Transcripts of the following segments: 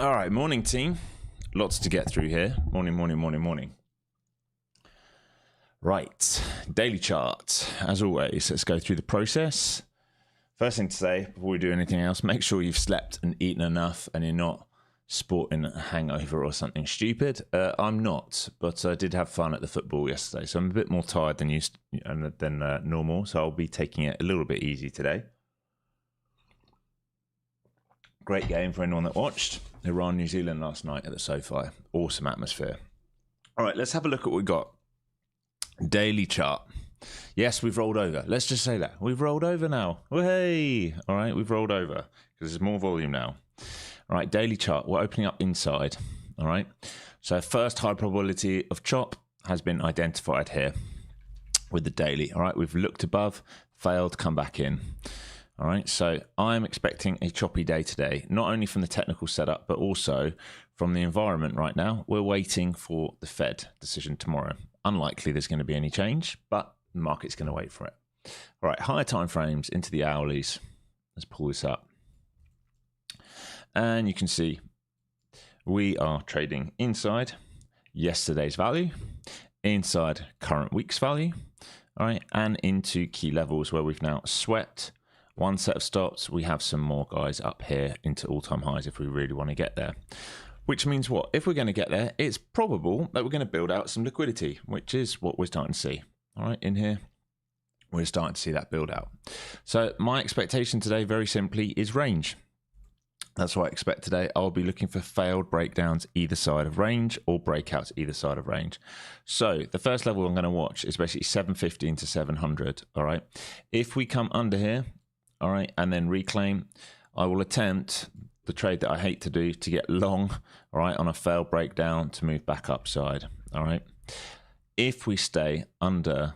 All right, morning team. Lots to get through here. Morning. Right, daily chart. As always, let's go through the process. First thing to say, before we do anything else, make sure you've slept and eaten enough and you're not sporting a hangover or something stupid. I'm not, but I did have fun at the football yesterday, so I'm a bit more tired than normal, so I'll be taking it a little bit easy today. Great game for anyone that watched. Iran, New Zealand last night at the SoFi. Awesome atmosphere. All right, let's have a look at what we got. Daily chart. Yes, we've rolled over. Let's just say that. We've rolled over now. Hey! All right, we've rolled over because there's more volume now. All right, daily chart. We're opening up inside. All right. So first high probability of chop has been identified here with the daily. All right, we've looked above, failed, come back in. All right, so I'm expecting a choppy day today, not only from the technical setup, but also from the environment right now. We're waiting for the Fed decision tomorrow. Unlikely there's going to be any change, but the market's going to wait for it. All right, higher time frames into the hourlies. Let's pull this up. And you can see we are trading inside yesterday's value, inside current week's value, all right, and into key levels where we've now swept one set of stops. We have some more guys up here into all-time highs if we really want to get there. Which means what? If we're going to get there, it's probable that we're going to build out some liquidity, which is what we're starting to see. All right, in here, we're starting to see that build out. So my expectation today, very simply, is range. That's what I expect today. I'll be looking for failed breakdowns either side of range or breakouts either side of range. So the first level I'm going to watch is basically 750 into 700. All right. If we come under here, all right, and then reclaim, I will attempt the trade that I hate to do, to get long, all right, on a failed breakdown to move back upside. All right. If we stay under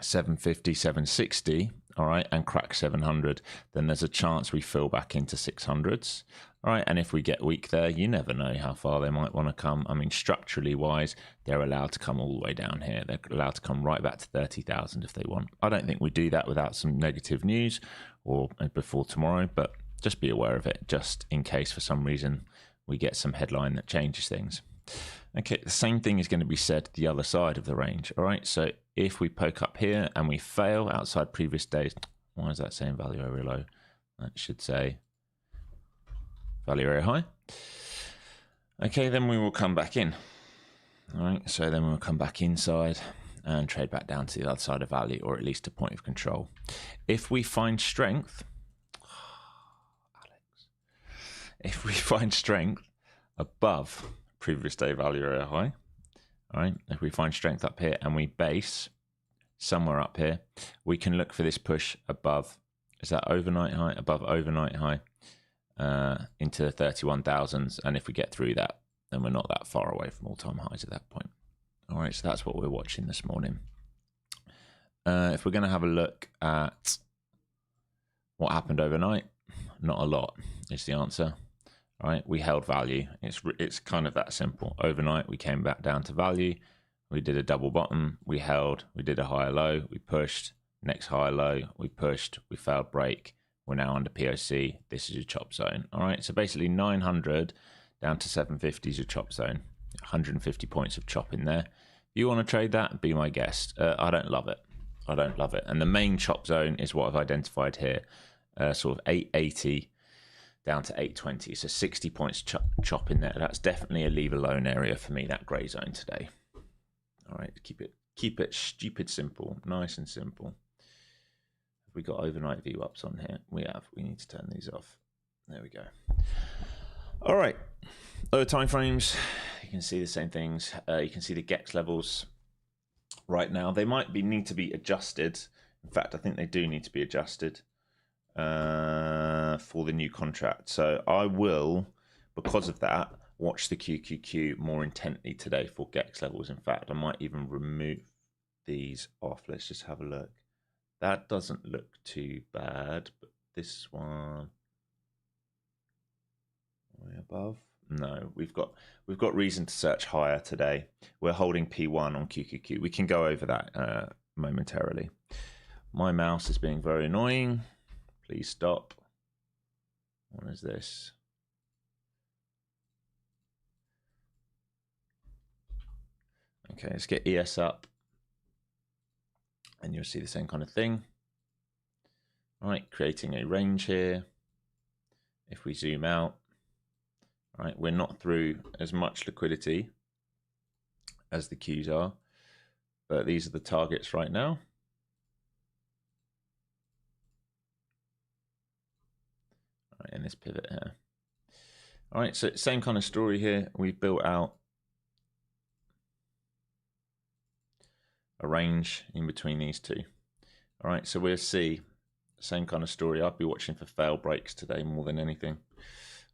750, 760, all right, and crack 700, then there's a chance we fill back into 600s. All right, and if we get weak there, you never know how far they might want to come. I mean, structurally wise, they're allowed to come all the way down here. They're allowed to come right back to 30,000 if they want. I don't think we do that without some negative news or before tomorrow, but just be aware of it, just in case for some reason we get some headline that changes things. Okay, the same thing is going to be said the other side of the range. All right, so if we poke up here and we fail outside previous days, why is that saying value area low? That should say value area high. Okay, then we will come back in. All right, so then we'll come back inside and trade back down to the other side of value, or at least a point of control. If we find strength, if we find strength above previous day value area high, all right, if we find strength up here and we base somewhere up here, we can look for this push above, is that overnight high? Above overnight high into the 31,000s, and if we get through that, then we're not that far away from all-time highs at that point. All right, so that's what we're watching this morning. If we're going to have a look at what happened overnight, not a lot is the answer. All right, we held value. It's kind of that simple. Overnight, we came back down to value. We did a double bottom. We held. We did a higher low. We pushed. Next higher low. We pushed. We failed break. We're now under POC. This is your chop zone. All right, so basically 900 down to 750 is your chop zone. 150 points of chop in there. If you want to trade that, be my guest. I don't love it. I don't love it. And the main chop zone is what I've identified here. Sort of 880 down to 820. So 60 points chop in there. That's definitely a leave alone area for me, that grey zone today. All right, keep it stupid simple, nice and simple. Have we got overnight view ups on here? We have. We need to turn these off. There we go. All right, lower time frames. You can see the same things. You can see the GEX levels right now. They might need to be adjusted. In fact, I think they do need to be adjusted for the new contract. So I will, because of that, watch the QQQ more intently today for GEX levels. In fact, I might even remove these off. Let's just have a look. That doesn't look too bad, but this one way above. No, we've got reason to search higher today. We're holding P1 on QQQ. We can go over that momentarily. My mouse is being very annoying. Please stop. What is this? Okay, let's get ES up. And you'll see the same kind of thing. All right, creating a range here. If we zoom out, all right, we're not through as much liquidity as the Qs are, but these are the targets right now. All right, in this pivot here. All right, so same kind of story here. We've built out a range in between these two. All right, so we'll see same kind of story. I'll be watching for fail breaks today more than anything.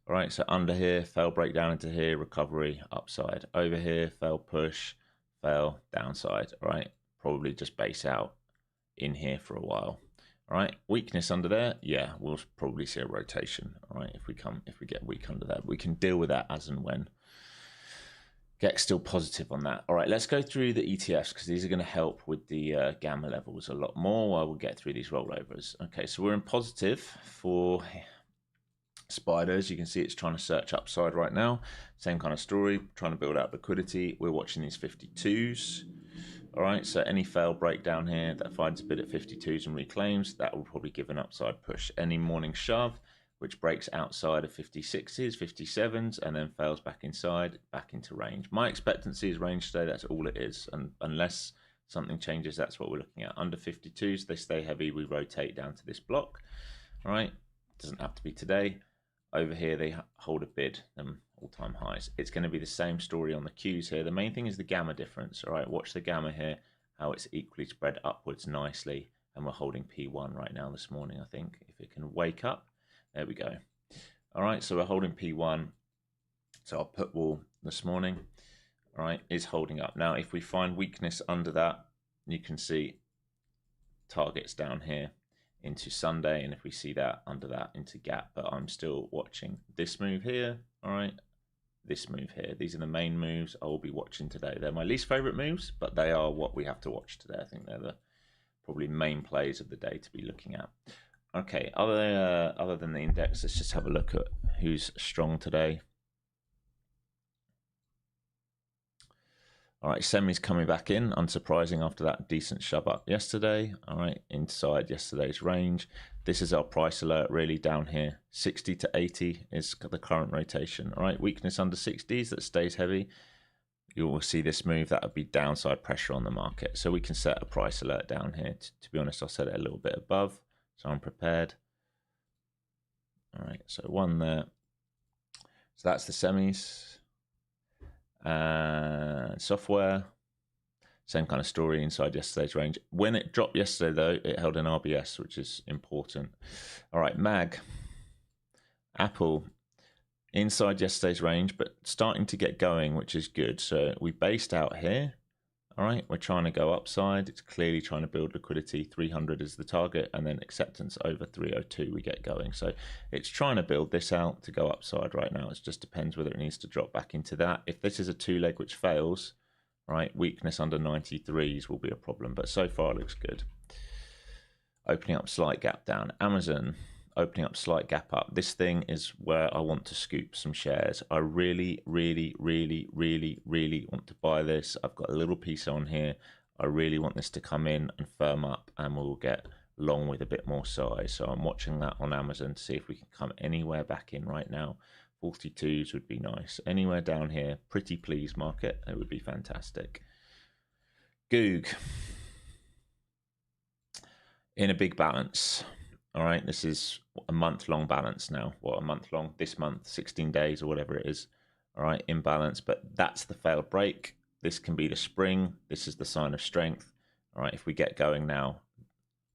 All right, so under here, fail break down into here, recovery, upside. Over here, fail push, fail, downside. All right, probably just base out in here for a while. All right, weakness under there, yeah, we'll probably see a rotation. All right, if we get weak under there, we can deal with that as and when. Get still positive on that. All right, let's go through the ETFs because these are going to help with the gamma levels a lot more while we'll get through these rollovers. Okay, so we're in positive for spiders. You can see it's trying to search upside right now. Same kind of story, trying to build out liquidity. We're watching these 52s. All right, so any fail breakdown here that finds a bid at 52s and reclaims, that will probably give an upside push. Any morning shove, which breaks outside of 56s, 57s, and then fails back inside, back into range. My expectancy is range today. That's all it is. And unless something changes, that's what we're looking at. Under 52s, they stay heavy. We rotate down to this block. All right, doesn't have to be today. Over here, they hold a bid, all-time highs. It's going to be the same story on the Qs here. The main thing is the gamma difference. All right, watch the gamma here, how it's equally spread upwards nicely. And we're holding P1 right now this morning, I think. If it can wake up, there we go. All right, so we're holding P1. So our put wall this morning, all right, is holding up. Now, if we find weakness under that, you can see targets down here into Sunday, and if we see that under that into gap, but I'm still watching this move here. All right, this move here. These are the main moves I will be watching today. They're my least favorite moves, but they are what we have to watch today. I think they're the probably main plays of the day to be looking at. Okay, other than the index, let's just have a look at who's strong today. All right, semis coming back in, unsurprising after that decent shove up yesterday. All right, inside yesterday's range. This is our price alert really down here. 60 to 80 is the current rotation. All right, weakness under 60s that stays heavy. You will see this move, that would be downside pressure on the market. So we can set a price alert down here. To be honest, I'll set it a little bit above, so I'm prepared. All right, so one there. So that's the semis. Software, same kind of story inside yesterday's range. When it dropped yesterday, though, it held an RBS, which is important. All right, MAG, Apple, inside yesterday's range, but starting to get going, which is good. So we based out here. All right, we're trying to go upside. It's clearly trying to build liquidity. 300 is the target, and then acceptance over 302, we get going. So it's trying to build this out to go upside right now. It just depends whether it needs to drop back into that. If this is a two-leg which fails, right, weakness under 93s will be a problem, but so far it looks good. Opening up slight gap down. Amazon, opening up slight gap up. This thing is where I want to scoop some shares. I really want to buy this. I've got a little piece on here. I really want this to come in and firm up, and we'll get long with a bit more size. So I'm watching that on Amazon to see if we can come anywhere back in right now. 42s would be nice. Anywhere down here, pretty please market. It would be fantastic. Goog, in a big balance. All right, this is a month-long balance now. Well, a month-long, this month, 16 days or whatever it is. All right, in balance, but that's the failed break. This can be the spring. This is the sign of strength. All right, if we get going now,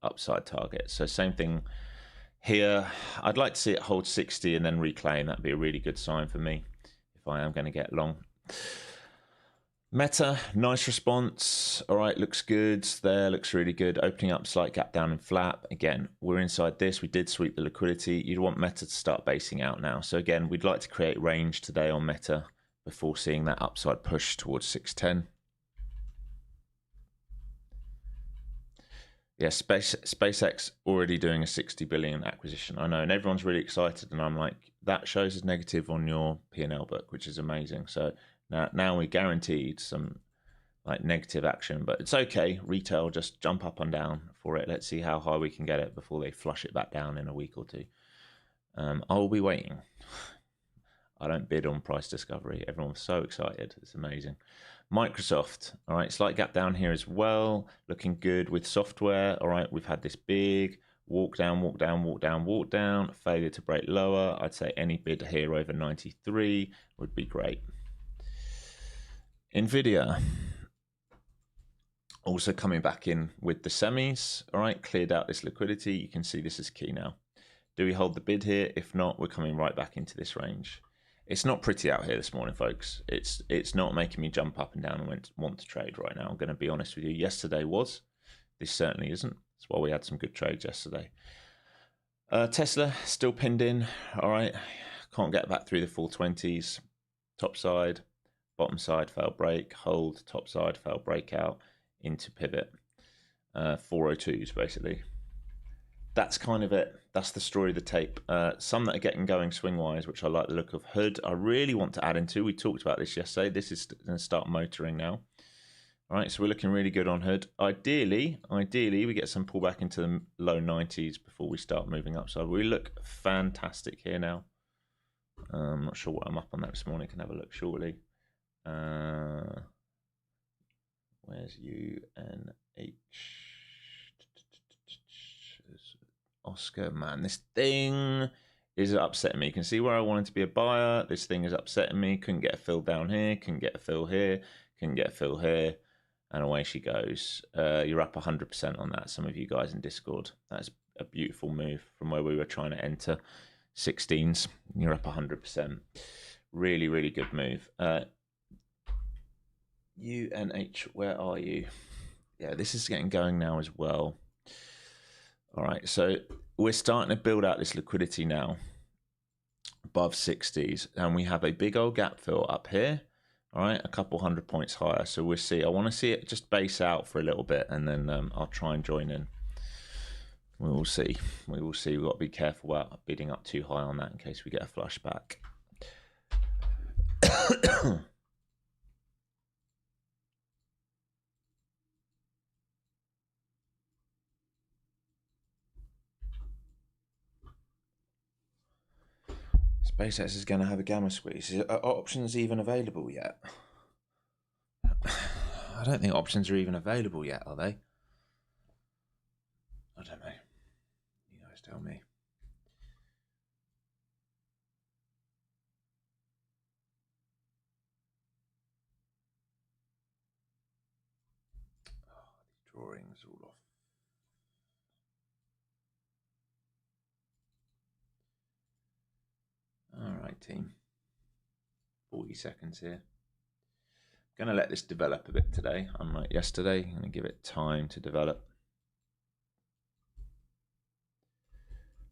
upside target. So same thing here. I'd like to see it hold 60 and then reclaim. That'd be a really good sign for me if I am going to get long. Meta, nice response. All right, looks good there, looks really good. Opening up, slight gap down and flat. Again, we're inside this. We did sweep the liquidity. You'd want Meta to start basing out now. So again, we'd like to create range today on Meta before seeing that upside push towards 610. Yeah, SpaceX already doing a 60 billion acquisition. I know, and everyone's really excited, and I'm like, that shows as negative on your P&L book, which is amazing. So now we guaranteed some like negative action, but it's okay. Retail, just jump up and down for it. Let's see how high we can get it before they flush it back down in a week or two. I'll be waiting. I don't bid on price discovery. Everyone's so excited. It's amazing. Microsoft, all right, slight gap down here as well. Looking good with software. All right, we've had this big walk down, walk down, walk down, walk down. Failure to break lower. I'd say any bid here over 93 would be great. Nvidia. Also coming back in with the semis. All right, cleared out this liquidity. You can see this is key now. Do we hold the bid here? If not, we're coming right back into this range. It's not pretty out here this morning, folks. It's not making me jump up and down and want to trade right now. I'm going to be honest with you. Yesterday was. This certainly isn't. That's why we had some good trades yesterday. Tesla still pinned in. All right. Can't get back through the 420s. Top side, bottom side, fail break, hold, top side, fail breakout, into pivot. 402s, basically. That's kind of it. That's the story of the tape. Some that are getting going swing-wise, which I like the look of. Hood, I really want to add into. We talked about this yesterday. This is going to start motoring now. All right, so we're looking really good on Hood. Ideally, we get some pullback into the low 90s before we start moving up. So we look fantastic here now. I'm not sure what I'm up on that this morning. I can have a look shortly. Where's UNH? Oscar, man, this thing is upsetting me. You can see where I wanted to be a buyer. This thing is upsetting me. Couldn't get a fill down here. Couldn't get a fill here. Couldn't get a fill here. And away she goes. You're up 100% on that. Some of you guys in Discord. That's a beautiful move from where we were trying to enter 16s. You're up 100%. Really, really good move. UNH, where are you? Yeah, this is getting going now as well. All right, so we're starting to build out this liquidity now above 60s, and we have a big old gap fill up here. All right, a couple 100 points higher. So we'll see. I want to see it just base out for a little bit, and then I'll try and join in. We will see. We will see. We've got to be careful about bidding up too high on that in case we get a flush back. SpaceX is going to have a gamma squeeze. Are options even available yet? I don't think options are even available yet, are they? I don't know. You guys tell me. Oh, these drawings all off. All right, team. 40 seconds here. Going to let this develop a bit today, unlike yesterday. I'm going to give it time to develop.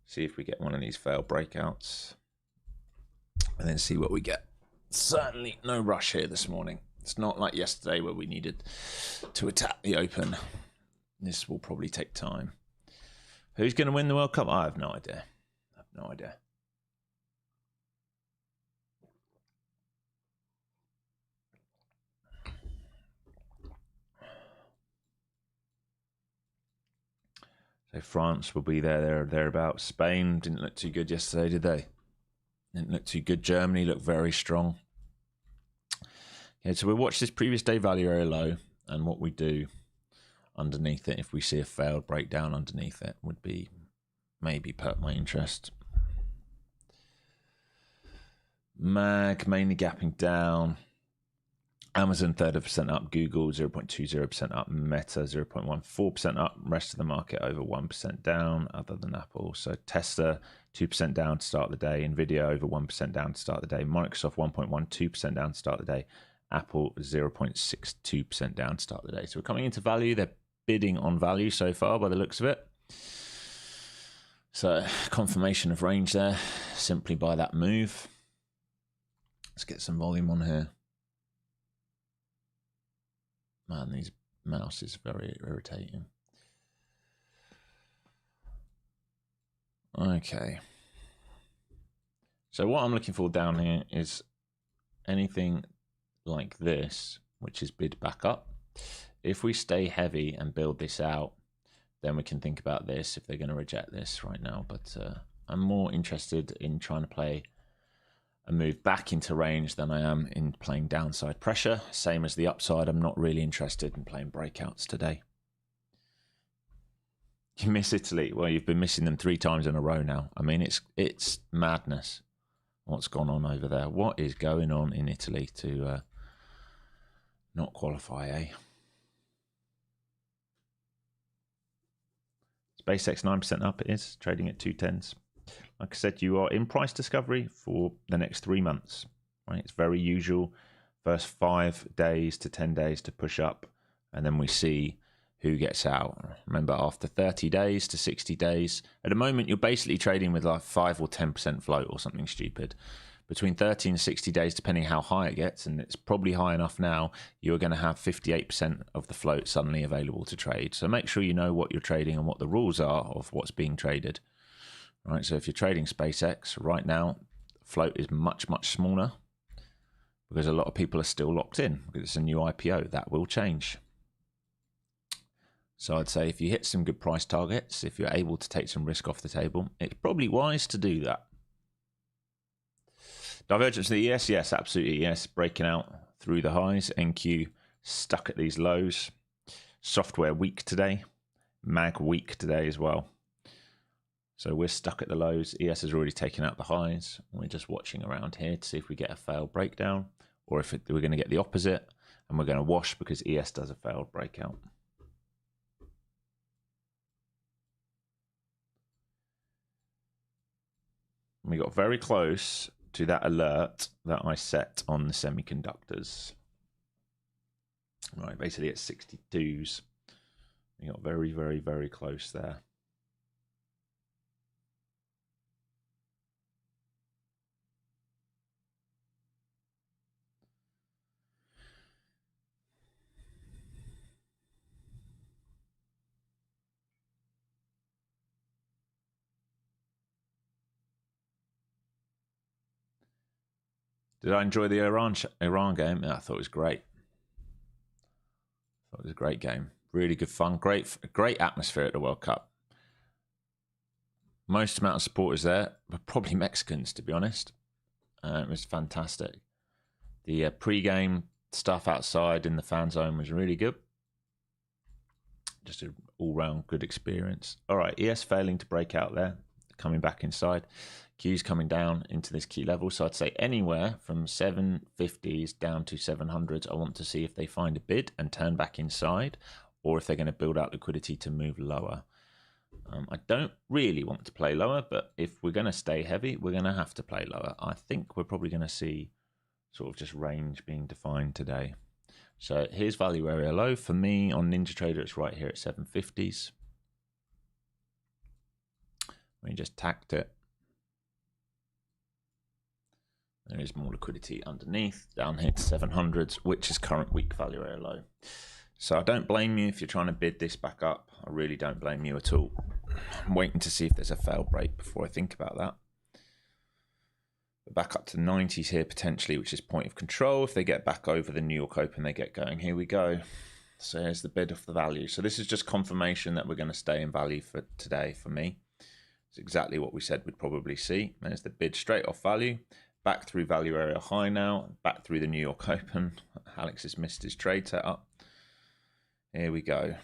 See if we get one of these failed breakouts. And then see what we get. Certainly no rush here this morning. It's not like yesterday where we needed to attack the open. This will probably take time. Who's going to win the World Cup? I have no idea. I have no idea. So France will be there, thereabouts. Spain didn't look too good yesterday, did they? Didn't look too good. Germany looked very strong. Okay, so we'll watch this previous day value area low, and what we do underneath it, if we see a failed breakdown underneath it, would be maybe perk my interest. Mag mainly gapping down. Amazon 30% up, Google 0.20% up, Meta 0.14% up, rest of the market over 1% down, other than Apple. So Tesla 2% down to start the day, Nvidia over 1% down to start the day, Microsoft 1.12% down to start the day, Apple 0.62% down to start the day. So we're coming into value. They're bidding on value so far by the looks of it. So confirmation of range there simply by that move. Let's get some volume on here. Man, these mouse is very irritating. Okay. So what I'm looking for down here is anything like this, which is bid back up. If we stay heavy and build this out, then we can think about this if they're going to reject this right now. But I'm more interested in trying to play a move back into range than I am in playing downside pressure. Same as the upside, I'm not really interested in playing breakouts today. You miss Italy? Well, you've been missing them 3 times in a row now. I mean, it's madness what's gone on over there. What is going on in Italy to not qualify, eh? SpaceX 9% up, it is, trading at 210s. Like I said, you are in price discovery for the next 3 months. Right? It's very usual. First 5 days to 10 days to push up, and then we see who gets out. Remember, after 30 days to 60 days, at the moment, you're basically trading with like 5 or 10% float or something stupid. Between 30 and 60 days, depending how high it gets, and it's probably high enough now, you're going to have 58% of the float suddenly available to trade. So make sure you know what you're trading and what the rules are of what's being traded. Right, so if you're trading SpaceX right now, float is much, much smaller because a lot of people are still locked in because it's a new IPO. That will change. So I'd say if you hit some good price targets, if you're able to take some risk off the table, it's probably wise to do that. Divergence of the ES, yes, absolutely, yes. Breaking out through the highs. NQ stuck at these lows. Software weak today. Mag weak today as well. So we're stuck at the lows. ES has already taken out the highs. We're just watching around here to see if we get a failed breakdown or if we're going to get the opposite and we're going to wash because ES does a failed breakout. We got very close to that alert that I set on the semiconductors. Right, basically at 62s. We got very, very, very close there. Did I enjoy the Iran game? Yeah, I thought it was great. I thought it was a great game. Really good fun. Great atmosphere at the World Cup. Most amount of supporters there, but probably Mexicans, to be honest. It was fantastic. The pre-game stuff outside in the fan zone was really good. Just an all-round good experience. All right, ES failing to break out there, coming back inside. Q's coming down into this key level. So I'd say anywhere from 750s down to 700s, I want to see if they find a bid and turn back inside, or if they're going to build out liquidity to move lower. I don't really want to play lower, but if we're going to stay heavy, we're going to have to play lower. I think we're probably going to see sort of just range being defined today. So here's value area low. For me on NinjaTrader, it's right here at 750s. We just tacked it. There is more liquidity underneath, down here to 700s, which is current week value area low. So I don't blame you if you're trying to bid this back up. I really don't blame you at all. I'm waiting to see if there's a fail break before I think about that. But back up to 90s here potentially, which is point of control. If they get back over the New York Open, they get going. Here we go. So here's the bid of the value. So this is just confirmation that we're going to stay in value for today for me. It's exactly what we said we'd probably see. There's the bid straight off value. Back through value area high now, back through the New York Open. Alex has missed his trade setup. Here we go.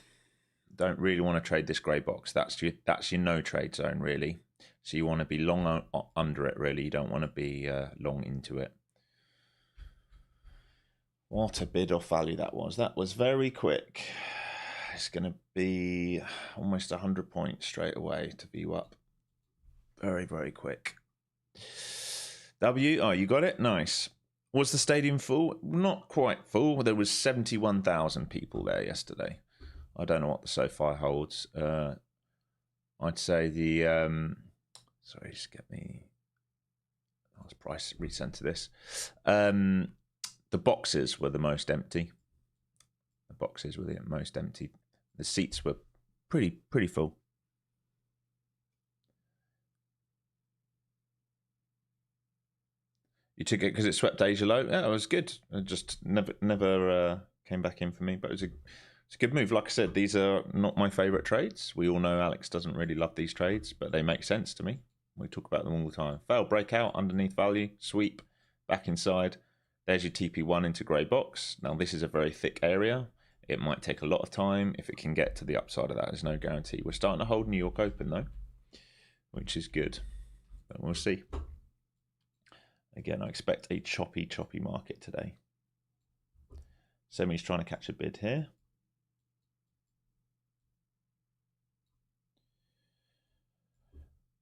Don't really want to trade this grey box. That's your no trade zone really. So you want to be long under it really. You don't want to be long into it. What a bid off value that was. That was very quick. It's going to be almost 100 points straight away to view up. Very, very quick. W, oh, you got it? Nice. Was the stadium full? Not quite full. There was 71,000 people there yesterday. I don't know what the SoFi holds. I'd say the... sorry, just get me... Let's price recenter this. The boxes were the most empty. The boxes were the most empty. The seats were pretty full. You took it because it swept Asia low. Yeah, it was good. I just never came back in for me, but it's a good move. Like I said, these are not my favorite trades. We all know Alex doesn't really love these trades, but they make sense to me. We talk about them all the time. Fail breakout underneath value, sweep back inside. There's your TP1 into grey box. Now this is a very thick area. It might take a lot of time. If it can get to the upside of that, there's no guarantee. We're starting to hold New York open though, which is good, but we'll see. Again, I expect a choppy market today. Semi's trying to catch a bid here.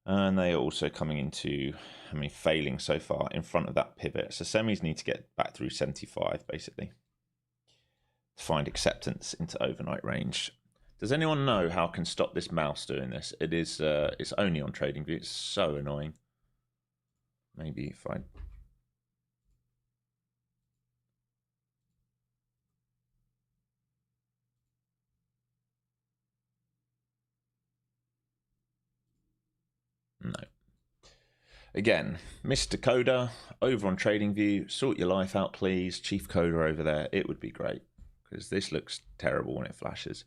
And they are also coming into, I mean, failing so far in front of that pivot. So semis need to get back through 75 basically to find acceptance into overnight range. Does anyone know how I can stop this mouse doing this? It is, it's only on TradingView. It's so annoying. Maybe if I... No. Again, Mr. Coder over on TradingView, sort your life out, please. Chief Coder over there, it would be great because this looks terrible when it flashes.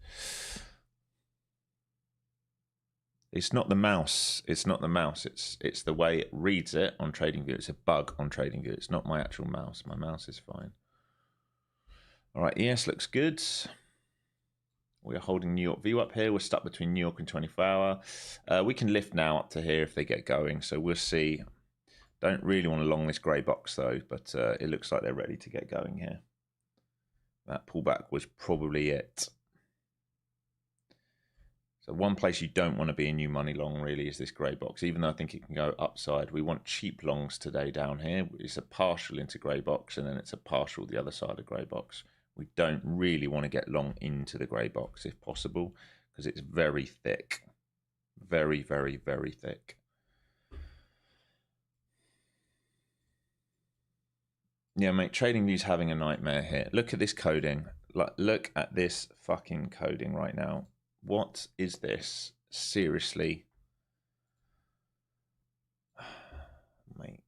It's not the mouse. It's not the mouse. It's the way it reads it on TradingView. It's a bug on TradingView. It's not my actual mouse. My mouse is fine. All right, ES looks good. We are holding New York view up here. We're stuck between New York and 24 hour. We can lift now up to here if they get going. So we'll see. Don't really want to long this grey box though, but it looks like they're ready to get going here. That pullback was probably it. So one place you don't want to be in new money long really is this grey box, even though I think it can go upside. We want cheap longs today down here. It's a partial into grey box and then it's a partial the other side of grey box. We don't really want to get long into the grey box if possible because it's very thick. Very, very, very thick. Yeah, mate, TradingView's having a nightmare here. Look at this coding. Look at this fucking coding right now. What is this? Seriously. Mate.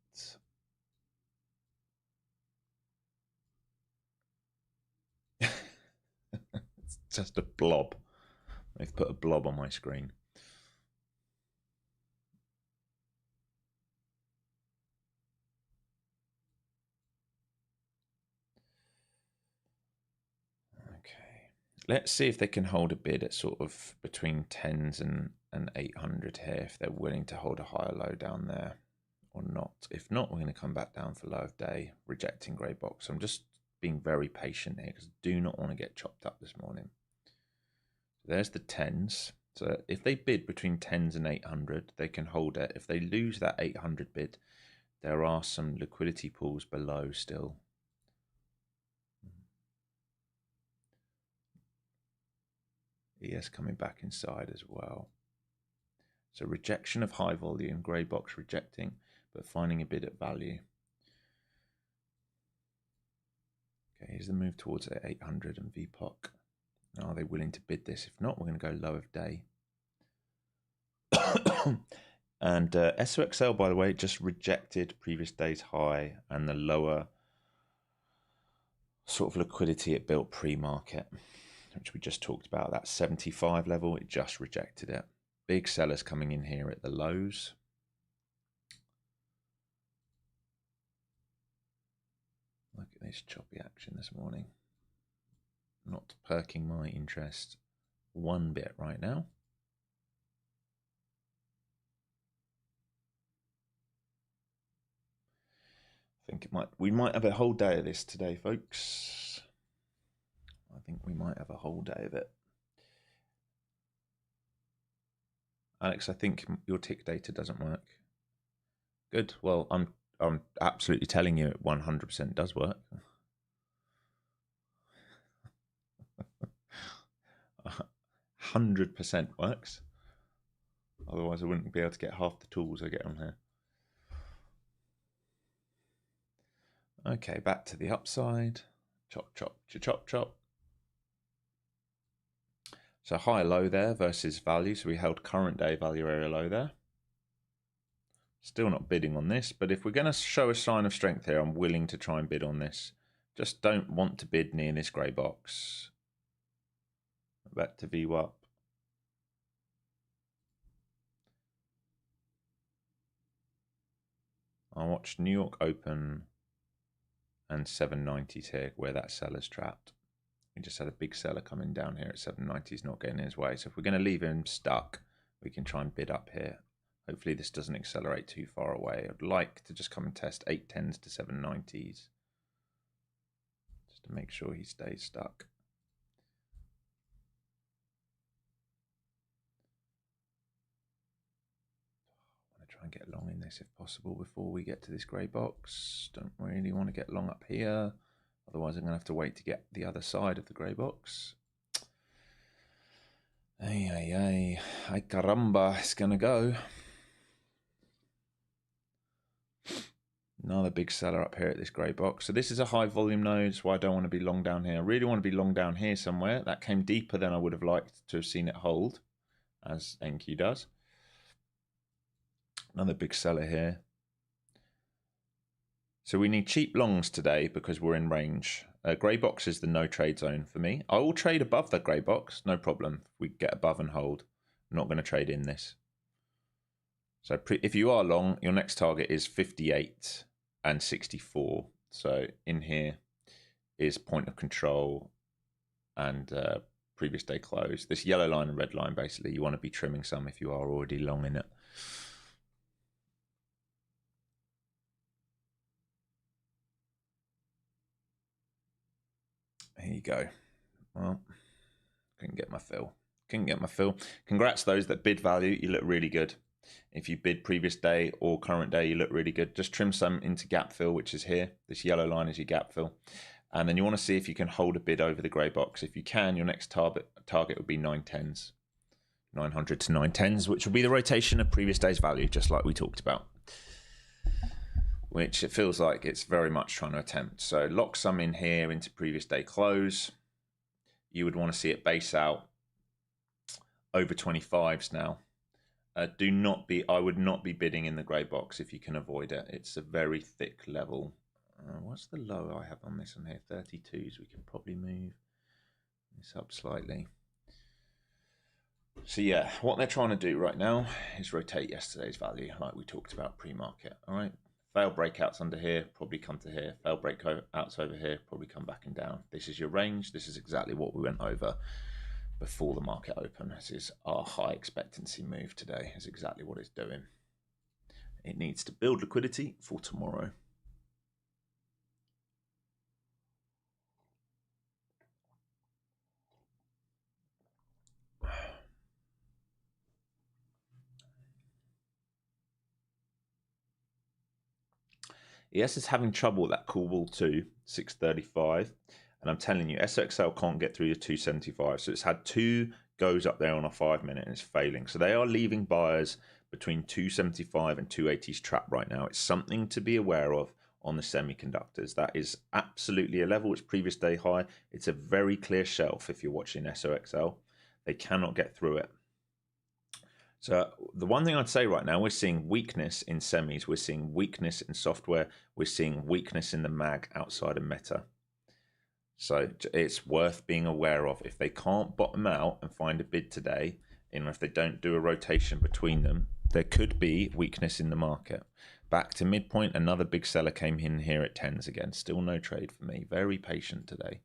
It's just a blob. They've put a blob on my screen. Okay. Let's see if they can hold a bid at sort of between 10s and 800 here, if they're willing to hold a higher low down there or not. If not, we're going to come back down for low of day, rejecting grey box. I'm just being very patient here because I do not want to get chopped up this morning. There's the 10s. So if they bid between 10s and 800, they can hold it. If they lose that 800 bid, there are some liquidity pools below still. ES coming back inside as well. So rejection of high volume, grey box rejecting, but finding a bid at value. Okay, here's the move towards 800 and VPOC. Are they willing to bid this? If not, we're going to go low of day. And SOXL, by the way, just rejected previous day's high and the lower sort of liquidity it built pre-market, which we just talked about. That 75 level, it just rejected it. Big sellers coming in here at the lows. Look at this choppy action this morning. Not perking my interest one bit right now. I think we might have a whole day of this today, folks. I think we might have a whole day of it. Alex, I think your tick data doesn't work. Good. Well, I'm absolutely telling you it 100% does work. 100% works. Otherwise, I wouldn't be able to get half the tools I get on here. Okay, back to the upside. Chop, chop, chop, chop. So high low there versus value. So we held current day value area low there. Still not bidding on this, but if we're going to show a sign of strength here, I'm willing to try and bid on this Just don't want to bid near this grey box. Back to VWAP. I watched New York Open and 790s here where that seller's trapped. We just had a big seller coming down here at 790s, not getting in his way. So if we're going to leave him stuck, we can try and bid up here. Hopefully this doesn't accelerate too far away. I'd like to just come and test 810s to 790s just to make sure he stays stuck. Try and get long in this if possible before we get to this grey box. Don't really want to get long up here, otherwise I'm going to have to wait to get the other side of the grey box. Ay caramba, it's going to go. Another big seller up here at this grey box. So this is a high volume node, that's why I don't want to be long down here. I really want to be long down here somewhere. That came deeper than I would have liked to have seen it hold, as NQ does. Another big seller here. So we need cheap longs today because we're in range. Grey box is the no trade zone for me. I will trade above that grey box, no problem. We get above and hold. I'm not going to trade in this. So if you are long, your next target is 58 and 64. So in here is point of control and previous day close. This yellow line and red line, basically, you want to be trimming some if you are already long in it. Here you go. Well, couldn't get my fill. Couldn't get my fill. Congrats those that bid value. You look really good. If you bid previous day or current day, you look really good. Just trim some into gap fill, which is here. This yellow line is your gap fill. And then you want to see if you can hold a bid over the grey box. If you can, your next target would be 910s. 900 to 910s, which will be the rotation of previous day's value, just like we talked about. Which it feels like it's very much trying to attempt. So lock some in here into previous day close. You would want to see it base out over 25s now. I would not be bidding in the grey box if you can avoid it. It's a very thick level. What's the low I have on this one here? 32s. We can probably move this up slightly. So yeah, what they're trying to do right now is rotate yesterday's value like we talked about pre-market. All right. Fail breakouts under here, probably come to here. Fail breakouts over here, probably come back and down. This is your range. This is exactly what we went over before the market open. This is our high expectancy move today. Is exactly what it's doing. It needs to build liquidity for tomorrow. ES is having trouble with that call wall too, 635. And I'm telling you, SXL can't get through the 275. So it's had two goes up there on a 5 minute and it's failing. So they are leaving buyers between 275 and 280s trapped right now. It's something to be aware of on the semiconductors. That is absolutely a level. It's previous day high. It's a very clear shelf if you're watching SOXL. They cannot get through it. So the one thing I'd say right now, we're seeing weakness in semis. We're seeing weakness in software. We're seeing weakness in the mag outside of Meta. So it's worth being aware of. If they can't bottom out and find a bid today, and if they don't do a rotation between them, there could be weakness in the market. Back to midpoint, another big seller came in here at 10s again. Still no trade for me. Very patient today.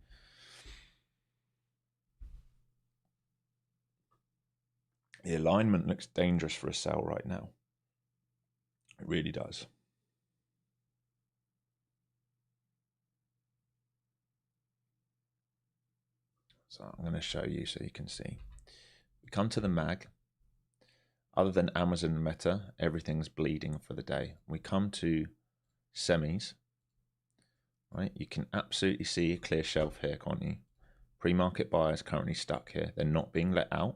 The alignment looks dangerous for a sell right now. It really does. So I'm going to show you so you can see. We come to the mag. Other than Amazon and Meta, everything's bleeding for the day. We come to semis. Right? You can absolutely see a clear shelf here, can't you? Pre-market buyers currently stuck here. They're not being let out.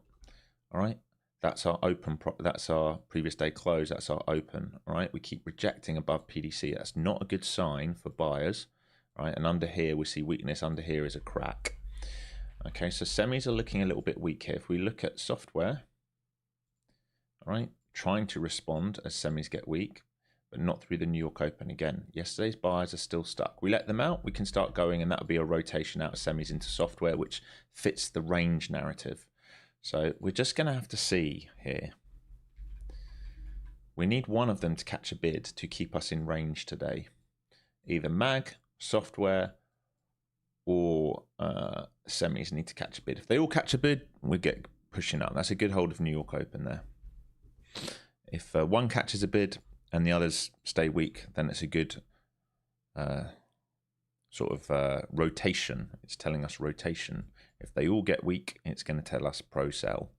All right. That's our open. That's our previous day close. That's our open. All right. We keep rejecting above PDC. That's not a good sign for buyers. Right. And under here we see weakness. Under here is a crack. Okay. So semis are looking a little bit weak here. If we look at software, all right, trying to respond as semis get weak. but not through the New York Open. Again, yesterday's buys are still stuck. We let them out, we can start going, and that'll be a rotation out of semis into software, which fits the range narrative. So we're just going to have to see here. We need one of them to catch a bid to keep us in range today. Either mag, software, or semis need to catch a bid. If they all catch a bid, we get pushing up. That's a good hold of New York Open there. If one catches a bid and the others stay weak, then it's a good sort of rotation. It's telling us rotation. If they all get weak, it's going to tell us pro sell.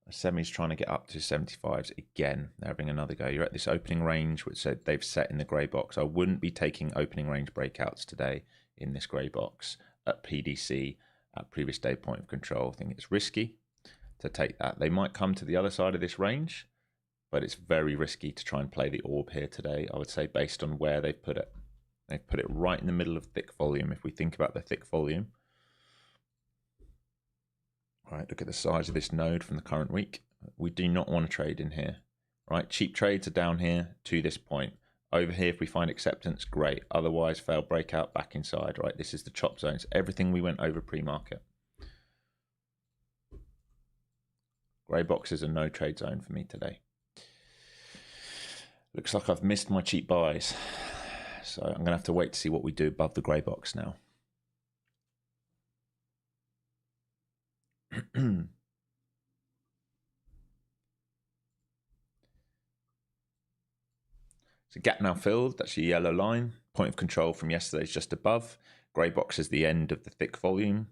Semi's trying to get up to 75s again. They're having another go. You're at this opening range, which they've set in the grey box. I wouldn't be taking opening range breakouts today in this grey box at PDC at previous day point of control. I think it's risky to take that. They might come to the other side of this range, but it's very risky to try and play the orb here today, I would say, based on where they've put it. They've put it right in the middle of thick volume. If we think about the thick volume, right, look at the size of this node from the current week. We do not want to trade in here, right? Cheap trades are down here to this point. Over here, if we find acceptance, great. Otherwise, fail breakout back inside, right? This is the chop zones. Everything we went over pre-market. Grey box is a no trade zone for me today. Looks like I've missed my cheap buys. So I'm going to have to wait to see what we do above the grey box now. So gap now filled, that's your yellow line. Point of control from yesterday is just above. Grey box is the end of the thick volume.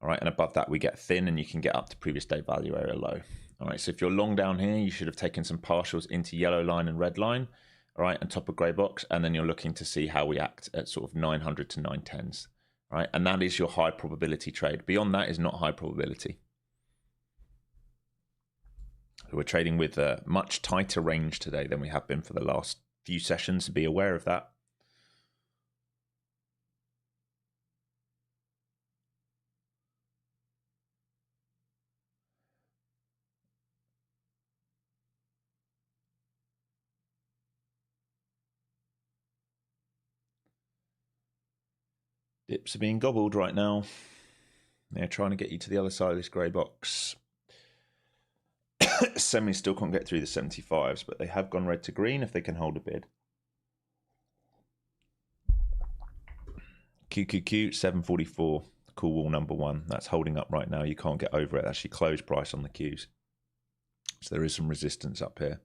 All right, and above that we get thin and you can get up to previous day value area low. All right, so if you're long down here, you should have taken some partials into yellow line and red line, all right, on top of grey box, and then you're looking to see how we act at sort of 900 to 910s, right? And that is your high probability trade. Beyond that is not high probability. We're trading with a much tighter range today than we have been for the last few sessions, to be aware of that. Dips are being gobbled right now. They're trying to get you to the other side of this grey box. Semis still can't get through the 75s, but they have gone red to green if they can hold a bid. QQQ 744, cool wall number one. That's holding up right now. You can't get over it. That's your close price on the Qs. So there is some resistance up here.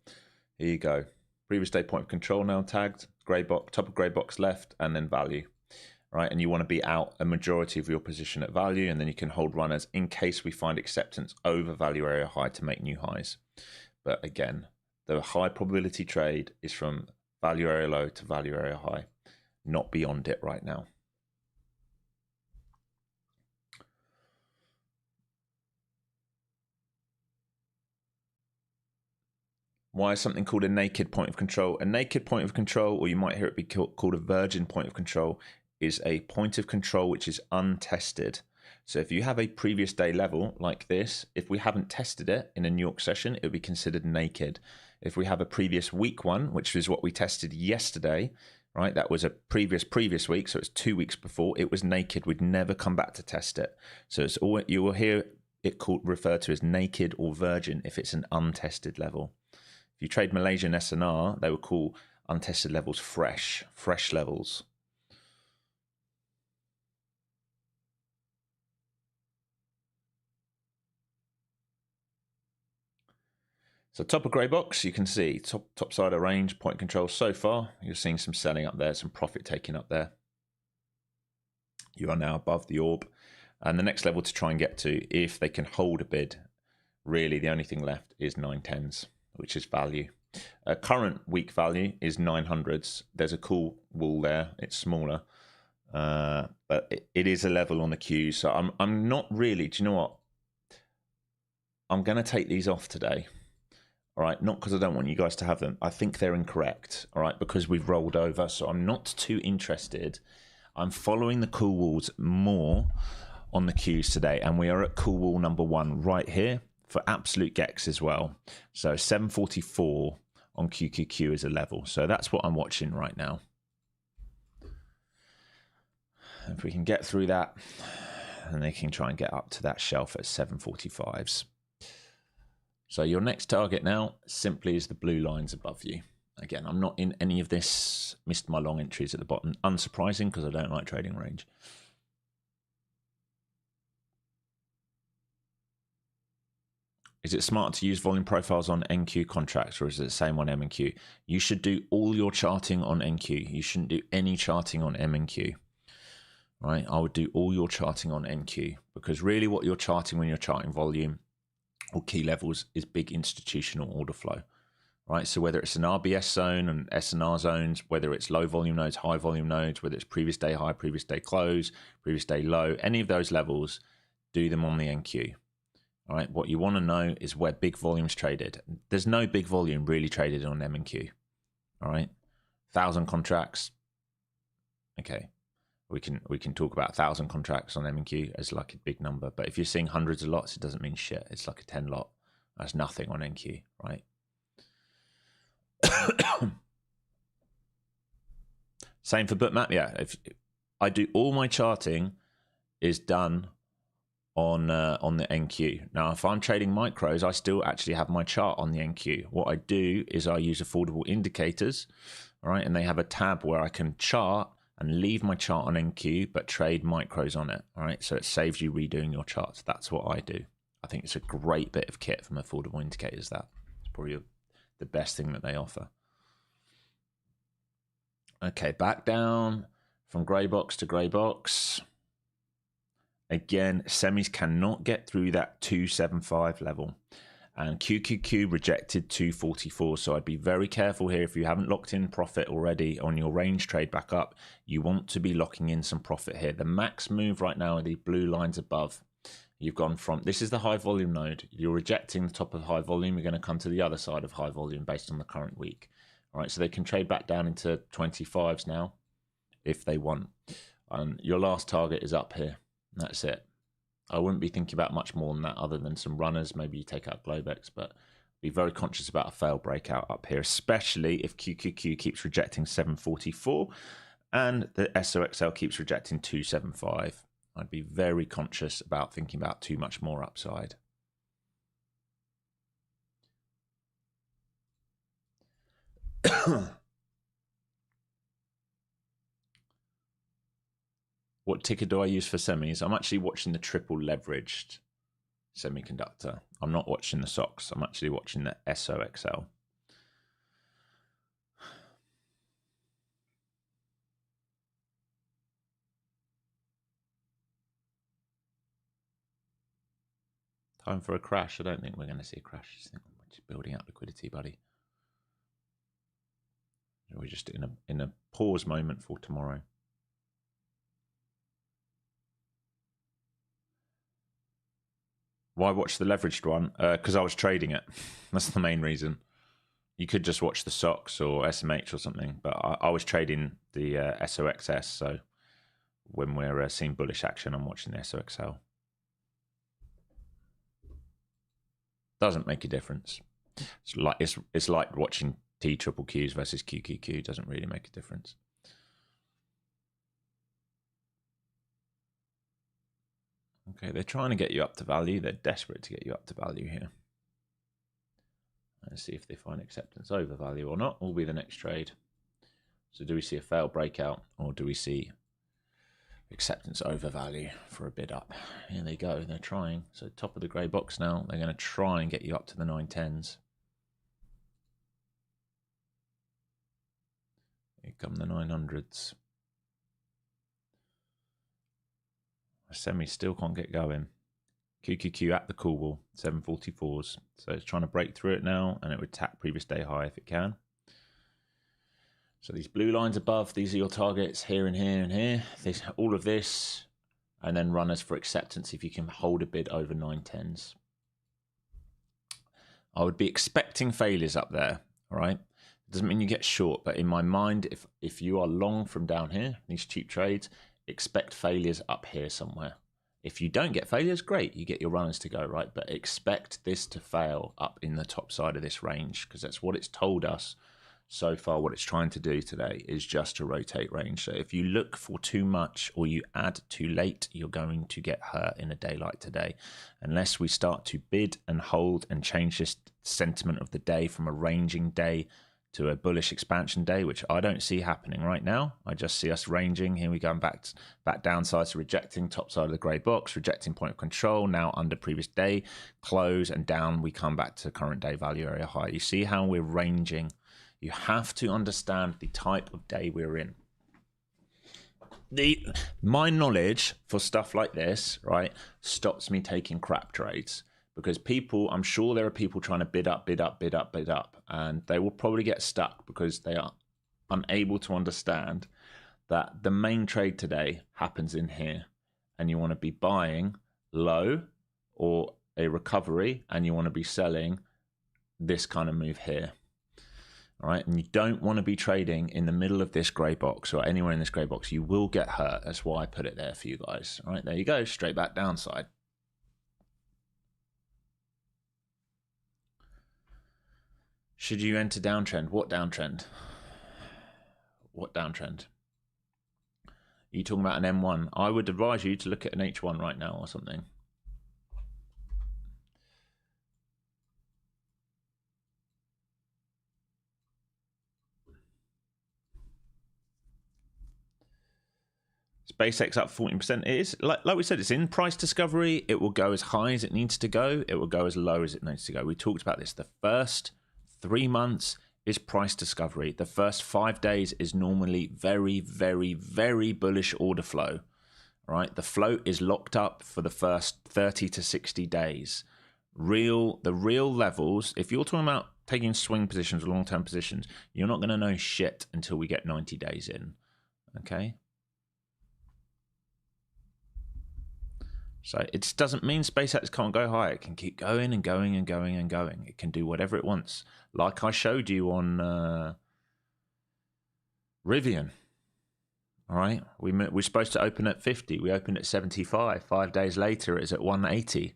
Here you go. Previous day point of control now tagged. Grey box, top of grey box left, and then value. Right, and you want to be out a majority of your position at value, and then you can hold runners in case we find acceptance over value area high to make new highs. But again, the high probability trade is from value area low to value area high, not beyond it right now. Why is something called a naked point of control? A naked point of control, or you might hear it be called a virgin point of control, is a point of control which is untested. So if you have a previous day level like this, if we haven't tested it in a New York session, it would be considered naked. If we have a previous week one, which is what we tested yesterday, right? That was a previous week, so it's 2 weeks before, it was naked. We'd never come back to test it. So it's all, you will hear it referred to as naked or virgin if it's an untested level. If you trade Malaysian SNR, they would call untested levels fresh levels. So top of grey box, you can see top side of range, point control so far. You're seeing some selling up there, some profit taking up there. You are now above the orb. And the next level to try and get to, if they can hold a bid, really the only thing left is 910s, which is value. Current week value is 900s. There's a cool wall there. It's smaller. But it is a level on the Qs. So I'm not really, do you know what? I'm going to take these off today. All right, not because I don't want you guys to have them. I think they're incorrect, all right, because we've rolled over. So I'm not too interested. I'm following the cool walls more on the Qs today. And we are at cool wall number one right here. for absolute gex as well. So 744 on QQQ is a level. So that's what I'm watching right now. If we can get through that, and they can try and get up to that shelf at 745s. So your next target now simply is the blue lines above you. Again, I'm not in any of this. Missed my long entries at the bottom. Unsurprising, because I don't like trading range. Is it smart to use volume profiles on NQ contracts, or is it the same on M and Q? You should do all your charting on NQ. You shouldn't do any charting on M and Q. Right? I would do all your charting on NQ, because really what you're charting when you're charting volume or key levels is big institutional order flow. Right? So whether it's an RBS zone and SNR zones, whether it's low volume nodes, high volume nodes, whether it's previous day high, previous day close, previous day low, any of those levels, do them on the NQ. All right, what you want to know is where big volume's traded. There's no big volume really traded on M and Q. All right, 1,000 contracts. Okay, we can talk about 1,000 contracts on M and Q as like a big number, but if you're seeing hundreds of lots, it doesn't mean shit. It's like a 10 lot. That's nothing on NQ, right? Same for Bookmap. Yeah, if I do all my charting is done on the NQ. Now, if I'm trading micros, I still actually have my chart on the NQ. What I do is I use affordable indicators, all right, and they have a tab where I can chart and leave my chart on NQ, but trade micros on it, all right? So it saves you redoing your charts. That's what I do. I think it's a great bit of kit from affordable indicators. That it's probably the best thing that they offer. Okay, back down from grey box to grey box. Again, semis cannot get through that 275 level. And QQQ rejected 244. So I'd be very careful here. If you haven't locked in profit already on your range trade back up, you want to be locking in some profit here. The max move right now are the blue lines above. You've gone from, this is the high volume node. You're rejecting the top of high volume. You're going to come to the other side of high volume based on the current week. All right, so they can trade back down into 25s now if they want. And your last target is up here. That's it. I wouldn't be thinking about much more than that other than some runners. Maybe you take out Globex, but be very conscious about a failed breakout up here, especially if QQQ keeps rejecting 744 and the SOXL keeps rejecting 275. I'd be very conscious about thinking about too much more upside. What ticker do I use for semis? I'm actually watching the triple leveraged semiconductor. I'm not watching the SOX. I'm actually watching the SOXL. Time for a crash. I don't think we're going to see a crash. I think we're just building up liquidity, buddy. We're just in a pause moment for tomorrow. Why watch the leveraged one? Because I was trading it. That's the main reason. You could just watch the SOX or SMH or something, but I was trading the SOXS. So when we're seeing bullish action, I'm watching the SOXL. Doesn't make a difference. It's like watching T triple Qs versus QQQ. Doesn't really make a difference. Okay, they're trying to get you up to value. They're desperate to get you up to value here. Let's see if they find acceptance over value or not. Will be the next trade. So do we see a failed breakout or do we see acceptance over value for a bid up? Here they go. They're trying. So top of the grey box now. They're going to try and get you up to the 910s. Here come the 900s. Semi still can't get going. QQQ at the call wall, 744s. So it's trying to break through it now, and it would tap previous day high if it can. So these blue lines above, these are your targets here and here and here. All of this, and then runners for acceptance if you can hold a bid over 910s. I would be expecting failures up there, all right? It doesn't mean you get short, but in my mind, if you are long from down here, these cheap trades, expect failures up here somewhere. If you don't get failures, great, you get your runners to go, right? But expect this to fail up in the top side of this range, because that's what it's told us so far. What it's trying to do today is just to rotate range. So if you look for too much or you add too late, you're going to get hurt in a day like today, unless we start to bid and hold and change this sentiment of the day from a ranging day to a bullish expansion day, which I don't see happening right now. I just see us ranging. Here we go back downside, so rejecting top side of the grey box, rejecting point of control, now under previous day close, and down we come back to current day value area high. You see how we're ranging. You have to understand the type of day we're in. My knowledge for stuff like this, right, stops me taking crap trades. Because people, I'm sure there are people trying to bid up, and they will probably get stuck because they are unable to understand that the main trade today happens in here, and you want to be buying low or a recovery, and you want to be selling this kind of move here. All right, and you don't want to be trading in the middle of this grey box or anywhere in this grey box. You will get hurt. That's why I put it there for you guys. All right, there you go, straight back downside. Should you enter downtrend? What downtrend? What downtrend? Are you talking about an M1? I would advise you to look at an H1 right now or something. SpaceX up 14%. It is, like we said, it's in price discovery. It will go as high as it needs to go. It will go as low as it needs to go. We talked about this. The first 3 months is price discovery. The first 5 days is normally very, very, very bullish order flow. Right? The float is locked up for the first 30 to 60 days. The real levels, if you're talking about taking swing positions or long-term positions, you're not going to know shit until we get 90 days in. Okay? So it doesn't mean SpaceX can't go high. It can keep going and going and going and going. It can do whatever it wants. Like I showed you on Rivian. All right, we're supposed to open at 50. We opened at 75. 5 days later, it's at 180.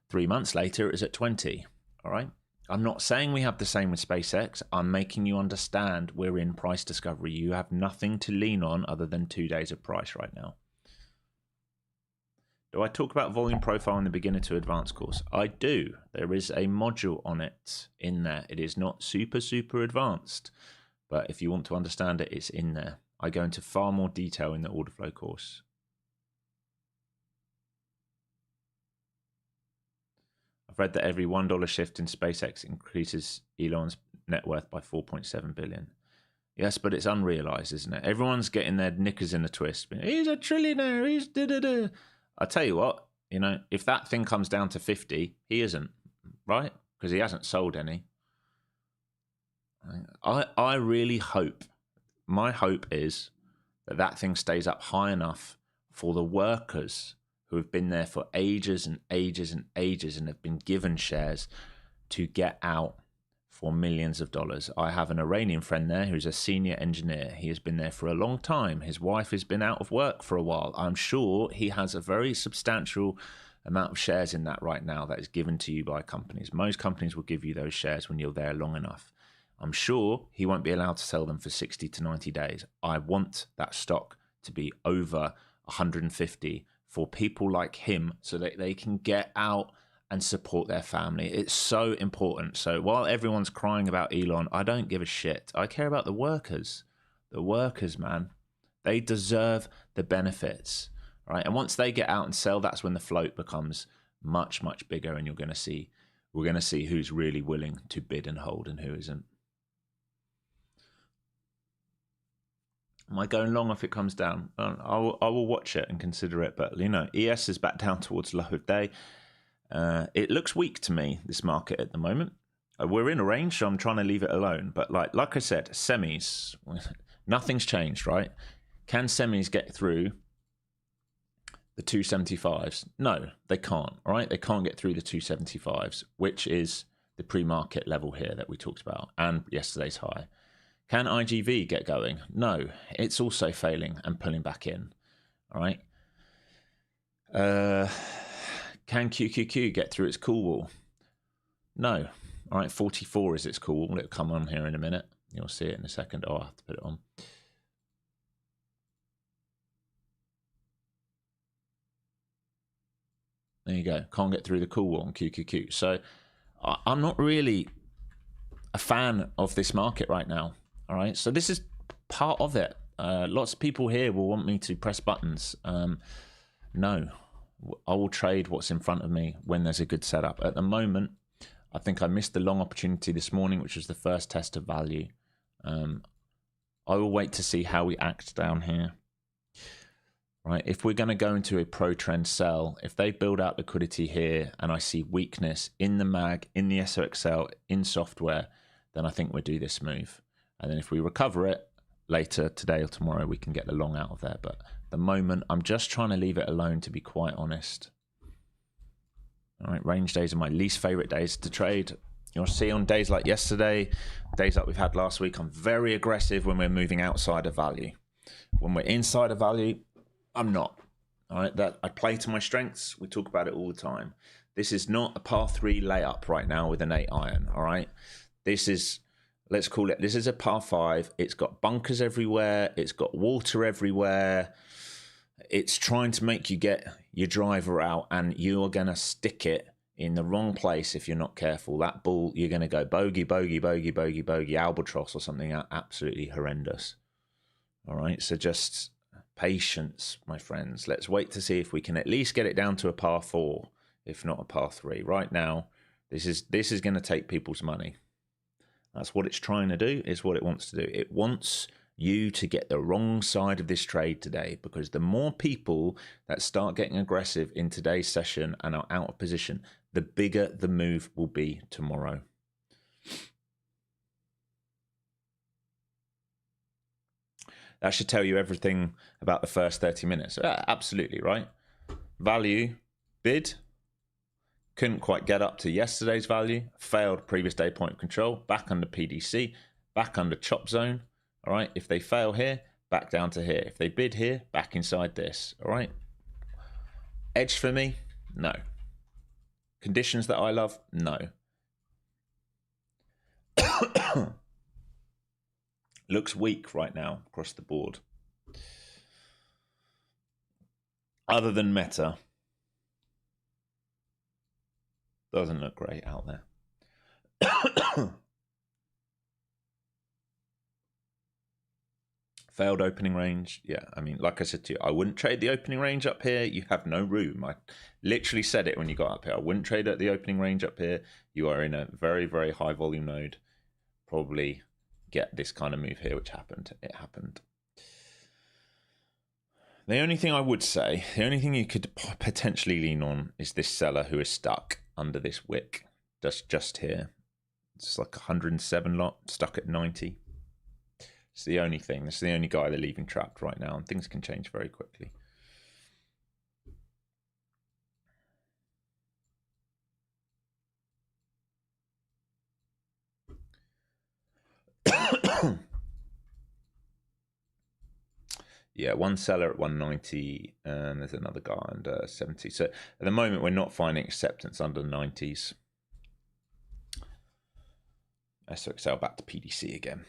3 months later, it's at 20. All right. I'm not saying we have the same with SpaceX. I'm making you understand we're in price discovery. You have nothing to lean on other than 2 days of price right now. Do I talk about volume profile in the beginner to advanced course? I do. There is a module on it in there. It is not super, super advanced, but if you want to understand it, it's in there. I go into far more detail in the order flow course. I've read that every $1 shift in SpaceX increases Elon's net worth by 4.7 billion. Yes, but it's unrealized, isn't it? Everyone's getting their knickers in a twist. He's a trillionaire. He's da-da-da. I tell you what, you know, if that thing comes down to 50, he isn't, right? Because he hasn't sold any. I really hope, my hope is that thing stays up high enough for the workers who have been there for ages and ages and ages and have been given shares to get out for millions of dollars. I have an Iranian friend there who's a senior engineer. He has been there for a long time. His wife has been out of work for a while. I'm sure he has a very substantial amount of shares in that right now that is given to you by companies. Most companies will give you those shares when you're there long enough. I'm sure he won't be allowed to sell them for 60 to 90 days. I want that stock to be over 150 for people like him so that they can get out and support their family. It's so important. So while everyone's crying about Elon, I don't give a shit. I care about the workers. The workers, man. They deserve the benefits, right? And once they get out and sell, that's when the float becomes much, much bigger, and we're going to see who's really willing to bid and hold and who isn't. Am I going long if it comes down? I will watch it and consider it. But, you know, ES is back down towards low of day. It looks weak to me, this market at the moment. We're in a range, so I'm trying to leave it alone. But like I said, semis, nothing's changed, right? Can semis get through the 275s? No, they can't, all right? They can't get through the 275s, which is the pre-market level here that we talked about, and yesterday's high. Can IGV get going? No, it's also failing and pulling back in, all right? Can QQQ get through its cool wall? No. All right, 44 is its cool wall. It'll come on here in a minute. You'll see it in a second. Oh, I have to put it on. There you go. Can't get through the cool wall on QQQ. So I'm not really a fan of this market right now. All right. So this is part of it. Lots of people here will want me to press buttons. No, I will trade what's in front of me when there's a good setup. At the moment, I think I missed the long opportunity this morning, which was the first test of value. I will wait to see how we act down here. Right, if we're going to go into a pro trend sell, if they build out liquidity here and I see weakness in the mag, in the SOXL, in software, then I think we'll do this move. And then if we recover it later today or tomorrow, we can get the long out of there. But at the moment, I'm just trying to leave it alone, to be quite honest. All right, range days are my least favorite days to trade. You'll see on days like yesterday, days like we've had last week, I'm very aggressive when we're moving outside of value. When we're inside of value, I'm not. All right, that I play to my strengths. We talk about it all the time. This is not a par 3 layup right now with an 8 iron. All right, this is, let's call it, this is a par 5. It's got bunkers everywhere. It's got water everywhere. It's trying to make you get your driver out, and you are going to stick it in the wrong place if you're not careful. That ball, you're going to go bogey, bogey, bogey, bogey, bogey, albatross or something absolutely horrendous. All right, so just patience, my friends. Let's wait to see if we can at least get it down to a par 4, if not a par 3. Right now, this is going to take people's money. That's what it's trying to do, is what it wants to do. It wants you to get the wrong side of this trade today, because the more people that start getting aggressive in today's session and are out of position, the bigger the move will be tomorrow. That should tell you everything about the first 30 minutes. Absolutely, right? Value, bid, couldn't quite get up to yesterday's value, failed previous day point of control, back under PDC, back under chop zone. All right, if they fail here, back down to here. If they bid here, back inside this. All right. Edge for me? No. Conditions that I love? No. Looks weak right now across the board. Other than Meta, doesn't look great out there. Failed opening range. Yeah, I mean, like I said to you, I wouldn't trade the opening range up here. You have no room. I literally said it when you got up here. I wouldn't trade at the opening range up here. You are in a very, very high volume node. Probably get this kind of move here, which happened. It happened. The only thing I would say, the only thing you could potentially lean on is this seller who is stuck under this wick. Just here. It's like 107 lot, stuck at 90. It's the only thing. It's the only guy they're leaving trapped right now, and things can change very quickly. Yeah, one seller at 190, and there's another guy under 70. So at the moment, we're not finding acceptance under the 90s. SOXL back to PDC again.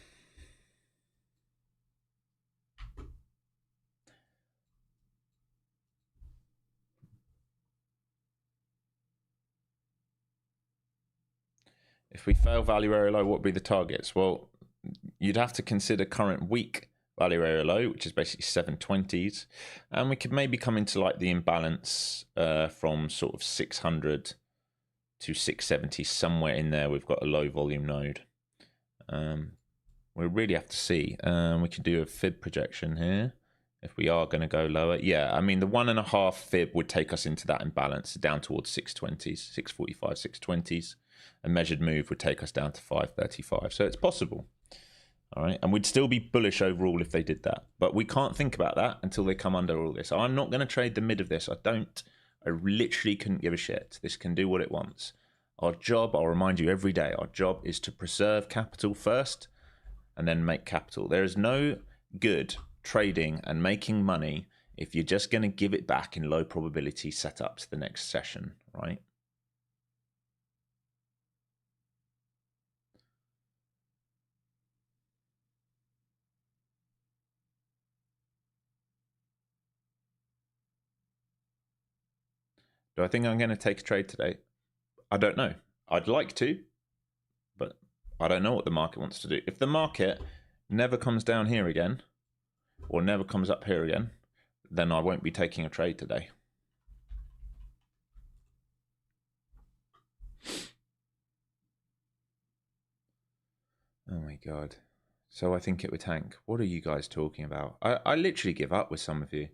If we fail value area low, what would be the targets? Well, you'd have to consider current week value area low, which is basically 720s. And we could maybe come into like the imbalance from sort of 600 to 670, somewhere in there. We've got a low volume node. We really have to see. We can do a fib projection here if we are going to go lower. Yeah, I mean, the 1.5 fib would take us into that imbalance down towards 620s, 645, 620s. A measured move would take us down to 535. So it's possible. All right. And we'd still be bullish overall if they did that. But we can't think about that until they come under all this. I'm not going to trade the mid of this. I literally couldn't give a shit. This can do what it wants. Our job, I'll remind you every day, our job is to preserve capital first and then make capital. There is no good trading and making money if you're just going to give it back in low probability setups the next session, right? Do I think I'm going to take a trade today? I don't know. I'd like to, but I don't know what the market wants to do. If the market never comes down here again, or never comes up here again, then I won't be taking a trade today. Oh my God. So I think it would tank. What are you guys talking about? I literally give up with some of you.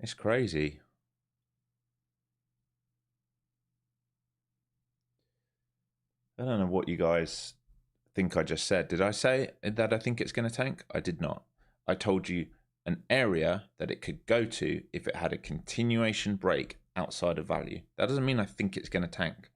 It's crazy. I don't know what you guys think I just said. Did I say that I think it's going to tank? I did not. I told you an area that it could go to if it had a continuation break outside of value. That doesn't mean I think it's going to tank.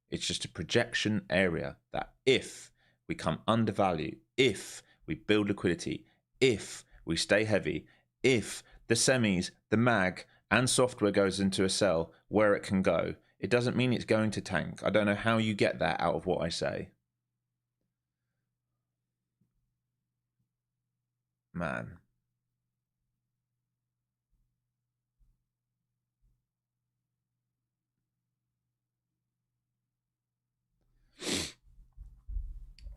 It's just a projection area that if we come under value, if we build liquidity, if we stay heavy, if the semis, the mag, and software goes into a sell where it can go, it doesn't mean it's going to tank. I don't know how you get that out of what I say. Man.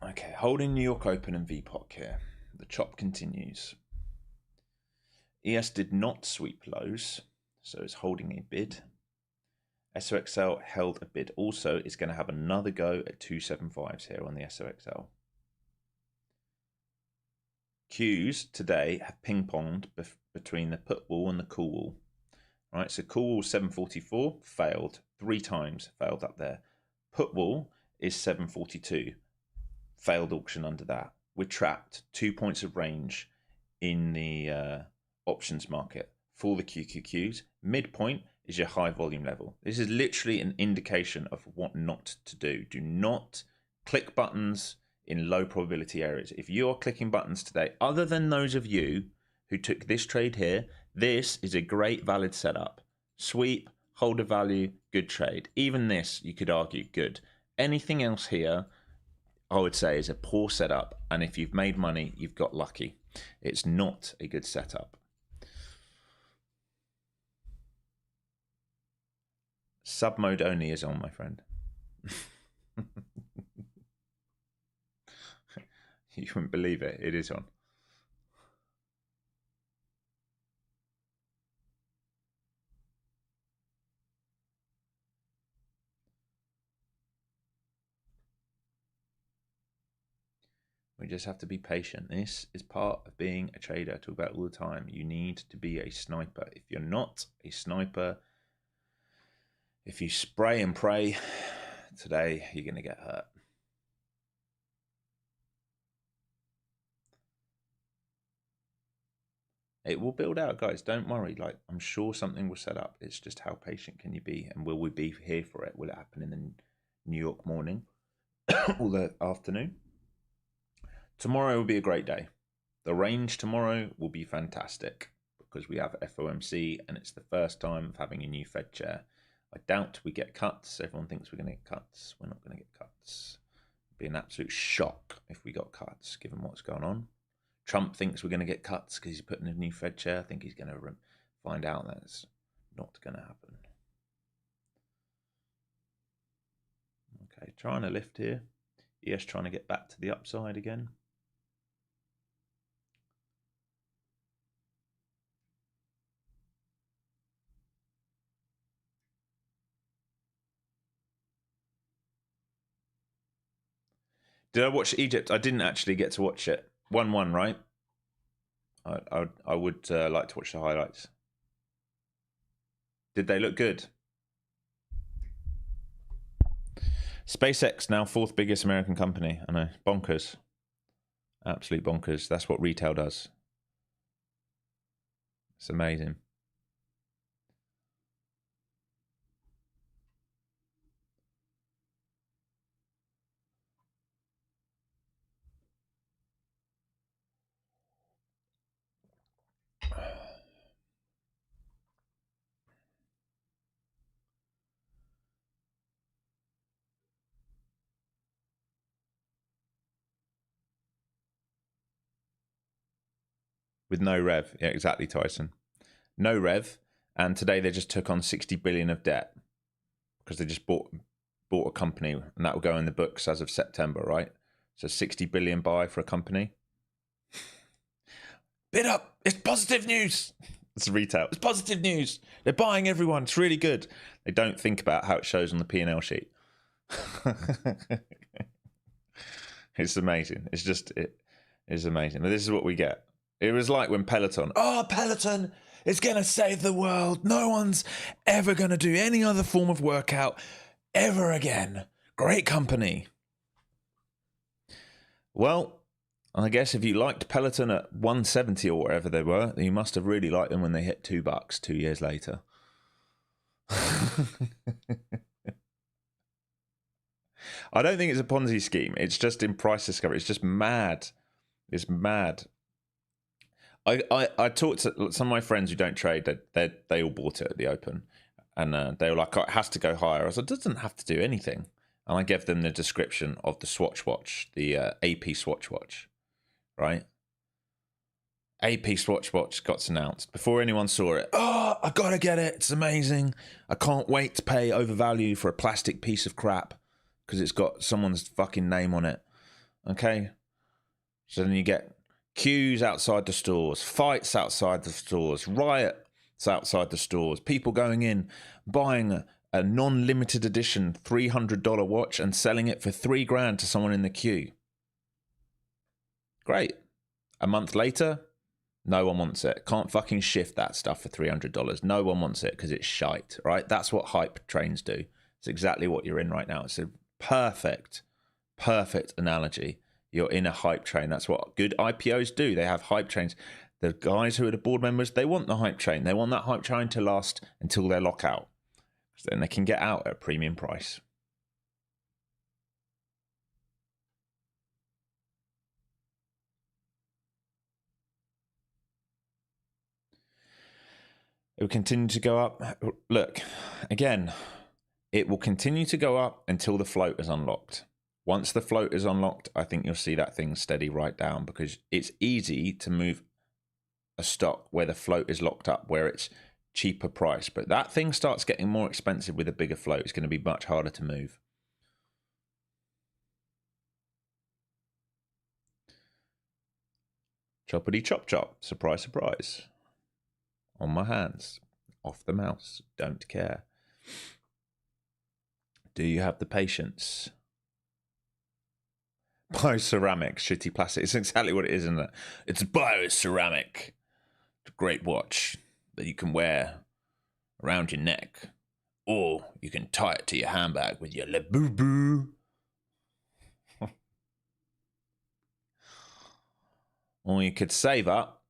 Okay, holding New York Open and VPOC here. The chop continues. ES did not sweep lows, so it's holding a bid. SOXL held a bid also. It's going to have another go at 275s here on the SOXL. Qs today have ping-ponged between the put wall and the call wall. Right, so call wall 744 failed 3 times, failed up there. Put wall is 742, failed auction under that. We're trapped 2 points of range in the options market for the QQQs. Midpoint is your high volume level. This is literally an indication of what not to do. Do not click buttons in low probability areas. If you are clicking buttons today, other than those of you who took this trade here, this is a great valid setup. Sweep, hold a value, good trade. Even this, you could argue, good. Anything else here, I would say, is a poor setup. And if you've made money, you've got lucky. It's not a good setup. Sub mode only is on, my friend. You wouldn't believe it. It is on. We just have to be patient. This is part of being a trader. I talk about all the time. You need to be a sniper. If you're not a sniper, if you spray and pray today, you're going to get hurt. It will build out, guys. Don't worry. Like, I'm sure something will set up. It's just how patient can you be, and will we be here for it? Will it happen in the New York morning or the afternoon? Tomorrow will be a great day. The range tomorrow will be fantastic because we have FOMC and it's the first time of having a new Fed chair. I doubt we get cuts. Everyone thinks we're going to get cuts. We're not going to get cuts. It'd be an absolute shock if we got cuts, given what's going on. Trump thinks we're going to get cuts because he's putting a new Fed chair. I think he's going to find out that's not going to happen. Okay, trying to lift here. ES trying to get back to the upside again. Did I watch Egypt? I didn't actually get to watch it. 1-1, right? I would like to watch the highlights. Did they look good? SpaceX now 4th biggest American company. I know, bonkers. Absolute bonkers. That's what retail does. It's amazing. with no rev. Yeah, exactly, Tyson. No rev. And today they just took on 60 billion of debt because they just bought a company, and that will go in the books as of September, right? So 60 billion buy for a company. Bid up. It's positive news. It's retail. It's positive news. They're buying everyone. It's really good. They don't think about how it shows on the P&L sheet. It's amazing. It is amazing. But this is what we get. It was like when Peloton. Oh, Peloton is going to save the world. No one's ever going to do any other form of workout ever again. Great company. Well, I guess if you liked Peloton at 170 or whatever they were, you must have really liked them when they hit $2 2 years later. I don't think it's a Ponzi scheme. It's just in price discovery. It's just mad. It's mad. I talked to some of my friends who don't trade. They all bought it at the open, and they were like, oh, it has to go higher. I was like, it doesn't have to do anything. And I gave them the description of the Swatch watch, the AP Swatch watch, right? AP Swatch watch got announced before anyone saw it. Oh, I gotta get it. It's amazing. I can't wait to pay overvalue for a plastic piece of crap because it's got someone's fucking name on it. Okay. So then you get queues outside the stores, fights outside the stores, riots outside the stores, people going in, buying a non-limited edition $300 watch and selling it for $3,000 to someone in the queue. Great. A month later, no one wants it. Can't fucking shift that stuff for $300. No one wants it because it's shite, right? That's what hype trains do. It's exactly what you're in right now. It's a perfect analogy. You're in a hype train. That's what good IPOs do. They have hype trains. The guys who are the board members, they want the hype train. They want that hype train to last until their lockout. So then they can get out at a premium price. It will continue to go up. Look, again, it will continue to go up until the float is unlocked. Once the float is unlocked, I think you'll see that thing steady right down because it's easy to move a stock where the float is locked up, where it's cheaper price. But that thing starts getting more expensive with a bigger float. It's going to be much harder to move. Choppity chop chop. Surprise, surprise. On my hands. Off the mouse. Don't care. Do you have the patience? Bioceramic, shitty plastic. It's exactly what it is, isn't it? It's bioceramic. It's a great watch that you can wear around your neck. Or you can tie it to your handbag with your Labubu. Or you could save up,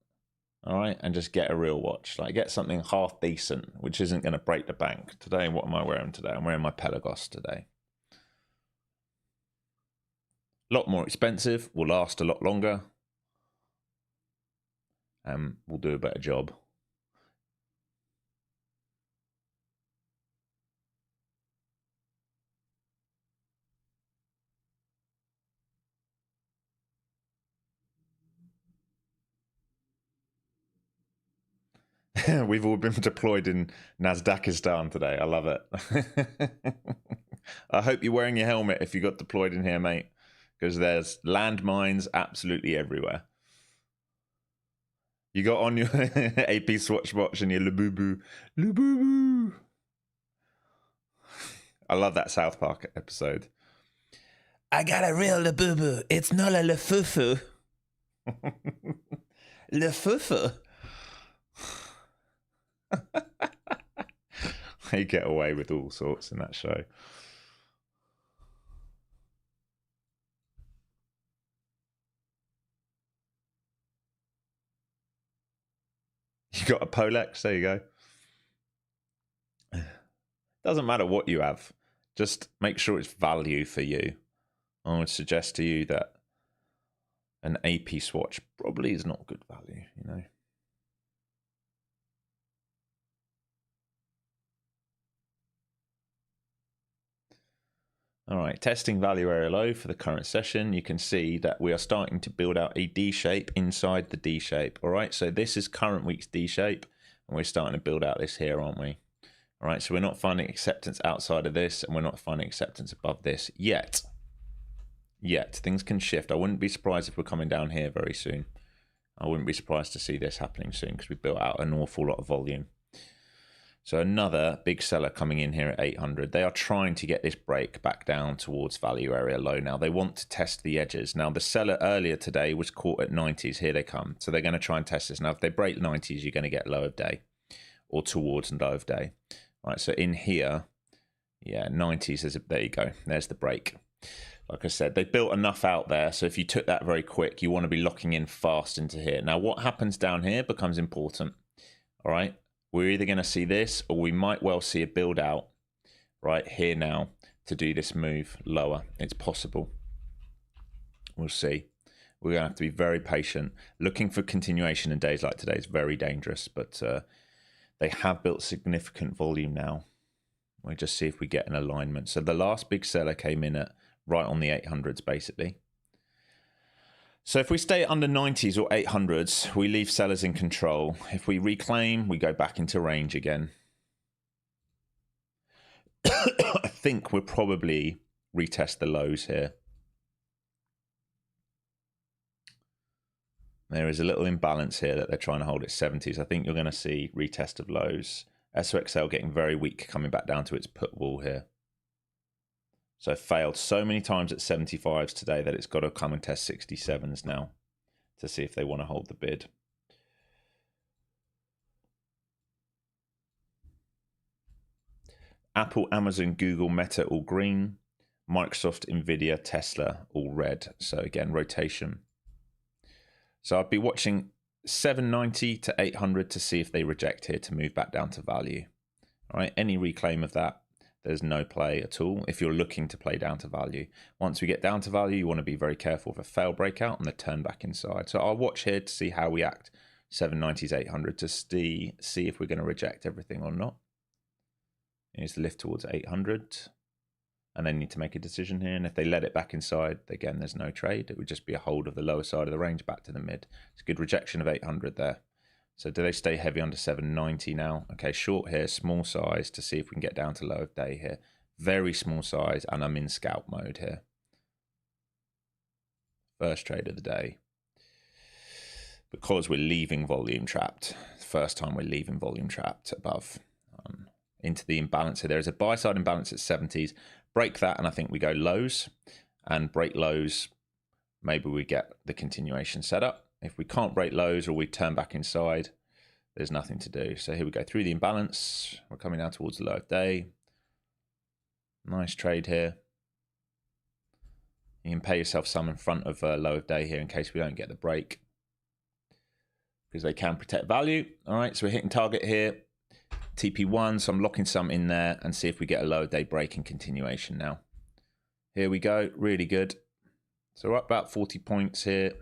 all right, and just get a real watch. Like get something half decent, which isn't going to break the bank. Today, what am I wearing today? I'm wearing my Pelagos today. A lot more expensive, will last a lot longer, and will do a better job. We've all been deployed in Nasdaqistan today. I love it. I hope you're wearing your helmet if you got deployed in here, mate, because there's landmines absolutely everywhere. You got on your AP Swatch watch and your Labubu. Labubu. I love that South Park episode. I got a real Labubu. It's not a Lafufu. Lafufu. They get away with all sorts in that show. You got a Polex, there you go. Doesn't matter what you have, just make sure it's value for you. I would suggest to you that an AP Swatch probably is not good value, you know. All right, testing value area low for the current session. You can see that we are starting to build out a D shape inside the D shape. All right, so this is current week's D shape, and we're starting to build out this here, aren't we? All right, so we're not finding acceptance outside of this, and we're not finding acceptance above this yet. Things can shift. I wouldn't be surprised if we're coming down here very soon. I wouldn't be surprised to see this happening soon because we built out an awful lot of volume. So another big seller coming in here at 800. They are trying to get this break back down towards value area low now. They want to test the edges. Now, the seller earlier today was caught at 90s. Here they come. So they're going to try and test this. Now, if they break 90s, you're going to get low of day or towards low of day. All right, so in here, yeah, 90s, there you go. There's the break. Like I said, they built enough out there. So if you took that very quick, you want to be locking in fast into here. Now, what happens down here becomes important. All right. We're either going to see this or we might well see a build out right here now to do this move lower. It's possible. We'll see. We're going to have to be very patient. Looking for continuation in days like today is very dangerous, but they have built significant volume now. We'll just see if we get an alignment. So the last big seller came in at right on the 800s basically. So if we stay under 90s or 800s, we leave sellers in control. If we reclaim, we go back into range again. I think we'll probably retest the lows here. There is a little imbalance here that they're trying to hold at 70s. I think you're going to see retest of lows. SOXL getting very weak, coming back down to its put wall here. So it failed so many times at 75s today that it's got to come and test 67s now to see if they want to hold the bid. Apple, Amazon, Google, Meta all green. Microsoft, Nvidia, Tesla all red. So again, rotation. So I'd be watching 790 to 800 to see if they reject here to move back down to value. All right, any reclaim of that, there's no play at all if you're looking to play down to value. Once we get down to value, you want to be very careful of a fail breakout and the turn back inside. So I'll watch here to see how we act 790s, 800 to see if we're going to reject everything or not. It needs to lift towards 800 and then need to make a decision here. And if they let it back inside, again, there's no trade. It would just be a hold of the lower side of the range back to the mid. It's a good rejection of 800 there. So do they stay heavy under 790 now? Okay, short here, small size to see if we can get down to low of day here. Very small size, and I'm in scalp mode here. First trade of the day. Because we're leaving volume trapped. First time we're leaving volume trapped above. Into the imbalance here. There is a buy side imbalance at 70s. Break that, and I think we go lows. And break lows, maybe we get the continuation set up. If we can't break lows or we turn back inside, there's nothing to do. So here we go through the imbalance. We're coming down towards the low of day. Nice trade here. You can pay yourself some in front of low of day here in case we don't get the break, because they can protect value. All right, so we're hitting target here. TP1, so I'm locking some in there and see if we get a low of day break and continuation now. Here we go, really good. So we're up about 40 points here.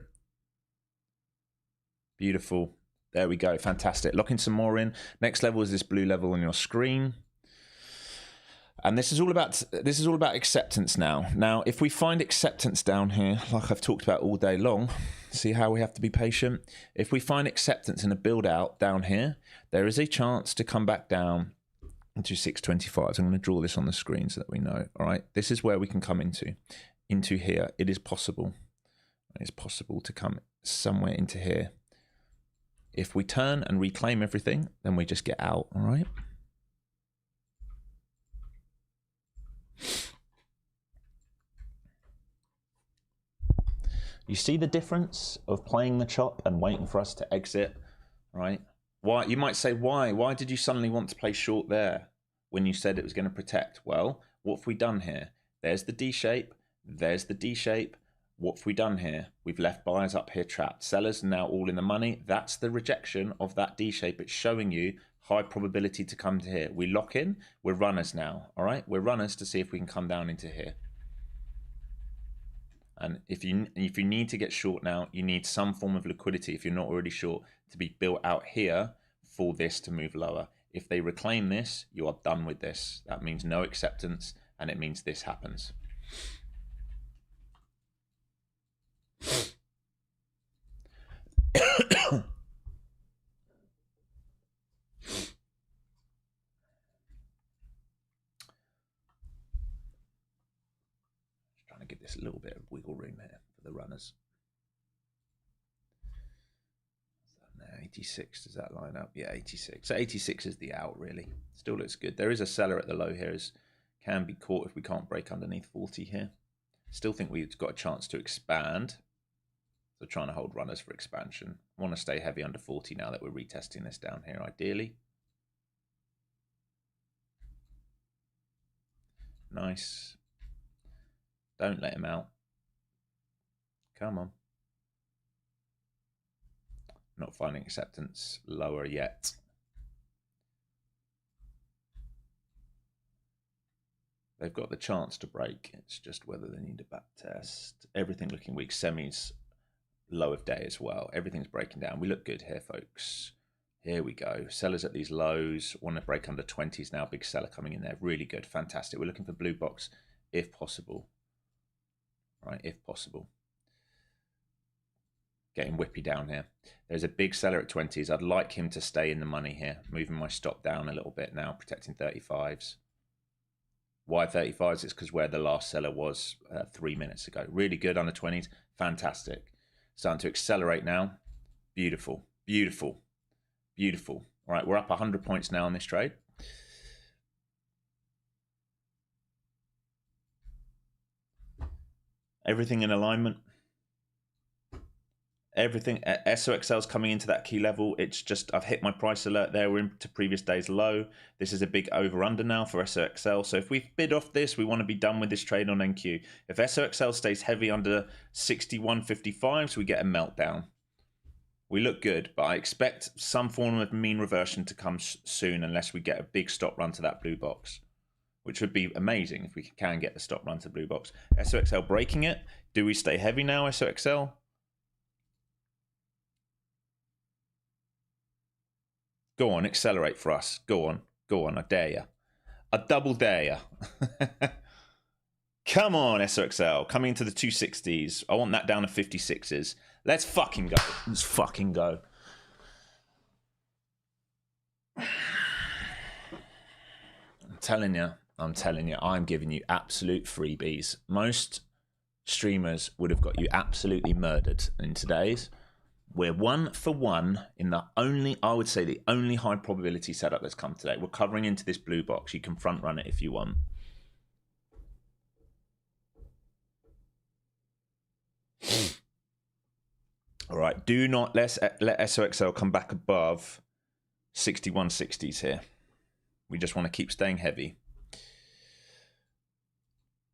Beautiful. There we go. Fantastic. Locking some more in. Next level is this blue level on your screen. And this is all about acceptance now. Now, if we find acceptance down here, like I've talked about all day long, see how we have to be patient? If we find acceptance in a build out down here, there is a chance to come back down into 625. So I'm going to draw this on the screen so that we know. All right. This is where we can come into here. It is possible. It's possible to come somewhere into here. If we turn and reclaim everything, then we just get out, all right? You see the difference of playing the chop and waiting for us to exit, right? Why? You might say, why? Why did you suddenly want to play short there when you said it was going to protect? Well, what have we done here? There's the D shape. There's the D shape. What have we done here? We've left buyers up here trapped. Sellers now all in the money. That's the rejection of that D shape. It's showing you high probability to come to here. We lock in. We're runners now. All right. We're runners to see if we can come down into here. And if you need to get short now, you need some form of liquidity, if you're not already short, to be built out here for this to move lower. If they reclaim this, you are done with this. That means no acceptance, and it means this happens. Trying to give this a little bit of wiggle room here for the runners. 86, does that line up? Yeah, 86. So 86 is the out, really. Still looks good. There is a seller at the low here. Can be caught if we can't break underneath 40 here. Still think we've got a chance to expand. So trying to hold runners for expansion. Want to stay heavy under 40 now that we're retesting this down here, ideally. Nice. Don't let him out. Come on. Not finding acceptance lower yet. They've got the chance to break. It's just whether they need a back test. Everything looking weak. Semis low of day as well. Everything's breaking down. We look good here, folks. Here we go. Sellers at these lows. Want to break under 20s now. Big seller coming in there. Really good. Fantastic. We're looking for blue box if possible. Right, if possible. Getting whippy down here. There's a big seller at 20s. I'd like him to stay in the money here. Moving my stop down a little bit now, protecting 35s. Why 35s? It's because where the last seller was 3 minutes ago. Really good under 20s. Fantastic. Starting to accelerate now. Beautiful. Beautiful. Beautiful. All right, we're up 100 points now on this trade. Everything in alignment. Everything. SOXL's coming into that key level. It's just, I've hit my price alert there. We're into previous day's low. This is a big over under now for SOXL. So if we bid off this, we want to be done with this trade on NQ. If SOXL stays heavy under 61.55s, we get a meltdown. We look good, but I expect some form of mean reversion to come soon unless we get a big stop run to that blue box, which would be amazing if we can get the stop run to blue box. SOXL breaking it. Do we stay heavy now, SOXL? Go on, accelerate for us. Go on, I dare you. I double dare you. Come on, SOXL, coming into the 260s. I want that down to 56s. Let's fucking go. Let's fucking go. I'm telling you, I'm giving you absolute freebies. Most streamers would have got you absolutely murdered in today's. We're 1 for 1 in the only, I would say, the only high probability setup that's come today. We're covering into this blue box. You can front run it if you want. All right, do not let SOXL come back above 6160s here. We just want to keep staying heavy.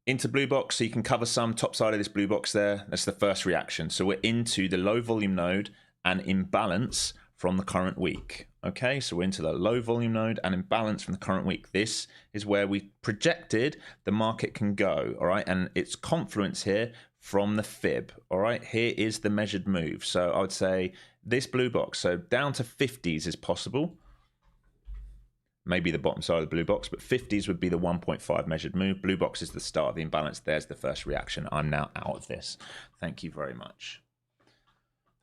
Into blue box, so you can cover some top side of this blue box there. That's the first reaction. So we're into the low volume node and imbalance from the current week. Okay, so we're into the low volume node and imbalance from the current week. This is where we projected the market can go. All right, and it's Confluence here from the fib. All right, here is the measured move. So I would say this blue box, so down to 50s is possible. Maybe the bottom side of the blue box, but 50s would be the 1.5 measured move. Blue box is the start of the imbalance. There's the first reaction. I'm now out of this. Thank you very much.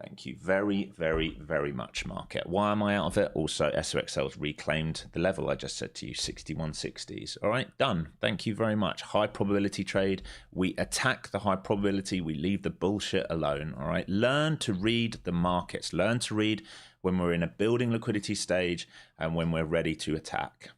Thank you very, very, very much, market. Why am I out of it? Also, SOXL's reclaimed the level I just said to you, 6160s. All right, done. Thank you very much. High probability trade. We attack the high probability. We leave the bullshit alone. All right, learn to read the markets. Learn to read when we're in a building liquidity stage and when we're ready to attack.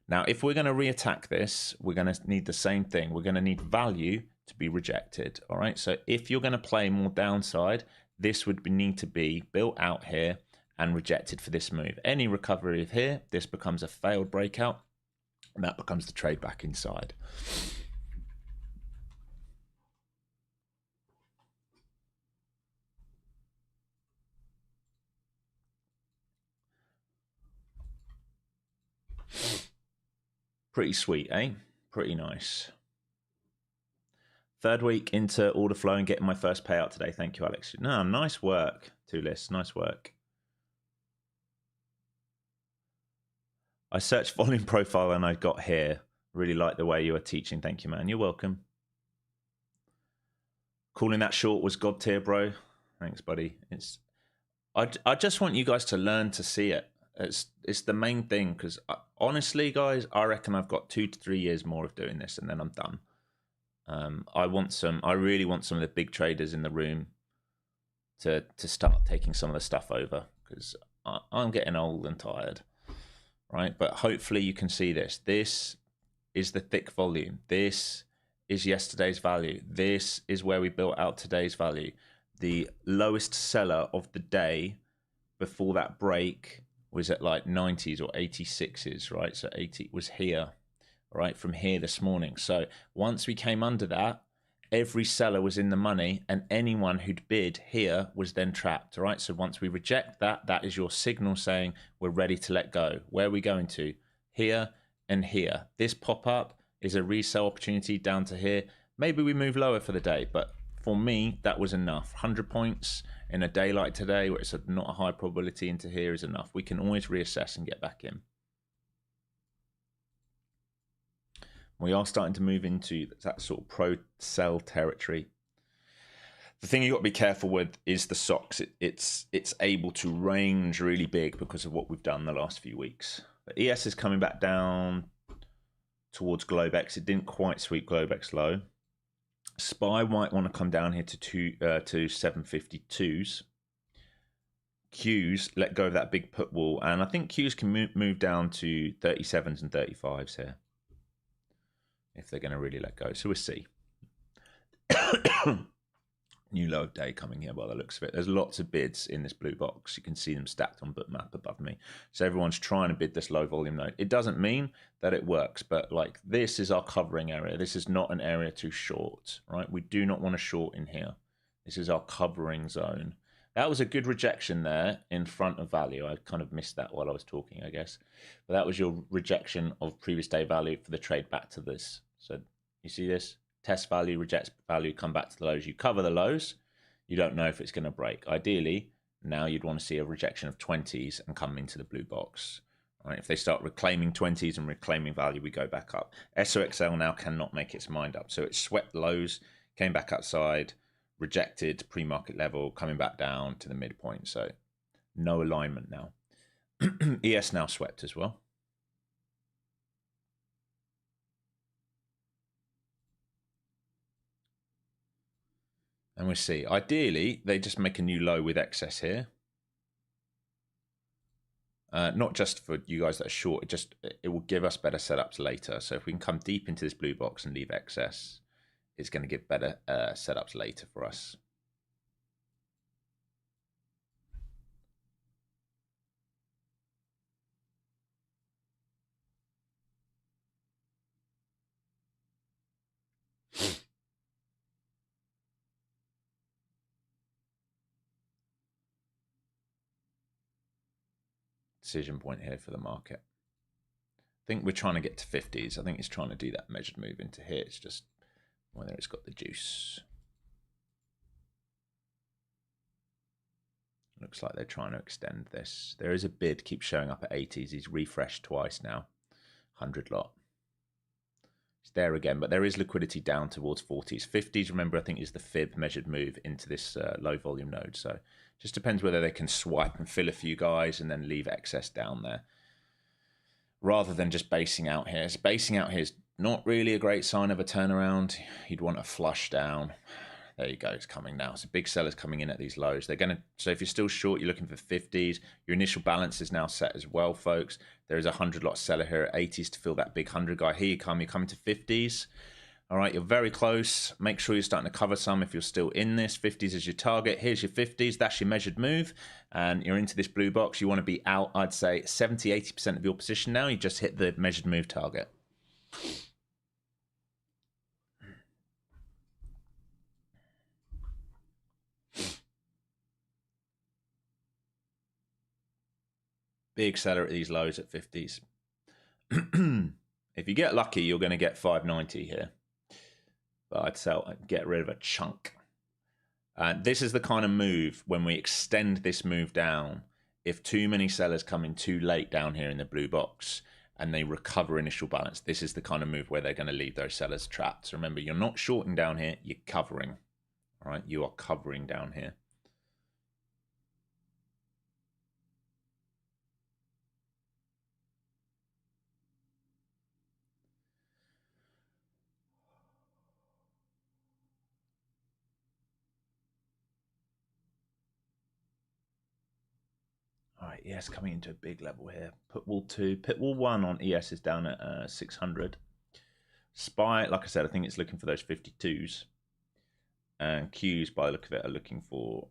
Now, if we're going to re-attack this, we're going to need the same thing. We're going to need value to be rejected. All right, so if you're going to play more downside, this would need to be built out here and rejected for this move. Any recovery of here, this becomes a failed breakout, and that becomes the trade back inside. Pretty sweet, eh? Pretty nice. Third week into order flow and getting my first payout today. Thank you, Alex. No, nice work, Tulis. Nice work. I searched volume profile and I got here. Really like the way you are teaching. Thank you, man. You're welcome. Calling that short was God tier, bro. Thanks, buddy. I just want you guys to learn to see it. It's the main thing, because honestly, guys, I reckon I've got 2 to 3 years more of doing this, and then I'm done. I really want some of the big traders in the room to start taking some of the stuff over, because I'm getting old and tired, right? But hopefully you can see this. This is the thick volume. This is yesterday's value. This is where we built out today's value. The lowest seller of the day before that break was at like 90s or 86s, right? So 80 was here, right? From here this morning. So once we came under that, every seller was in the money, and anyone who'd bid here was then trapped, right? So once we reject that, that is your signal saying we're ready to let go. Where are we going to? Here and here. This pop-up is a resale opportunity down to here. Maybe we move lower for the day, but for me, that was enough. 100 points in a day like today, where it's not a high probability into here, is enough. We can always reassess and get back in. We are starting to move into that sort of pro-sell territory. The thing you've got to be careful with is the socks. It's able to range really big because of what we've done the last few weeks. But ES is coming back down towards Globex. It didn't quite sweep Globex low. SPY might want to come down here to 752s. Qs let go of that big put wall, and I think Qs can move down to 37s and 35s here, if they're going to really let go. So we'll see. New low of day coming here by the looks of it. There's lots of bids in this blue box. You can see them stacked on Bookmap above me. So everyone's trying to bid this low volume node. It doesn't mean that it works, but like this is our covering area. This is not an area to short, right? We do not want to short in here. This is our covering zone. That was a good rejection there in front of value. I kind of missed that while I was talking, I guess. But that was your rejection of previous day value for the trade back to this. So you see this? Test value, rejects value, come back to the lows. You cover the lows. You don't know if it's going to break. Ideally, now you'd want to see a rejection of 20s and come into the blue box. All right, if they start reclaiming 20s and reclaiming value, we go back up. SOXL now cannot make its mind up. So it swept lows, came back outside, rejected pre-market level, coming back down to the midpoint. So no alignment now. ES now swept as well. And we'll see. Ideally, they just make a new low with excess here. Not just for you guys that are short, it will give us better setups later. So if we can come deep into this blue box and leave excess, it's going to give better setups later for us. Decision point here for the market. I think we're trying to get to 50s. I think it's trying to do that measured move into here. It's just whether it's got the juice. Looks like they're trying to extend this. There is a bid, keeps showing up at 80s. He's refreshed twice now. 100 lot. It's there again, but there is liquidity down towards 40s. 50s, remember, I think is the fib measured move into this low volume node. So just depends whether they can swipe and fill a few guys and then leave excess down there, rather than just basing out here. So basing out here is not really a great sign of a turnaround. You'd want a flush down. There you go, it's coming now. So big sellers coming in at these lows. They're going to, so if you're still short, you're looking for 50s. Your initial balance is now set as well, folks. There is a 100 lot seller here at 80s to fill that big 100 guy. Here you come, you're coming to 50s. All right, you're very close. Make sure you're starting to cover some if you're still in this. 50s is your target. Here's your 50s. That's your measured move. And you're into this blue box. You want to be out, I'd say, 70, 80% of your position now. You just hit the measured move target. Big seller at these lows at 50s. If you get lucky, you're going to get 590 here. But I'd sell and get rid of a chunk. This is the kind of move when we extend this move down. If too many sellers come in too late down here in the blue box and they recover initial balance, this is the kind of move where they're going to leave those sellers trapped. So remember, you're not shorting down here, you're covering. All right, you are covering down here. All right, ES coming into a big level here. Put wall 2, pit wall 1 on ES is down at 600. SPY, like I said, I think it's looking for those 52s. And Qs, by the look of it, are looking for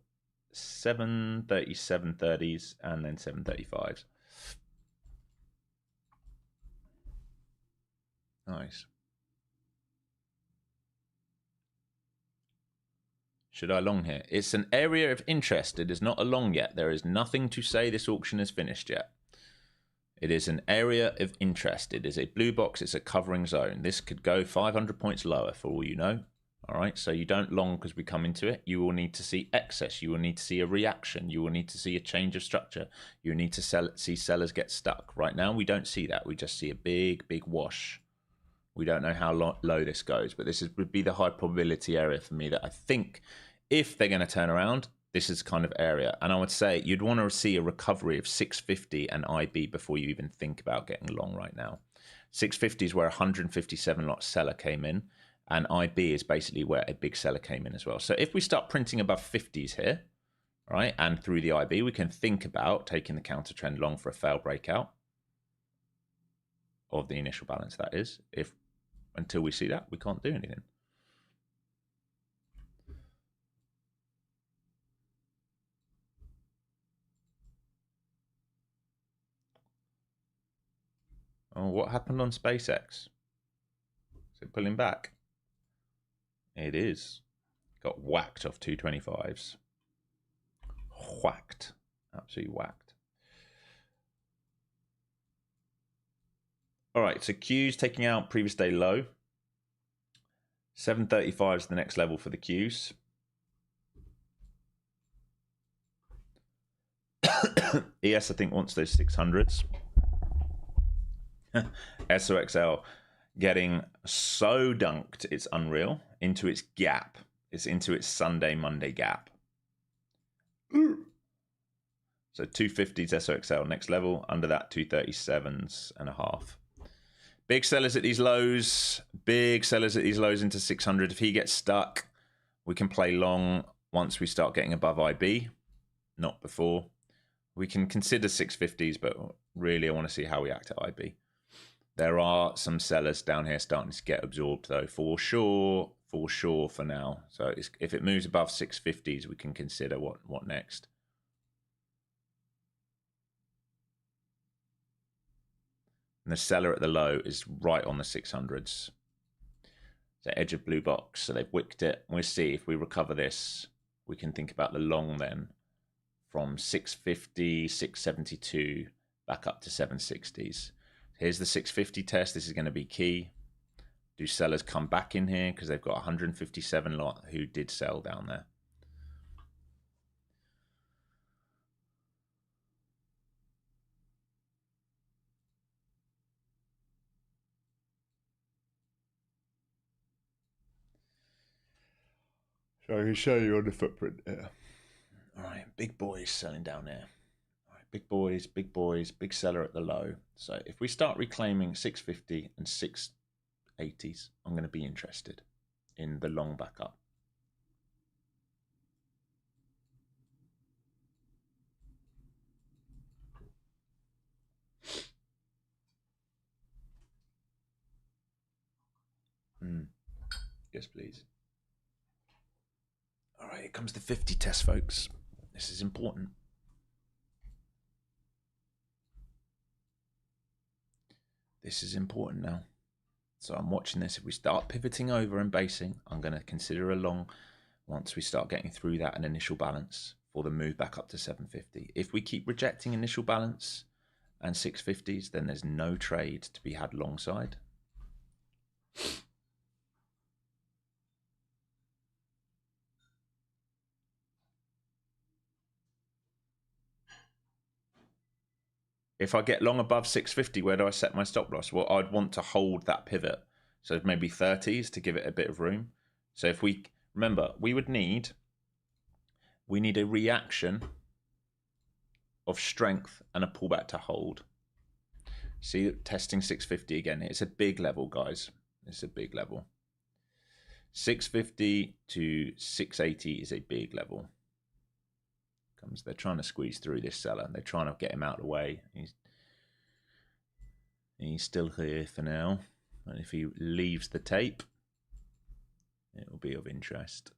730s, 730s, and then 735s. Nice. Should I long here? It's an area of interest. It is not a long yet. There is nothing to say this auction is finished yet. It is an area of interest. It is a blue box. It's a covering zone. This could go 500 points lower for all you know. All right, so you don't long because we come into it. You will need to see excess. You will need to see a reaction. You will need to see a change of structure. You need to see sellers get stuck. Right now, we don't see that. We just see a big, big wash. We don't know how low this goes, but this would be the high probability area for me that I think if they're going to turn around, this is kind of area. And I would say you'd want to see a recovery of 650 and IB before you even think about getting long right now. 650 is where 157 lot seller came in, and IB is basically where a big seller came in as well. So if we start printing above 50s here, right, and through the IB, we can think about taking the counter trend long for a fail breakout of the initial balance, that is. If until we see that, we can't do anything. Oh, what happened on SpaceX? Is it pulling back? It is. Got whacked off 225s. Whacked. Absolutely whacked. All right, so Q's taking out previous day low. 735 is the next level for the Q's. ES, I think, wants those 600s. SOXL getting so dunked, it's unreal, into its gap. It's into its Sunday, Monday gap. So 250s SOXL next level. Under that, 237s and a half. Big sellers at these lows. Big sellers at these lows into 600. If he gets stuck, we can play long once we start getting above IB. Not before. We can consider 650s, but really I want to see how we act at IB. There are some sellers down here starting to get absorbed, though, for sure for now. So if it moves above 650s, we can consider what next. And the seller at the low is right on the 600s. The edge of blue box, so they've wicked it. We'll see if we recover this. We can think about the long then from 650, 672 back up to 760s. Here's the 650 test. This is going to be key. Do sellers come back in here? Because they've got 157 lot who did sell down there. So I can show you on the footprint here. All right, big boys selling down there. All right, big boys, big seller at the low. So if we start reclaiming 650 and 680s, I'm going to be interested in the long back up. Yes, please. All right, here comes the 50 test, folks. This is important. This is important now. So I'm watching this. If we start pivoting over and basing, I'm going to consider a long once we start getting through that an initial balance for the move back up to 750. If we keep rejecting initial balance and 650s, then there's no trade to be had long side. If I get long above 650, where do I set my stop loss? Well, I'd want to hold that pivot. So maybe 30s to give it a bit of room. So if we Remember, we need a reaction of strength and a pullback to hold. See, testing 650 again. It's a big level, guys. It's a big level. 650 to 680 is a big level. They're trying to squeeze through this seller. They're trying to get him out of the way. He's still here for now. And if he leaves the tape, it will be of interest.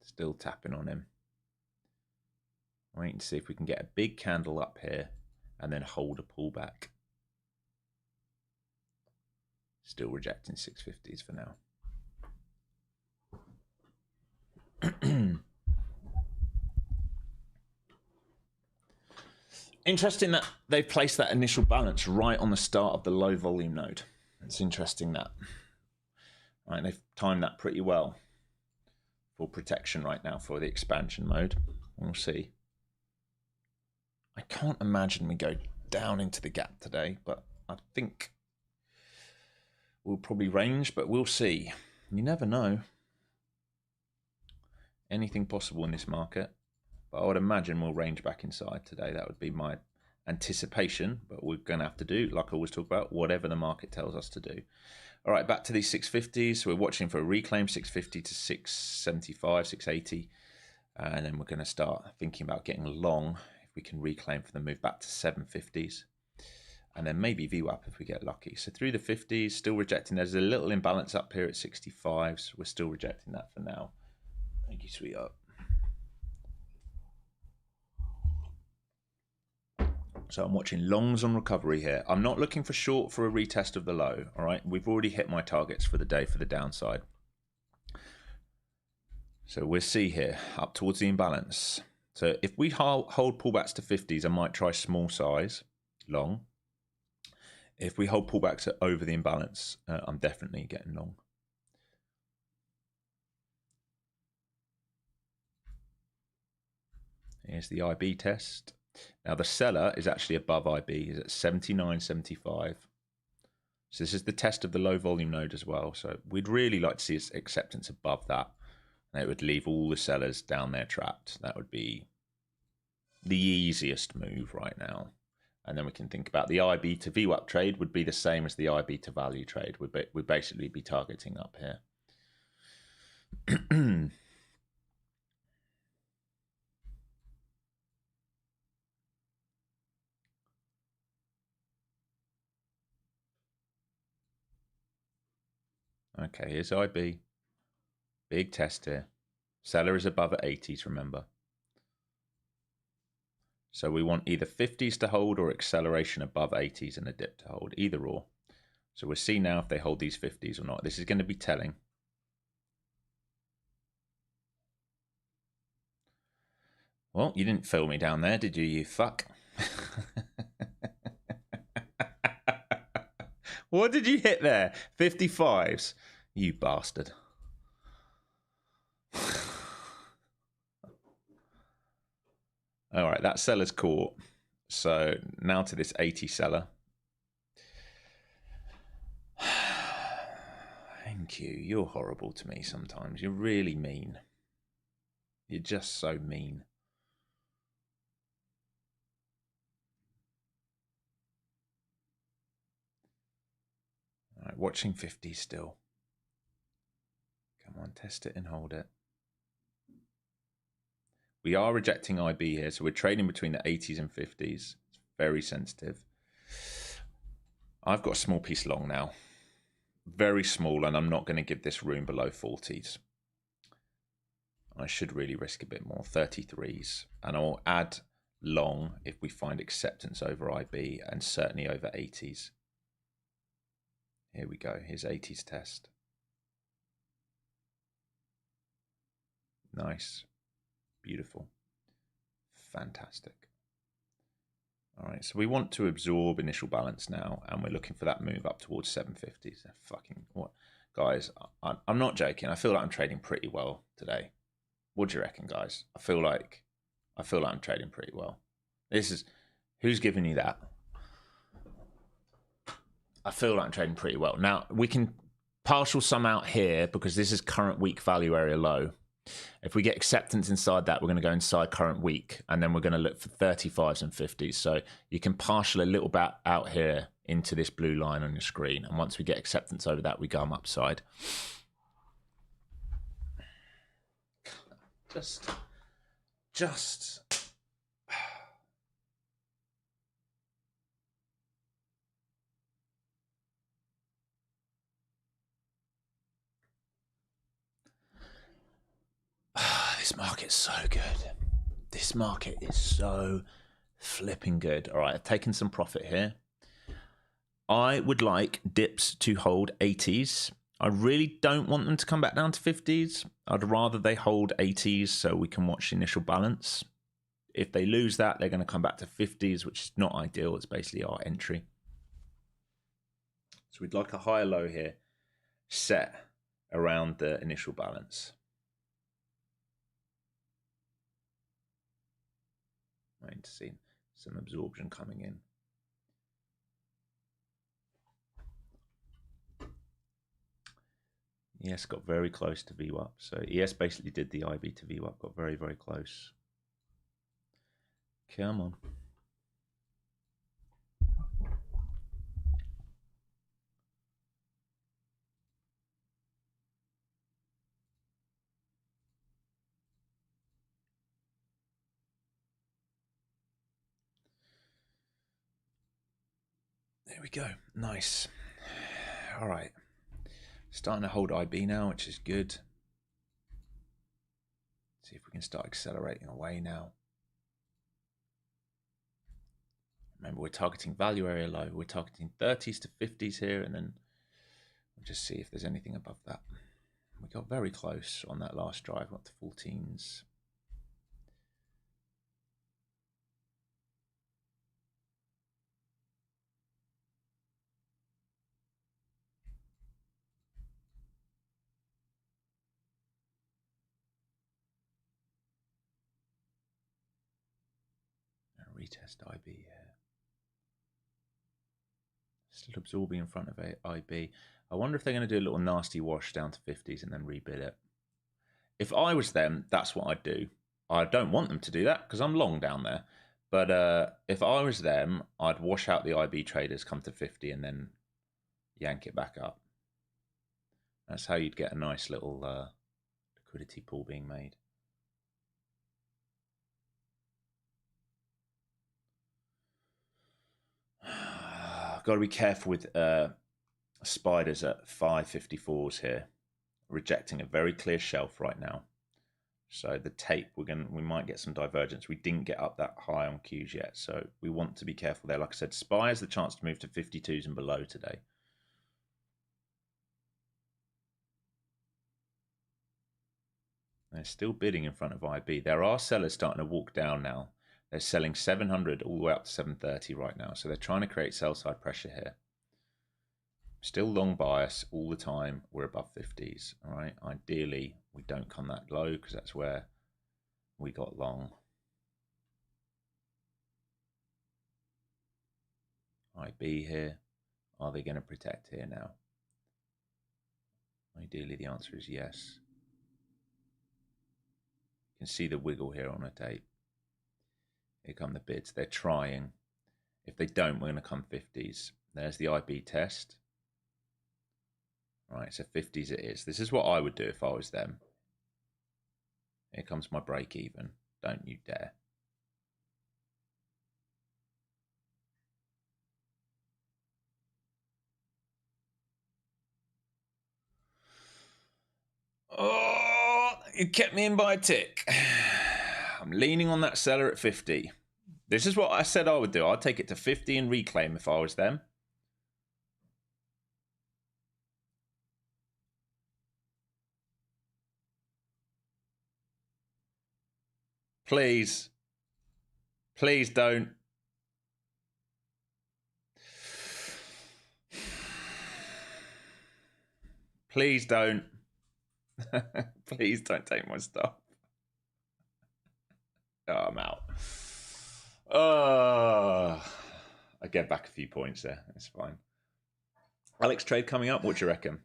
Still tapping on him. Waiting to see if we can get a big candle up here and then hold a pullback. Still rejecting 650s for now. Interesting that they've placed that initial balance right on the start of the low volume node. It's interesting that. Right, they've timed that pretty well for protection right now for the expansion mode. We'll see. I can't imagine we go down into the gap today, but I think we'll probably range, but we'll see. You never know. Anything possible in this market, but I would imagine we'll range back inside today. That would be my anticipation, but we're going to have to do, like I always talk about, whatever the market tells us to do. All right, back to these 650s. So we're watching for a reclaim, 650 to 675, 680, and then we're going to start thinking about getting long if we can reclaim for the move back to 750s, and then maybe VWAP if we get lucky. So through the 50s, still rejecting. There's a little imbalance up here at 65s. We're still rejecting that for now. Thank you, sweetheart. So I'm watching longs on recovery here. I'm not looking for short for a retest of the low. All right, we've already hit my targets for the day for the downside. So we'll see here up towards the imbalance. So if we hold pullbacks to 50s, I might try small size long. If we hold pullbacks over the imbalance, I'm definitely getting long. Here's the IB test. Now the seller is actually above IB, is at 79.75. So this is the test of the low volume node as well. So we'd really like to see its acceptance above that. And it would leave all the sellers down there trapped. That would be the easiest move right now. And then we can think about the IB to VWAP trade would be the same as the IB to value trade. We'd basically be targeting up here. Okay, here's IB. Big test here. Seller is above at 80s, remember. So we want either 50s to hold or acceleration above 80s and a dip to hold, either or. So we'll see now if they hold these 50s or not. This is going to be telling. Well, you didn't fill me down there, did you, you fuck? What did you hit there? 55s. You bastard. All right, that seller's caught. So now to this 80 seller. Thank you. You're horrible to me sometimes. You're really mean. You're just so mean. All right, watching 50 still. Come on, test it and hold it. We are rejecting IB here, so we're trading between the 80s and 50s. It's very sensitive. I've got a small piece long now. Very small, and I'm not going to give this room below 40s. I should really risk a bit more, 33s. And I'll add long if we find acceptance over IB and certainly over 80s. Here we go. Here's 80s test. Nice. Beautiful. Fantastic. All right, so we want to absorb initial balance now, and we're looking for that move up towards 750s. Fucking what, guys? I'm not joking. I feel like I'm trading pretty well today. What do you reckon, guys? I feel like I'm trading pretty well. This is Who's giving you that? I feel like I'm trading pretty well. Now, we can partial sum out here because this is current week value area low. If we get acceptance inside that, we're going to go inside current week, and then we're going to look for 35s and 50s. So you can partial a little bit out here into this blue line on your screen. And once we get acceptance over that, we go on upside. Just. This market's so good. This market is so flipping good. All right, I've taken some profit here. I would like dips to hold 80s. I really don't want them to come back down to 50s. I'd rather they hold 80s so we can watch the initial balance. If they lose that, they're going to come back to 50s, which is not ideal. It's basically our entry. So we'd like a higher low here set around the initial balance. Waiting to see some absorption coming in. ES got very close to VWAP. So ES basically did the IB to VWAP, got very, very close. Come on. There we go. Nice. All right. Starting to hold IB now, which is good. See if we can start accelerating away now. Remember, we're targeting value area low. We're targeting 30s to 50s here, and then we'll just see if there's anything above that. We got very close on that last drive, got to 14s. Retest IB here. Still absorbing in front of IB. I wonder if they're going to do a little nasty wash down to 50s and then rebid it. If I was them, that's what I'd do. I don't want them to do that because I'm long down there. But if I was them, I'd wash out the IB traders, come to 50 and then yank it back up. That's how you'd get a nice little liquidity pool being made. Got to be careful with spiders at 554s here, rejecting a very clear shelf right now. So the tape, we might get some divergence. We didn't get up that high on Qs yet, so we want to be careful there. Like I said, SPY has the chance to move to 52s and below today. They're still bidding in front of IB. There are sellers starting to walk down now. They're selling 700 all the way up to 730 right now. So they're trying to create sell side pressure here. Still long bias all the time. We're above 50s. All right. Ideally, we don't come that low because that's where we got long. IB here. Are they going to protect here now? Ideally, the answer is yes. You can see the wiggle here on a tape. Here come the bids. They're trying. If they don't, we're going to come 50s. There's the IB test. All right, so 50s it is. This is what I would do if I was them. Here comes my break even. Don't you dare. Oh, you kept me in by a tick. I'm leaning on that seller at 50. This is what I said I would do. I'd take it to 50 and reclaim if I was them. Please. Please don't. Please don't. Please don't take my stuff. Oh, I'm out. get back a few points there. It's fine. Alex trade coming up. What do you reckon?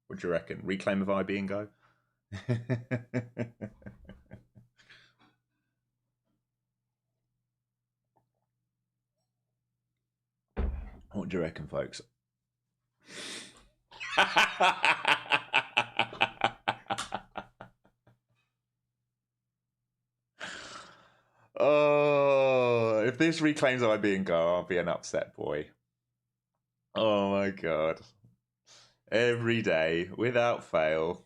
What do you reckon? Reclaim of IB and go? What do you reckon, folks? Oh, if this reclaims IB and go, I'll be an upset boy. Oh my god. Every day, without fail,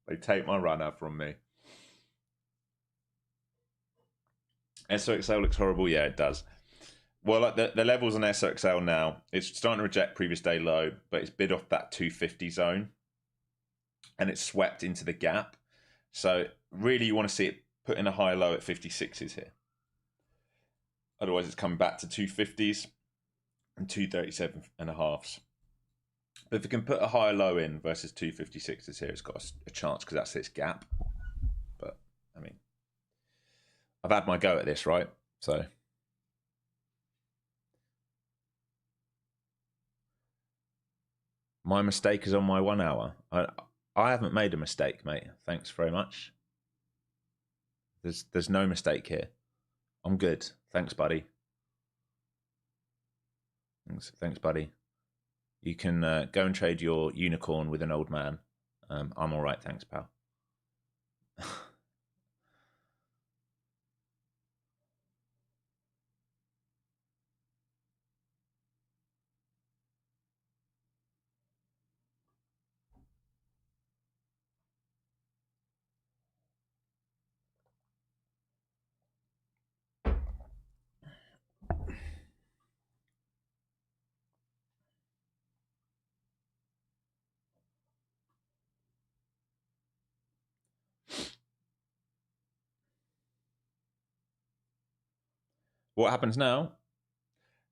they take my runner from me. SOXL looks horrible. Yeah, it does. Well, like the levels on SOXL now, it's starting to reject previous day low, but it's bid off that 250 zone, and it's swept into the gap. So really, you want to see it put in a high low at 56s here. Otherwise, it's coming back to 250s and 237 and a halves. But if it can put a higher low in versus 256s here, it's got a chance because that's its gap. But I mean, I've had my go at this, right? So. My mistake is on my 1 hour. I haven't made a mistake, mate. Thanks very much. There's no mistake here. I'm good. Thanks, buddy. Thanks, buddy. You can go and trade your unicorn with an old man. I'm all right. Thanks, pal. What happens now?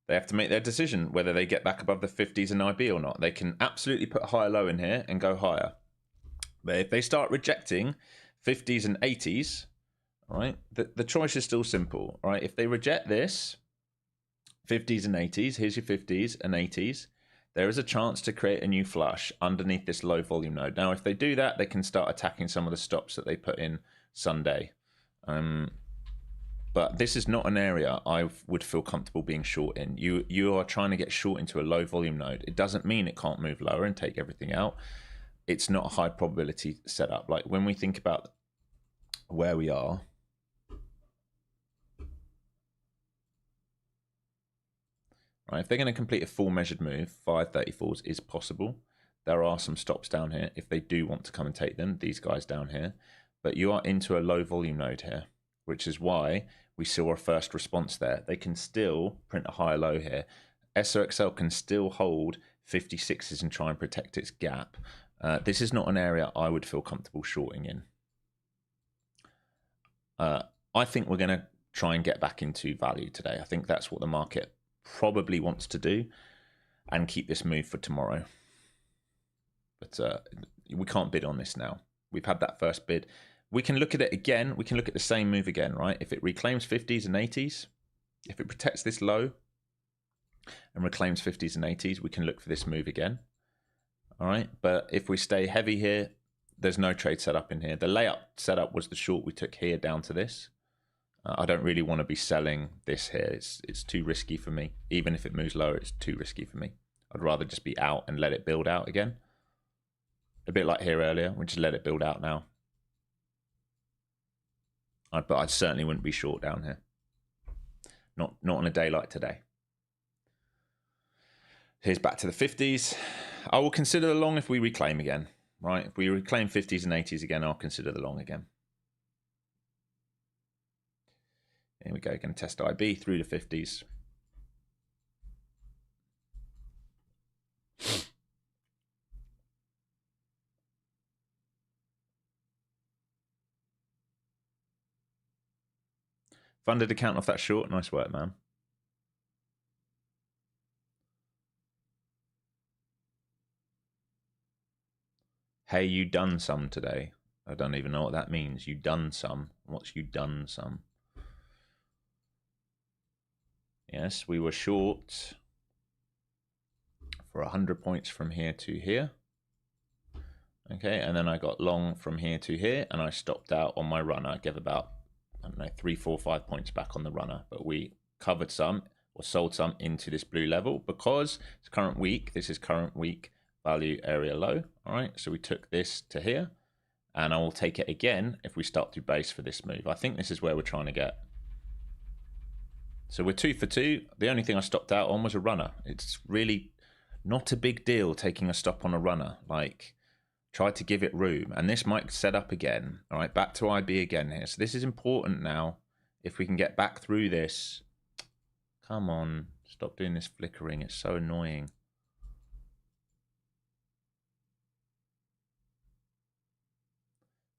They have to make their decision whether they get back above the 50s and IB or not. They can absolutely put a higher low in here and go higher. But if they start rejecting 50s and 80s, all right, the choice is still simple. All right, if they reject this, 50s and 80s, here's your 50s and 80s, there is a chance to create a new flush underneath this low volume node. Now, if they do that, they can start attacking some of the stops that they put in Sunday. But this is not an area I would feel comfortable being short in. You are trying to get short into a low volume node. It doesn't mean it can't move lower and take everything out. It's not a high probability setup. Like when we think about where we are, right, if they're going to complete a full measured move, 534s is possible. There are some stops down here if they do want to come and take them, these guys down here. But you are into a low volume node here, which is why we saw a first response there. They can still print a higher low here. SOXL can still hold 56s and try and protect its gap. This is not an area I would feel comfortable shorting in. I think we're going to try and get back into value today. I think that's what the market probably wants to do and keep this move for tomorrow. But we can't bid on this now. We've had that first bid. We can look at it again. We can look at the same move again, right? If it reclaims 50s and 80s, if it protects this low and reclaims 50s and 80s, we can look for this move again. All right. But if we stay heavy here, there's no trade setup in here. The layup setup was the short we took here down to this. I don't really want to be selling this here. It's too risky for me. Even if it moves lower, it's too risky for me. I'd rather just be out and let it build out again. A bit like here earlier. We just let it build out now. But I certainly wouldn't be short down here. Not on a day like today. Here's back to the 50s. I will consider the long if we reclaim again. Right? If we reclaim 50s and 80s again, I'll consider the long again. Here we go. Going to test IB through the 50s. Funded account off that short. Nice work, man. Hey, you done some today? I don't even know what that means. You done some? What's you done some? Yes, we were short for 100 points from here to here. Okay, and then I got long from here to here, and I stopped out on my runner. I gave about, I don't know, 3, 4, 5 points back on the runner, but we covered some or sold some into this blue level because it's current week. This is current week value area low. All right, so we took this to here, and I will take it again if we start to base for this move. I think this is where we're trying to get. So we're 2 for 2. The only thing I stopped out on was a runner. It's really not a big deal taking a stop on a runner. Like, try to give it room, and this might set up again. All right, back to IB again here. So this is important now. If we can get back through this, come on, stop doing this flickering. It's so annoying.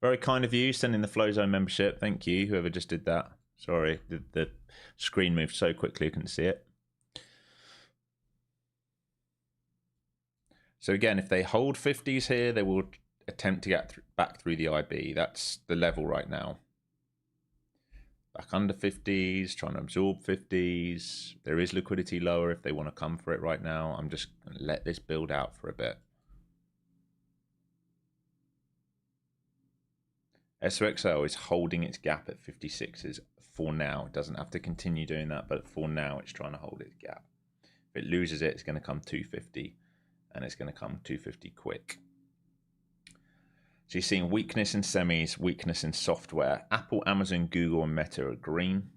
Very kind of you sending the Flow Zone membership. Thank you, whoever just did that. Sorry, the screen moved so quickly I couldn't see it. So again, if they hold 50s here, they will attempt to get back through the IB. That's the level right now. Back under 50s, trying to absorb 50s. There is liquidity lower if they want to come for it right now. I'm just going to let this build out for a bit. SOXL is holding its gap at 56s for now. It doesn't have to continue doing that, but for now it's trying to hold its gap. If it loses it, it's going to come 250, and it's going to come 250 quick. So you're seeing weakness in semis, weakness in software. Apple, Amazon, Google, and Meta are green.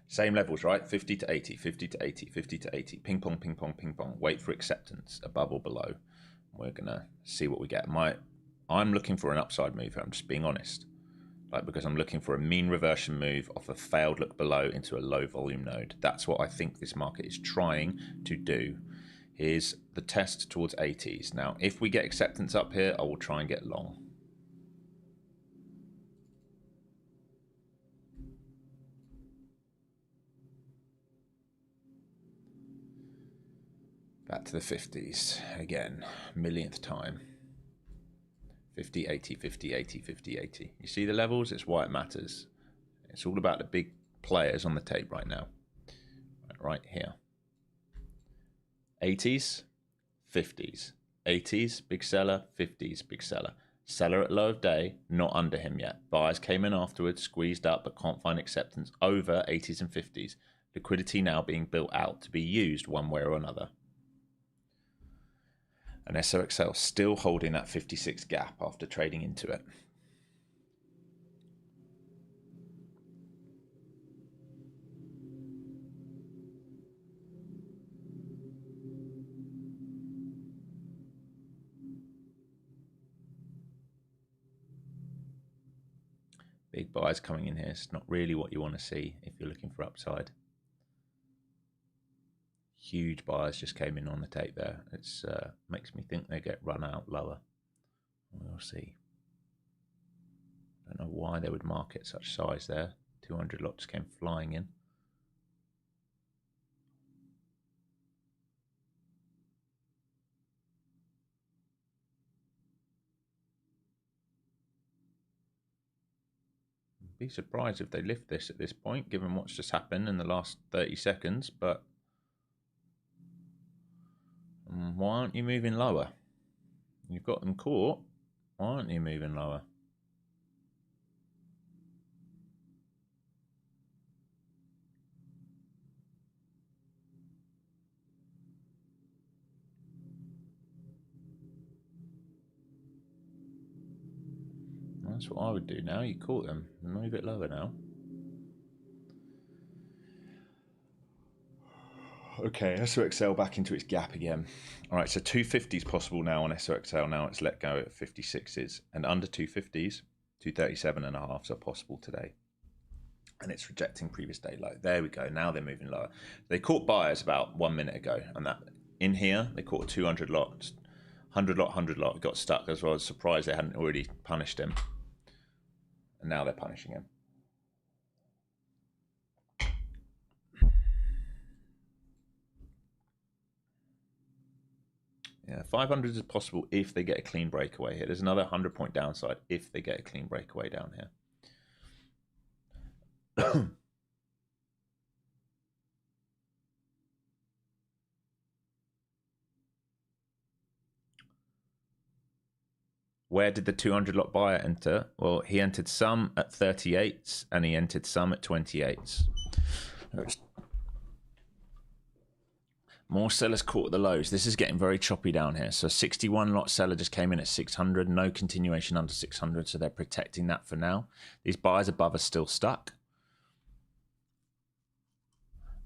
Same levels, right? 50 to 80, 50 to 80, 50 to 80. Ping pong, ping pong, ping pong. Wait for acceptance above or below. We're going to see what we get. I'm looking for an upside move here. I'm just being honest. Because I'm looking for a mean reversion move off a failed look below into a low volume node. That's what I think this market is trying to do. Here's the test towards 80s. Now, if we get acceptance up here, I will try and get long. Back to the 50s again, millionth time. 50, 80, 50, 80, 50, 80. You see the levels? It's why it matters. It's all about the big players on the tape right now. Right here. 80s, 50s. 80s, big seller. 50s, big seller. Seller at low of day, not under him yet. Buyers came in afterwards, squeezed up, but can't find acceptance over 80s and 50s. Liquidity now being built out to be used one way or another. And SOXL still holding that 56 gap after trading into it. Big buyers coming in here. It's not really what you want to see if you're looking for upside. Huge buyers just came in on the tape there. It's makes me think they get run out lower. We'll see. Don't know why they would market such size there. 200 lots came flying in. Be surprised if they lift this at this point, given what's just happened in the last 30 seconds, but why aren't you moving lower? You've got them caught. Why aren't you moving lower? That's what I would do now. You caught them. Move it lower now. Okay, SOXL back into its gap again. All right, so 250 is possible now on SOXL. Now it's let go at 56s. And under 250s, 237.5s are possible today. And it's rejecting previous day low. There we go. Now they're moving lower. They caught buyers about 1 minute ago. And that in here, they caught a 200 lot, 100 lot, 100 lot. Got stuck as well. I was surprised they hadn't already punished him. And now they're punishing him. Yeah, 500 is possible if they get a clean breakaway here. There's another 100-point downside if they get a clean breakaway down here. Where did the 200 lot buyer enter? Well, he entered some at 38s and he entered some at 28s. More sellers caught at the lows. This is getting very choppy down here. So 61 lot seller just came in at 600. No continuation under 600. So they're protecting that for now. These buyers above are still stuck.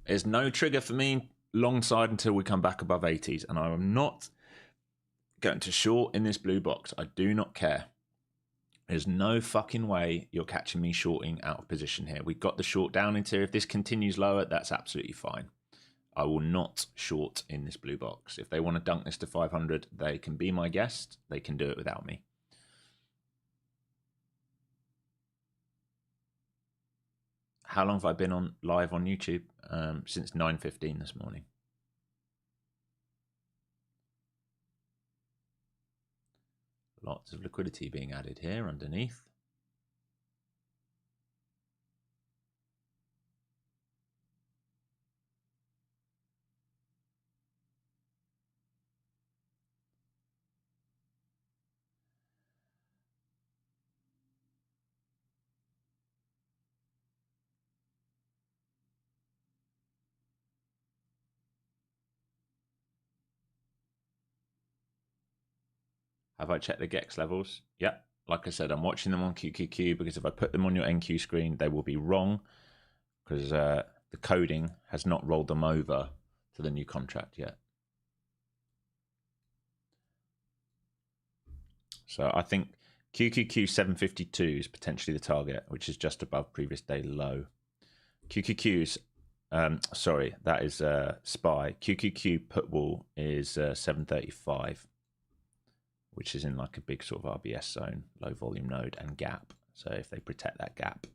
There's no trigger for me long side until we come back above 80s. And I am not going to short in this blue box. I do not care. There's no fucking way you're catching me shorting out of position here. We've got the short down into here. If this continues lower, that's absolutely fine. I will not short in this blue box. If they want to dunk this to 500, they can be my guest. They can do it without me. How long have I been on live on YouTube? Since 9:15 this morning. Lots of liquidity being added here underneath. Have I checked the GEX levels? Yep. Like I said, I'm watching them on QQQ because if I put them on your NQ screen, they will be wrong because the coding has not rolled them over to the new contract yet. So I think QQQ 752 is potentially the target, which is just above previous day low. QQQ's, sorry, that is SPY. QQQ put wall is 735. Which is in like a big sort of RBS zone, low volume node and gap. So if they protect that gap.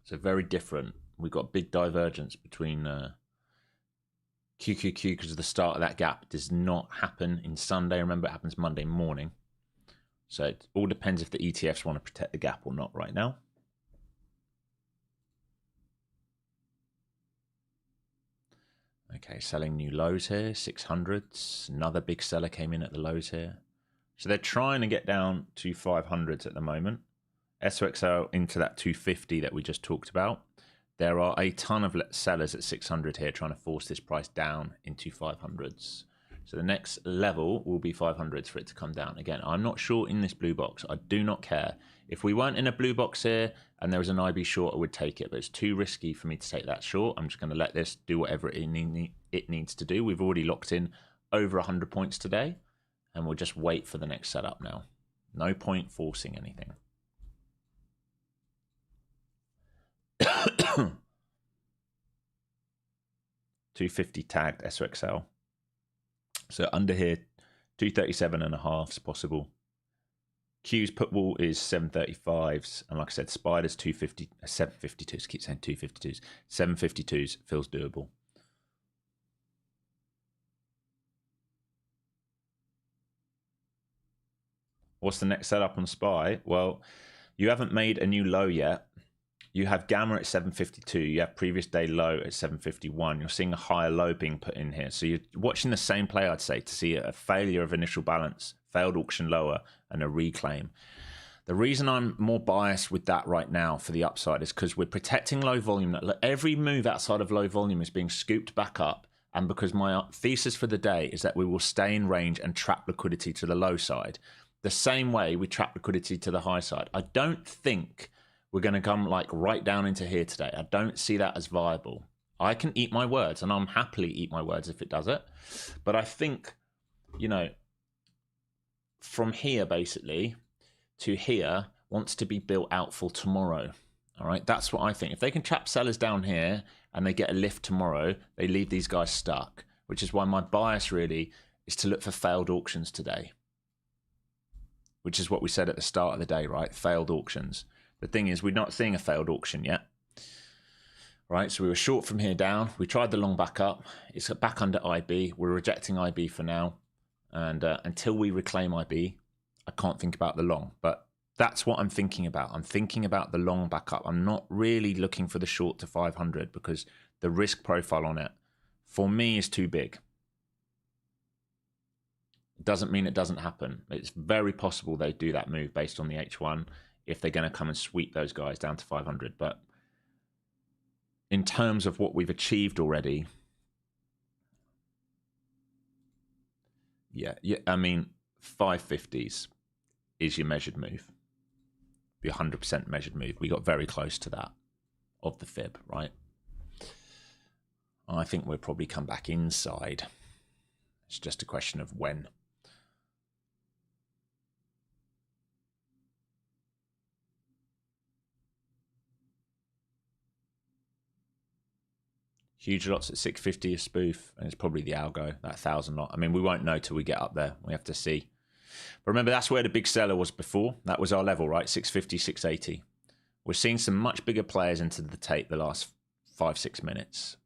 So very different. We've got big divergence between QQQ because the start of that gap does not happen in Sunday. Remember, it happens Monday morning. So it all depends if the ETFs want to protect the gap or not right now. Okay, selling new lows here, 600s. Another big seller came in at the lows here. So they're trying to get down to 500s at the moment. SOXL into that 250 that we just talked about. There are a ton of sellers at 600 here trying to force this price down into 500s. So the next level will be 500s for it to come down. Again, I'm not short in this blue box. I do not care. If we weren't in a blue box here and there was an IB short, I would take it. But it's too risky for me to take that short. I'm just going to let this do whatever it needs to do. We've already locked in over 100 points today. And we'll just wait for the next setup now. No point forcing anything. $250 tagged SOXL. So under here, 237.5 is possible. Q's put wall is 735s, and like I said, Spider's 250, 752s. I keep saying 252s. 752s feels doable. What's the next setup on SPY? Well, you haven't made a new low yet. You have gamma at 752. You have previous day low at 751. You're seeing a higher low being put in here. So you're watching the same play, I'd say, to see a failure of initial balance, failed auction lower, and a reclaim. The reason I'm more biased with that right now for the upside is because we're protecting low volume. Every move outside of low volume is being scooped back up. And because my thesis for the day is that we will stay in range and trap liquidity to the low side, the same way we trap liquidity to the high side. I don't think we're going to come like right down into here today. I don't see that as viable. I can eat my words, and I'm happily eat my words if it does it. But I think, you know, from here basically to here wants to be built out for tomorrow. All right, that's what I think. If they can trap sellers down here and they get a lift tomorrow, they leave these guys stuck, which is why my bias really is to look for failed auctions today, which is what we said at the start of the day, right? Failed auctions. The thing is, we're not seeing a failed auction yet, right? So we were short from here down. We tried the long back up. It's back under IB. We're rejecting IB for now. And until we reclaim IB, I can't think about the long. But That's what I'm thinking about. I'm thinking about the long backup. I'm not really looking for the short to 500 because the risk profile on it, for me, is too big. It doesn't mean it doesn't happen. It's very possible they do that move based on the H1 if they're going to come and sweep those guys down to 500. But in terms of what we've achieved already, yeah, I mean, 550s is your measured move. Your 100% measured move. We got very close to that of the fib, right? I think we'll probably come back inside. It's just a question of when. Huge lots at 650 a spoof, and it's probably the algo, that 1,000 lot. I mean, we won't know till we get up there. We have to see. But remember, that's where the big seller was before. That was our level, right? 650, 680. We're seeing some much bigger players into the tape the last 5-6 minutes.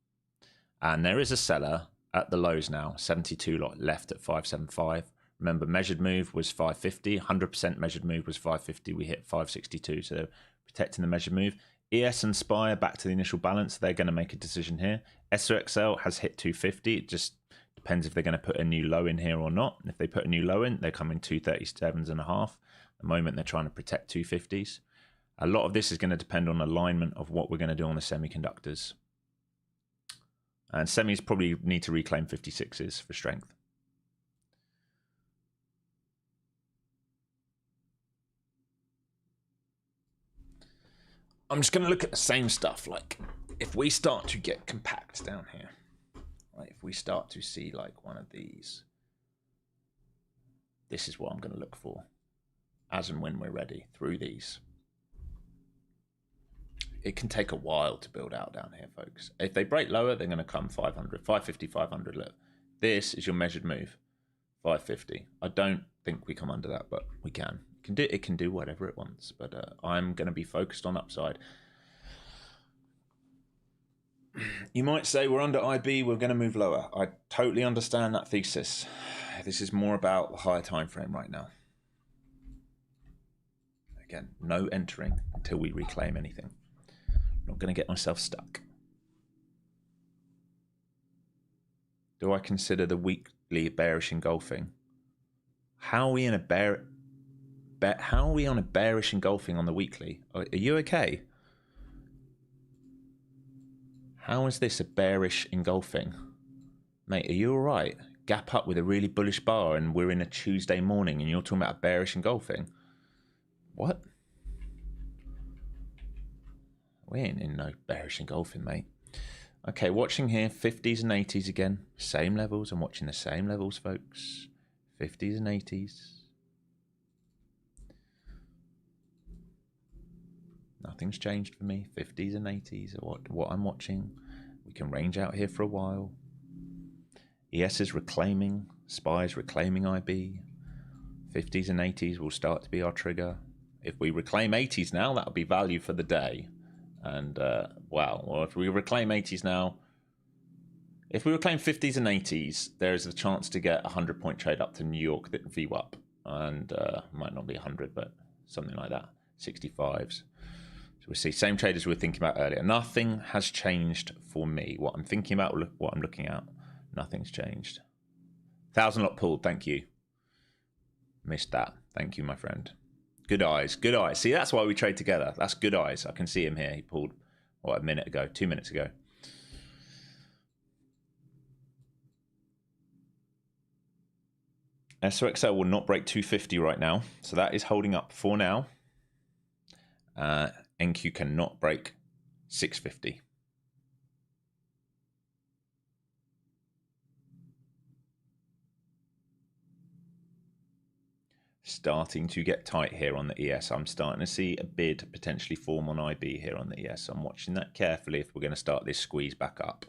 And there is a seller at the lows now, 72 lot left at 575. Remember, measured move was 550. 100% measured move was 550. We hit 562, so protecting the measured move. ES and SPY are back to the initial balance. They're going to make a decision here. SOXL has hit 250. It just depends if they're going to put a new low in here or not. If they put a new low in, they're coming 237.5. At the moment, they're trying to protect 250s. A lot of this is going to depend on alignment of what we're going to do on the semiconductors. And semis probably need to reclaim 56s for strength. I'm just going to look at the same stuff. Like, if we start to get compact down here, right? If we start to see like one of these, this is what I'm going to look for as and when we're ready through these. It can take a while to build out down here, folks. If they break lower, they're going to come 500, 550, 500. Look, this is your measured move, 550. I don't think we come under that, but we can. It can do whatever it wants, but I'm going to be focused on upside. You might say we're under IB, we're going to move lower. I totally understand that thesis. This is more about the higher time frame right now. Again, no entering until we reclaim anything. Not going to get myself stuck. Do I consider the weekly bearish engulfing? How are we in a How are we on a bearish engulfing on the weekly? Are you okay? How is this a bearish engulfing? Mate, are you all right? Gap up with a really bullish bar and we're in a Tuesday morning and you're talking about a bearish engulfing? What? We ain't in no bearish engulfing, mate. Okay, watching here, 50s and 80s again. Same levels. I'm watching the same levels, folks. 50s and 80s. Nothing's changed for me. 50s and 80s are what I'm watching. We can range out here for a while. ES is reclaiming. SPY is reclaiming IB. 50s and 80s will start to be our trigger. If we reclaim 80s now, that'll be value for the day. And, wow. Well, if we reclaim 80s now, if we reclaim 50s and 80s, there is a chance to get a 100-point trade up to New York VWAP. And might not be 100, but something like that. 65s. So we see same traders we were thinking about earlier. Nothing has changed for me. What I'm thinking about, what I'm looking at, nothing's changed. 1,000 lot pulled, thank you. Missed that. Thank you, my friend. Good eyes, good eyes. See, that's why we trade together. That's good eyes. I can see him here. He pulled, what, a minute ago, 2 minutes ago. SOXL will not break 250 right now. So that is holding up for now. NQ cannot break 650. Starting to get tight here on the ES. I'm starting to see a bid potentially form on IB here on the ES. I'm watching that carefully if we're going to start this squeeze back up.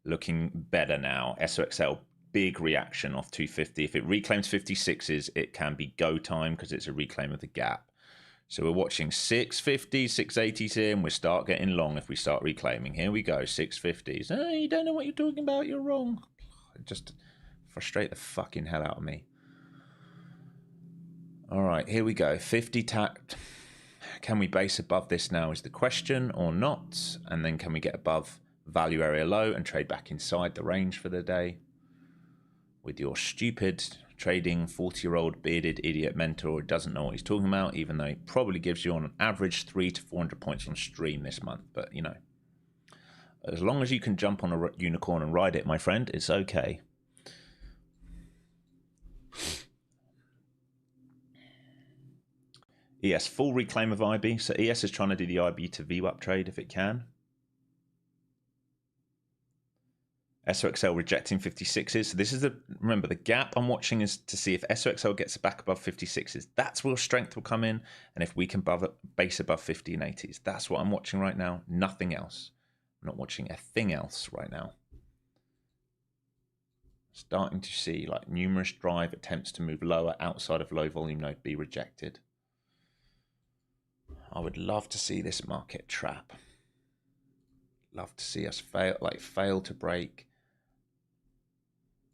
Looking better now. SOXL, big reaction off 250. If it reclaims 56s, it can be go time because it's a reclaim of the gap. So we're watching 650s, 680s here, and we'll start getting long if we start reclaiming. Here we go, 650s. Oh, you don't know what you're talking about, you're wrong. Just frustrate the fucking hell out of me. All right, here we go. 50 tapped. Can we base above this now is the question, or not? And then can we get above value area low and trade back inside the range for the day? With your stupid trading 40-year-old bearded idiot mentor who doesn't know what he's talking about, even though he probably gives you on an average 300 to 400 points on stream this month. But, you know, as long as you can jump on a unicorn and ride it, my friend, it's okay. ES, full reclaim of IB. So ES is trying to do the IB to VWAP trade if it can. SOXL rejecting 56s. So this is the, remember, the gap I'm watching is to see if SOXL gets back above 56s. That's where strength will come in. And if we can base above 50 and 80s. That's what I'm watching right now. Nothing else. I'm not watching a thing else right now. Starting to see like numerous drive attempts to move lower outside of low volume node be rejected. I would love to see this market trap. Love to see us fail to break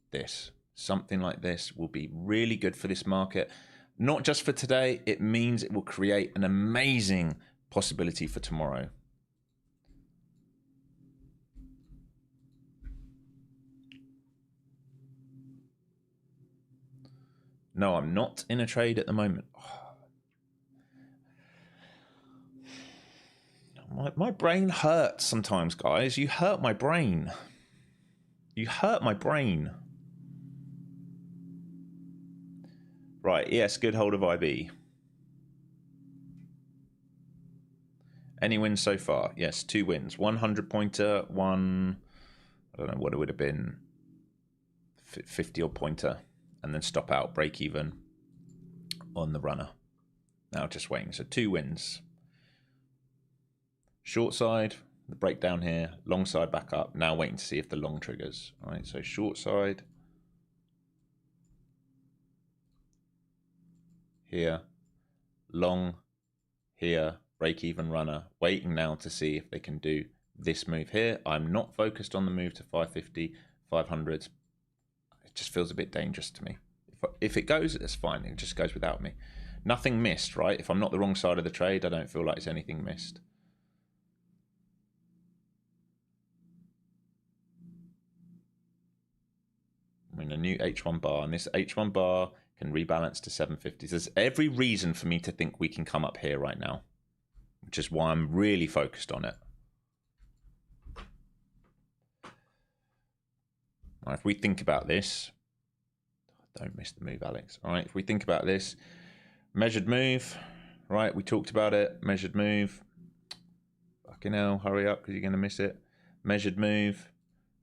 this. Something like this will be really good for this market. Not just for today, it means it will create an amazing possibility for tomorrow. No, I'm not in a trade at the moment. My brain hurts sometimes, guys. You hurt my brain. You hurt my brain. Right, yes, good hold of IB. Any wins so far? Yes, 2 wins. 100 pointer, one, I don't know what it would have been, 50 odd pointer, and then stop out, break even on the runner. Now just waiting. So 2 wins. Short side, the breakdown here, long side back up. Now waiting to see if the long triggers. All right, so short side here, long here, break even runner. Waiting now to see if they can do this move here. I'm not focused on the move to 550, 500. It just feels a bit dangerous to me. If it goes, it's fine. It just goes without me. Nothing missed, right? If I'm not the wrong side of the trade, I don't feel like it's anything missed. I'm in a new H1 bar, and this H1 bar can rebalance to 750s. There's every reason for me to think we can come up here right now, which is why I'm really focused on it. All right, if we think about this, don't miss the move, Alex. All right, if we think about this, measured move, right? We talked about it, measured move. Fucking hell, hurry up because you're going to miss it. Measured move,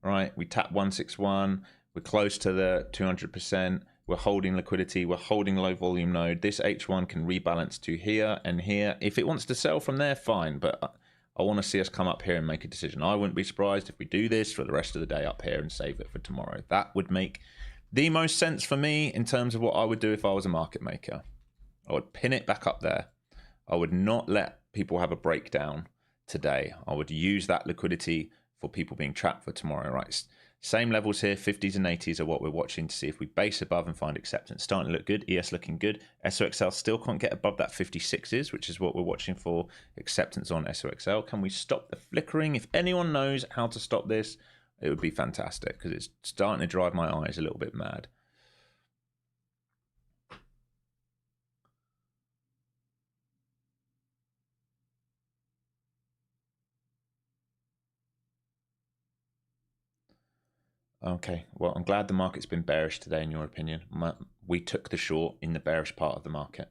right? We tap 161. We're close to the 200%. We're holding liquidity. We're holding low volume node. This H1 can rebalance to here and here. If it wants to sell from there, fine. But I want to see us come up here and make a decision. I wouldn't be surprised if we do this for the rest of the day up here and save it for tomorrow. That would make the most sense for me in terms of what I would do if I was a market maker. I would pin it back up there. I would not let people have a breakdown today. I would use that liquidity for people being trapped for tomorrow, right? Same levels here, 50s and 80s are what we're watching to see if we base above and find acceptance. Starting to look good, ES looking good. SOXL still can't get above that 56s, which is what we're watching for, acceptance on SOXL. Can we stop the flickering? If anyone knows how to stop this, it would be fantastic because it's starting to drive my eyes a little bit mad. Okay, well, I'm glad the market's been bearish today, in your opinion. We took the short in the bearish part of the market.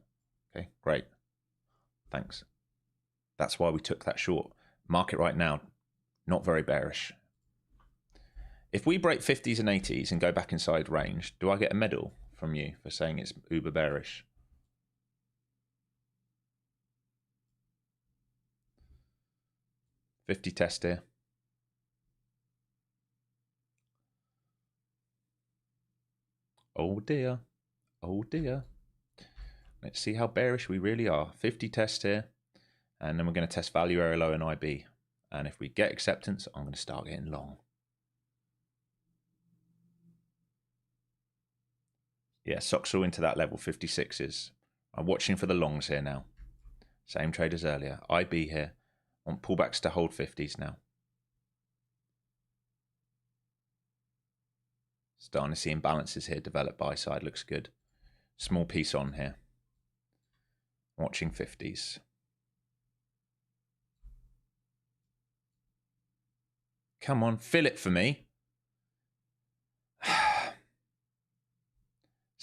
Okay, great. Thanks. That's why we took that short. Market right now, not very bearish. If we break 50s and 80s and go back inside range, do I get a medal from you for saying it's uber bearish? $50 test here. Oh dear. Oh dear. Let's see how bearish we really are. 50 test here. And then we're going to test value area low and IB. And if we get acceptance, I'm going to start getting long. Yeah, SOXL into that level, 56s. I'm watching for the longs here now. Same trade as earlier. IB here. I want pullbacks to hold 50s now. Starting to see imbalances here develop. Buy side looks good. Small piece on here. Watching 50s. Come on, fill it for me. It's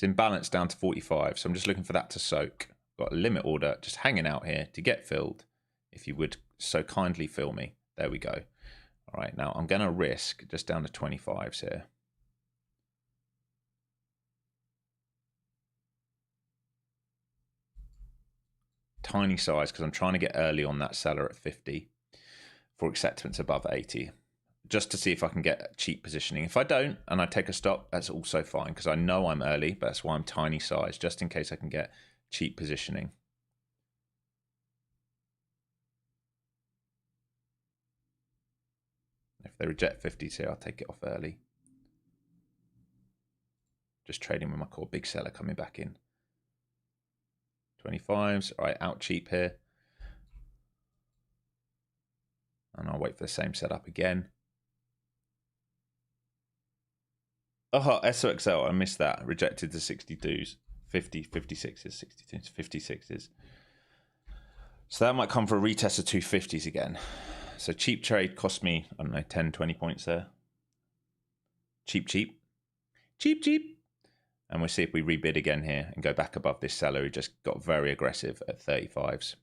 imbalanced down to 45, so I'm just looking for that to soak. Got a limit order just hanging out here to get filled. If you would so kindly fill me. There we go. All right, now I'm going to risk just down to 25s here. Tiny size because I'm trying to get early on that seller at 50 for acceptance above 80. Just to see if I can get cheap positioning. If I don't and I take a stop, that's also fine because I know I'm early, but that's why I'm tiny size, just in case I can get cheap positioning. If they reject 50s here, I'll take it off early. Just trading with my core big seller coming back in. 25s, all right, out cheap here. And I'll wait for the same setup again. Oh, SOXL, I missed that. Rejected to 62s, 50, 56s, 62s, 56s. So that might come for a retest of 250s again. So cheap trade cost me, I don't know, 10, 20 points there. Cheap, cheap. Cheap, cheap. And we'll see if we rebid again here and go back above this seller who just got very aggressive at 35s.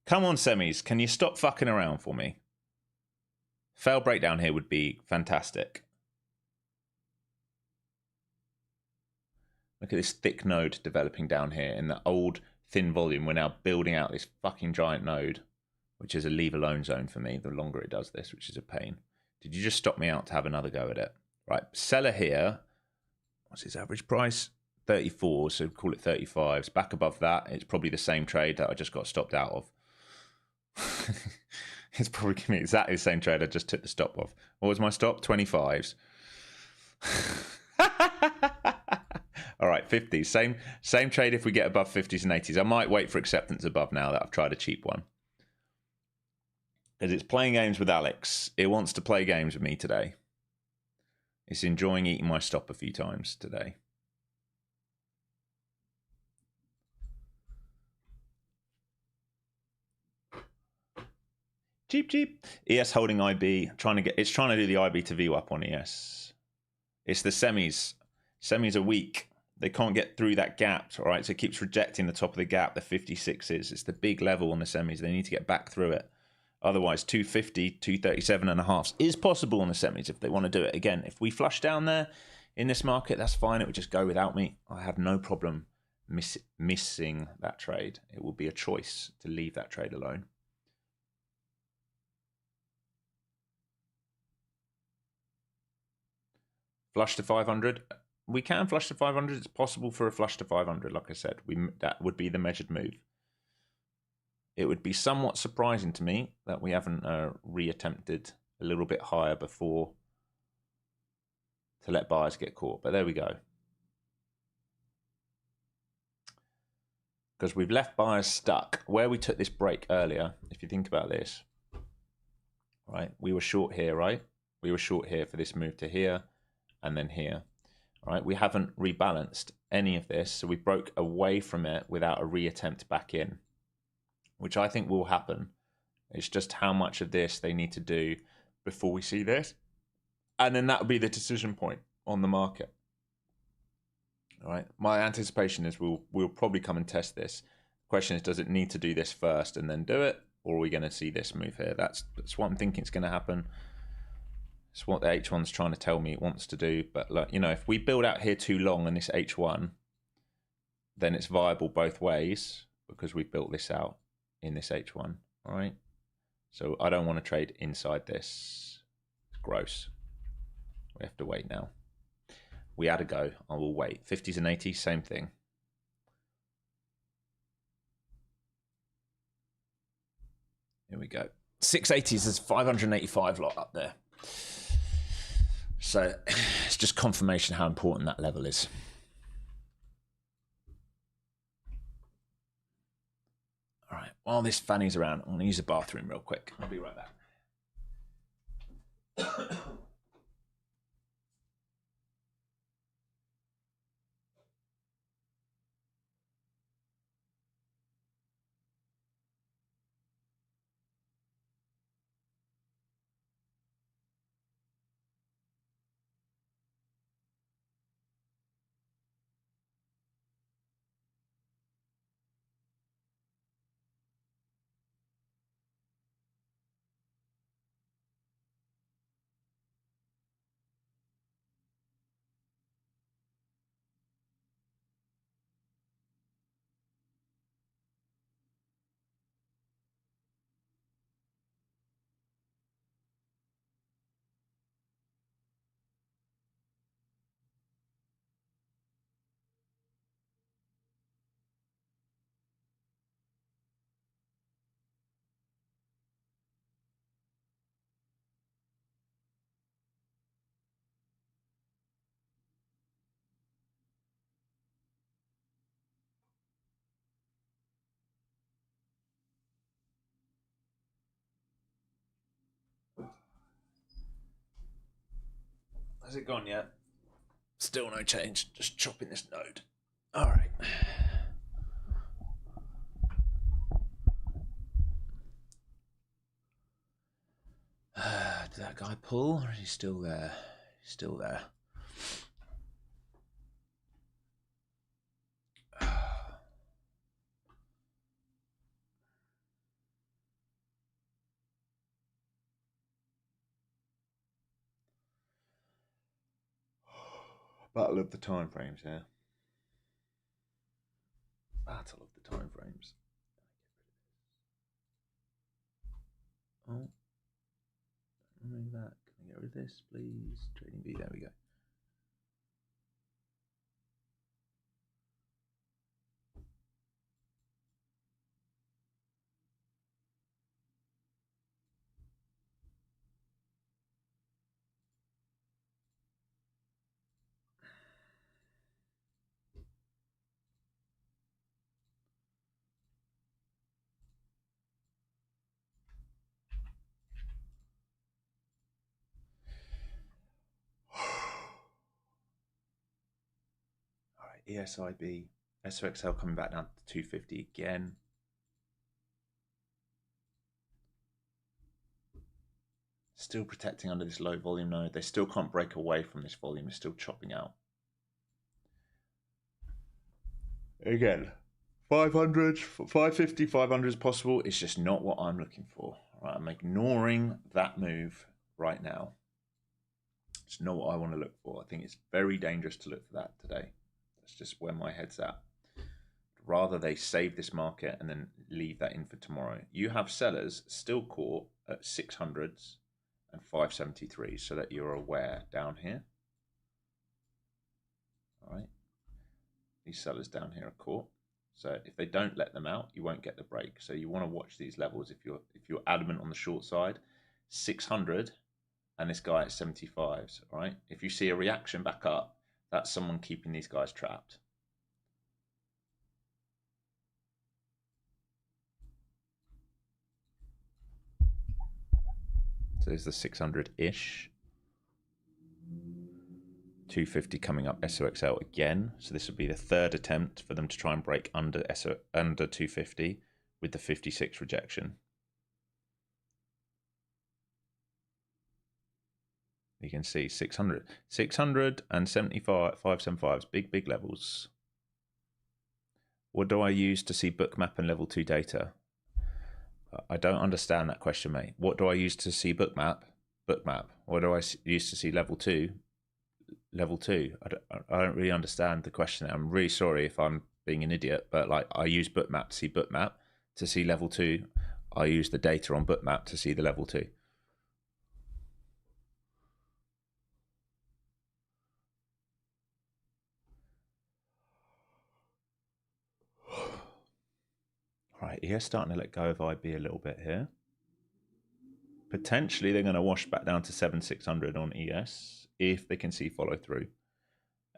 Come on, semis. Can you stop fucking around for me? Fail breakdown here would be fantastic. Look at this thick node developing down here in the old thin volume. We're now building out this fucking giant node, which is a leave alone zone for me the longer it does this, which is a pain. Did you just stop me out to have another go at it? Right, seller here. What's his average price? 34, so call it 35s. Back above that, it's probably the same trade that I just got stopped out of. It's probably going to be exactly the same trade I just took the stop off. What was my stop? 25s. All right, 50s. Same trade if we get above 50s and 80s. I might wait for acceptance above now that I've tried a cheap one. Because it's playing games with Alex. It wants to play games with me today. It's enjoying eating my stop a few times today. Cheap, cheap. ES holding IB. It's trying to do the IB to VWAP on ES. It's the semis. Semis are weak. They can't get through that gap, all right? So it keeps rejecting the top of the gap, the 56s. It's the big level on the semis. They need to get back through it. Otherwise, 250, 237 and a half is possible on the semis if they want to do it. Again, if we flush down there in this market, that's fine. It would just go without me. I have no problem missing that trade. It will be a choice to leave that trade alone. Flush to 500. We can flush to 500. It's possible for a flush to 500. Like I said, that would be the measured move. It would be somewhat surprising to me that we haven't reattempted a little bit higher before to let buyers get caught. But there we go. Because we've left buyers stuck. Where we took this break earlier, if you think about this, right? We were short here, right? We were short here for this move to here and then here. All right, we haven't rebalanced any of this. So we broke away from it without a reattempt back in, which I think will happen. It's just how much of this they need to do before we see this. And then that will be the decision point on the market. All right, my anticipation is we'll probably come and test this. The question is, does it need to do this first and then do it? Or are we going to see this move here? That's what I'm thinking is going to happen. It's what the H1's trying to tell me it wants to do. But look, you know, if we build out here too long in this H1, then it's viable both ways because we've built this out in this H1. All right. So I don't want to trade inside this. It's gross. We have to wait now. We had to go. I will wait. 50s and 80s, same thing. Here we go. 680s, there's 585 lot up there. So it's just confirmation how important that level is. Right, while this Fanny's around, I'm going to use the bathroom real quick. I'll be right back. Has it gone yet? Still no change. Just chopping this node. All right. Did that guy pull, or is he still there? He's still there. Battle of the time frames, yeah. Battle of the time frames. Oh, remove that. Can I get rid of this, please? Trading V. There we go. All right, ESIB, SOXL coming back down to 250 again. Still protecting under this low volume node. They still can't break away from this volume. They're still chopping out. Again, 500, 550, 500 is possible. It's just not what I'm looking for. All right, I'm ignoring that move right now. It's not what I want to look for. I think it's very dangerous to look for that today. That's just where my head's at. Rather they save this market and then leave that in for tomorrow. You have sellers still caught at 600s and 573, so that you're aware down here. All right. These sellers down here are caught. So if they don't let them out, you won't get the break. So you want to watch these levels if you're adamant on the short side. 600 and this guy at 75s, all right? If you see a reaction back up, that's someone keeping these guys trapped. So there's the 600-ish. 250 coming up SOXL again. So this would be the third attempt for them to try and break under 250 with the 56 rejection. You can see 600 and 75, 575s, big levels. What do I use to see Bookmap and level 2 data? I don't understand that question, mate. What do I use to see Bookmap? Bookmap. What do I use to see level 2? Level 2. I don't really understand the question. I'm really sorry if I'm being an idiot, but like I use Bookmap to see Bookmap. To see level 2, I use the data on Bookmap to see the level 2. Right, ES starting to let go of IB a little bit here. Potentially they're going to wash back down to 7600 on ES if they can see follow through.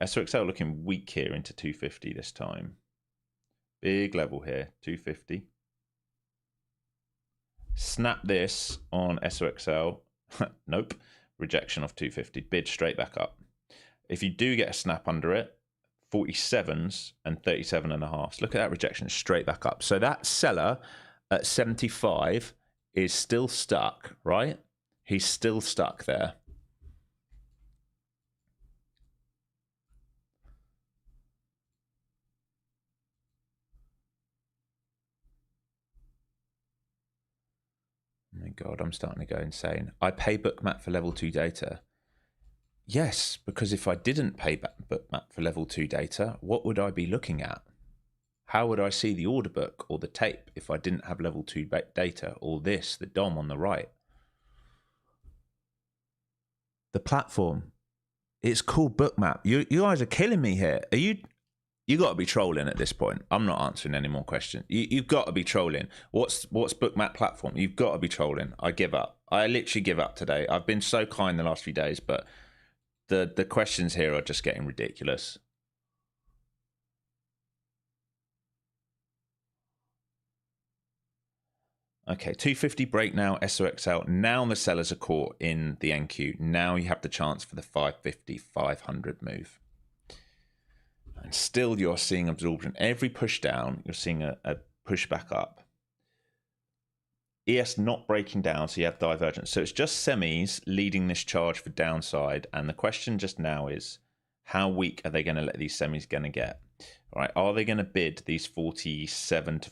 SOXL looking weak here into 250 this time. Big level here, 250. Snap this on SOXL. Nope. Rejection of 250. Bid straight back up. If you do get a snap under it, 47s and 37.5s. Look at that rejection straight back up. So that seller at 75 is still stuck, right? He's still stuck there. Oh my God, I'm starting to go insane. I pay Bookmap for level 2 data. Yes, because if I didn't pay Bookmap for level 2 data, what would I be looking at? How would I see the order book or the tape if I didn't have level 2 data, or this, the DOM on the right? The platform. It's called Bookmap. You guys are killing me here. Are you got to be trolling at this point. I'm not answering any more questions. You've got to be trolling. What's Bookmap platform? You've got to be trolling. I give up. I literally give up today. I've been so kind the last few days, but the questions here are just getting ridiculous. Okay, 250 break now, SOXL. Now the sellers are caught in the NQ. Now you have the chance for the 550, 500 move. And still you're seeing absorption. Every push down, you're seeing a push back up. ES not breaking down, so you have divergence. So it's just semis leading this charge for downside. And the question just now is, how weak are they going to let these semis going to get? All right, are they going to bid these 47 to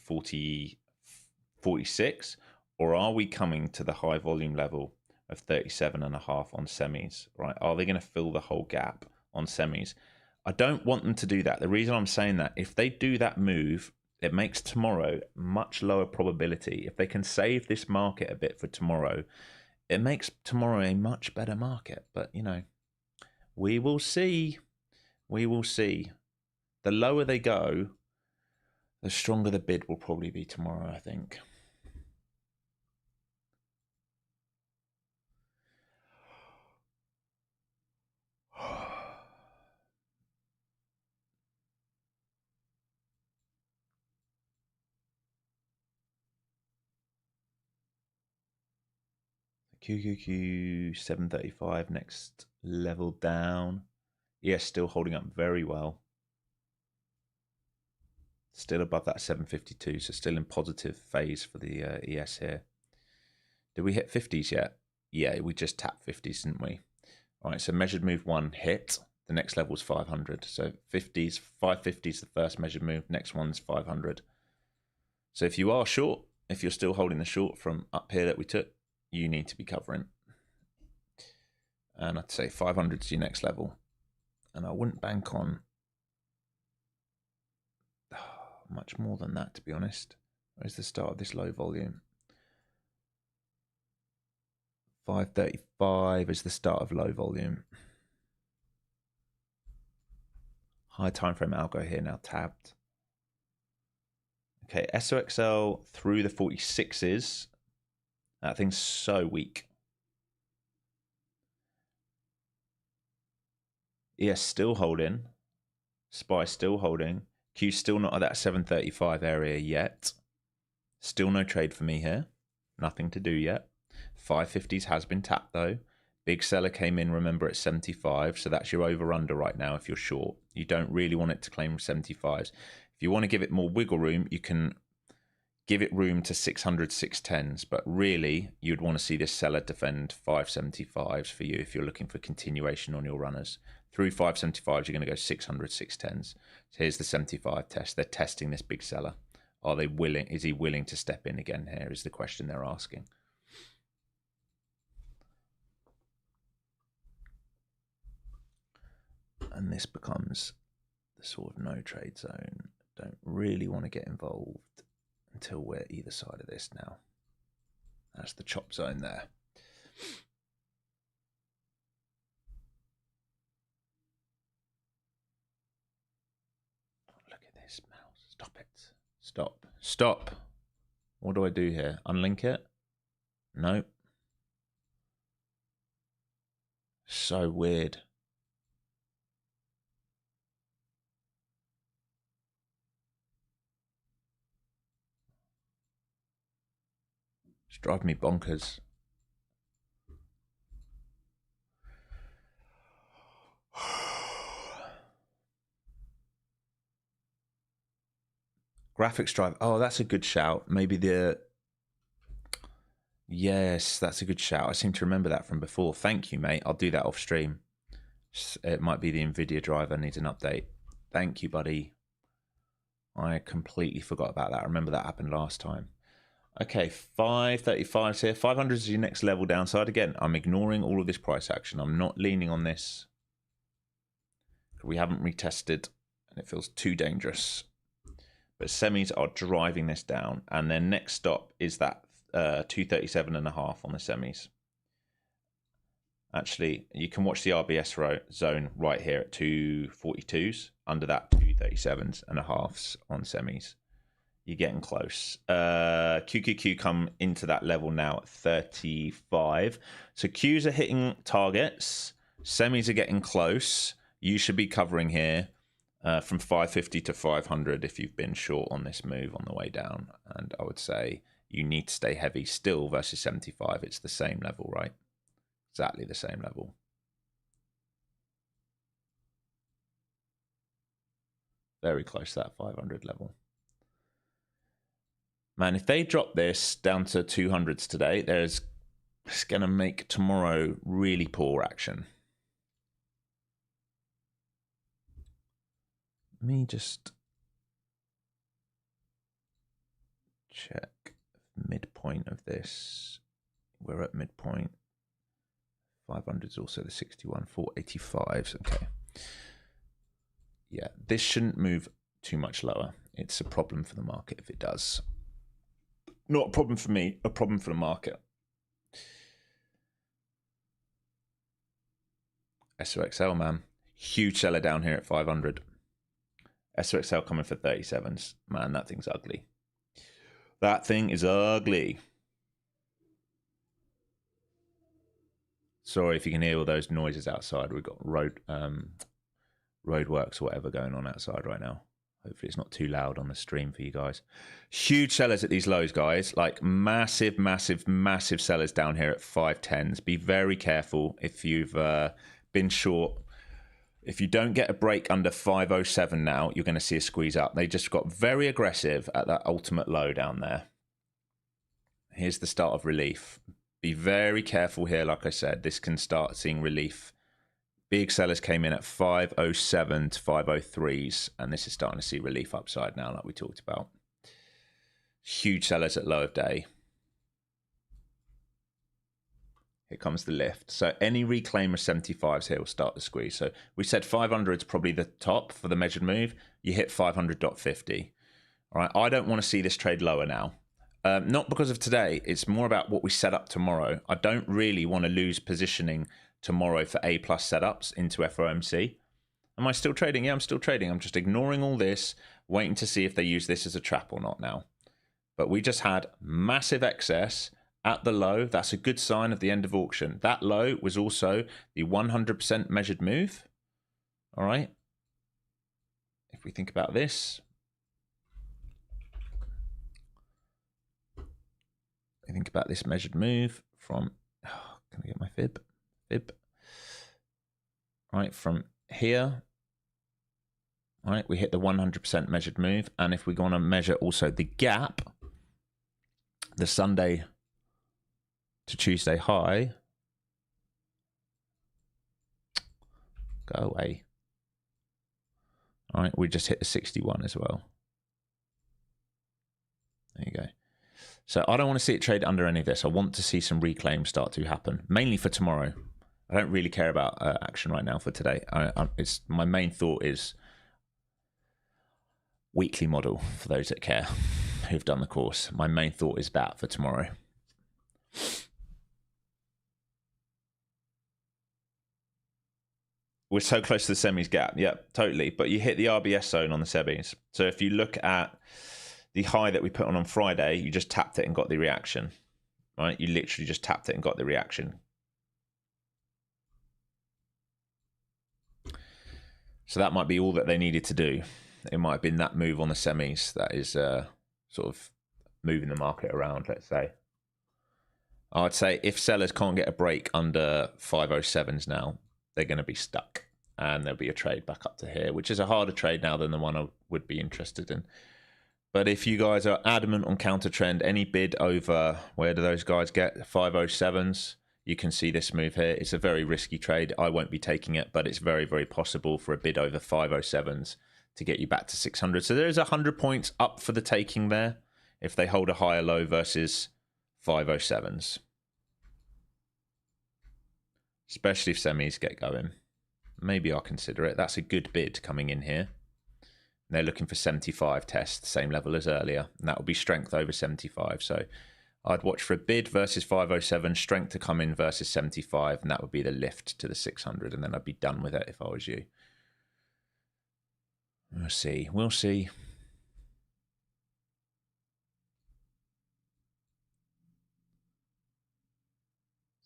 46, or are we coming to the high volume level of 37.5 on semis? Right, are they going to fill the whole gap on semis? I don't want them to do that. The reason I'm saying that, if they do that move, it makes tomorrow much lower probability. If they can save this market a bit for tomorrow, it makes tomorrow a much better market. But, you know, we will see. We will see. The lower they go, the stronger the bid will probably be tomorrow, I think. QQQ 735, next level down. ES still holding up very well. Still above that 752, so still in positive phase for the ES here. Did we hit 50s yet? Yeah, we just tapped 50s, didn't we? All right, so measured move 1 hit. The next level is 500. So 50s, 550s the first measured move. Next one's 500. So if you are short, if you're still holding the short from up here that we took, you need to be covering. And I'd say 500 is your next level. And I wouldn't bank on much more than that, to be honest. Where's the start of this low volume? 535 is the start of low volume. High time frame algo here now tabbed. Okay, SOXL through the 46s. That thing's so weak. ES still holding. SPY still holding. Q still not at that 735 area yet. Still no trade for me here. Nothing to do yet. 550s has been tapped though. Big seller came in, remember, at 75. So that's your over-under right now if you're short. You don't really want it to claim 75s. If you want to give it more wiggle room, you can give it room to 600, 610s. But really, you'd want to see this seller defend 575s for you if you're looking for continuation on your runners. Through 575s, you're going to go 600, 610s. So here's the 75 test. They're testing this big seller. Are they willing? Is he willing to step in again here is the question they're asking. And this becomes the sort of no trade zone. Don't really want to get involved until we're either side of this now. That's the chop zone there. Look at this mouse. Stop it. Stop. Stop. What do I do here? Unlink it? Nope. So weird. It's driving me bonkers. Graphics drive. Oh, that's a good shout. Maybe the... Yes, that's a good shout. I seem to remember that from before. Thank you, mate. I'll do that off stream. It might be the NVIDIA driver needs an update. Thank you, buddy. I completely forgot about that. I remember that happened last time. Okay, 535 here. 500 is your next level downside. Again, I'm ignoring all of this price action. I'm not leaning on this. We haven't retested, and it feels too dangerous. But semis are driving this down, and their next stop is that 237.5 on the semis. Actually, you can watch the RBS zone right here at 242s, under that 237.5s on semis. You're getting close. QQQ come into that level now at 35. So Qs are hitting targets. Semis are getting close. You should be covering here from 550 to 500 if you've been short on this move on the way down. And I would say you need to stay heavy still versus 75. It's the same level, right? Exactly the same level. Very close to that 500 level. Man, if they drop this down to 200s today, it's going to make tomorrow really poor action. Let me just check midpoint of this. We're at midpoint. 500 is also the 61, 485s. Okay. Yeah, this shouldn't move too much lower. It's a problem for the market if it does. Not a problem for me, a problem for the market. SOXL, man. Huge seller down here at 500. SOXL coming for 37s. Man, that thing's ugly. That thing is ugly. Sorry if you can hear all those noises outside. We've got roadworks or whatever going on outside right now. Hopefully it's not too loud on the stream for you guys. Huge sellers at these lows, guys. Like massive, massive, massive sellers down here at 510s. Be very careful if you've been short. If you don't get a break under 507 now, you're going to see a squeeze up. They just got very aggressive at that ultimate low down there. Here's the start of relief. Be very careful here. Like I said, this can start seeing relief. Big sellers came in at 507 to 503s, and this is starting to see relief upside now, like we talked about. Huge sellers at low of day. Here comes the lift. So any reclaim of 75s here will start the squeeze. So we said 500 is probably the top for the measured move. You hit 500.50. All right, I don't want to see this trade lower now. Not because of today. It's more about what we set up tomorrow. I don't really want to lose positioning tomorrow for A+ setups into FOMC. Am I still trading? Yeah, I'm still trading. I'm just ignoring all this, waiting to see if they use this as a trap or not now. But we just had massive excess at the low. That's a good sign of the end of auction. That low was also the 100% measured move. All right. If we think about this, I think about this measured move from, can I get my fib? Right, from here, all right, we hit the 100% measured move. And if we want to measure also the gap, the Sunday to Tuesday high, go away. All right, we just hit the 61 as well. There you go. So I don't want to see it trade under any of this. I want to see some reclaims start to happen, mainly for tomorrow. I don't really care about action right now for today. It's my main thought is weekly model for those that care, who've done the course. My main thought is that for tomorrow. We're so close to the semis gap. Yep, totally. But you hit the RBS zone on the semis. So if you look at the high that we put on Friday, you just tapped it and got the reaction, right? You literally just tapped it and got the reaction. So that might be all that they needed to do. It might have been that move on the semis that is sort of moving the market around, let's say. I'd say if sellers can't get a break under 507s now, they're going to be stuck. And there'll be a trade back up to here, which is a harder trade now than the one I would be interested in. But if you guys are adamant on counter trend, any bid over, where do those guys get? 507s. You can see this move here. It's a very risky trade. I won't be taking it, but it's very, very possible for a bid over 507s to get you back to 600. So there is 100 points up for the taking there if they hold a higher low versus 507s. Especially if semis get going. Maybe I'll consider it. That's a good bid coming in here. They're looking for 75 test, the same level as earlier. And that will be strength over 75. So I'd watch for a bid versus 507, strength to come in versus 75, and that would be the lift to the 600. And then I'd be done with it if I was you. We'll see. We'll see.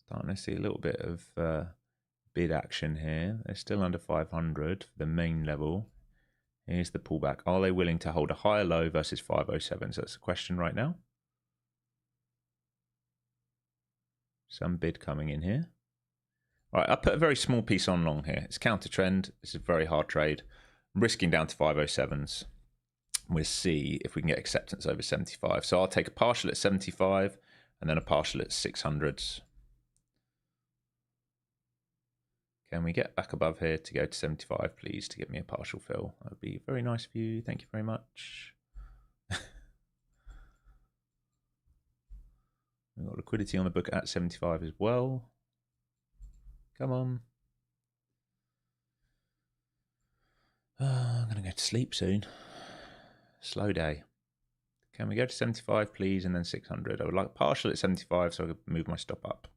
Starting to see a little bit of bid action here. They're still under 500 for the main level. Here's the pullback. Are they willing to hold a higher low versus 507? So that's the question right now. Some bid coming in here. All right, I put a very small piece on long here. It's counter trend. It's a very hard trade. I'm risking down to 507s. We'll see if we can get acceptance over 75. So I'll take a partial at 75 and then a partial at 600s. Can we get back above here to go to 75, please, to get me a partial fill? That would be very nice of you. Thank you very much. We've got liquidity on the book at 75 as well. Come on. I'm going to go to sleep soon. Slow day. Can we go to 75, please, and then 600? I would like partial at 75 so I could move my stop up.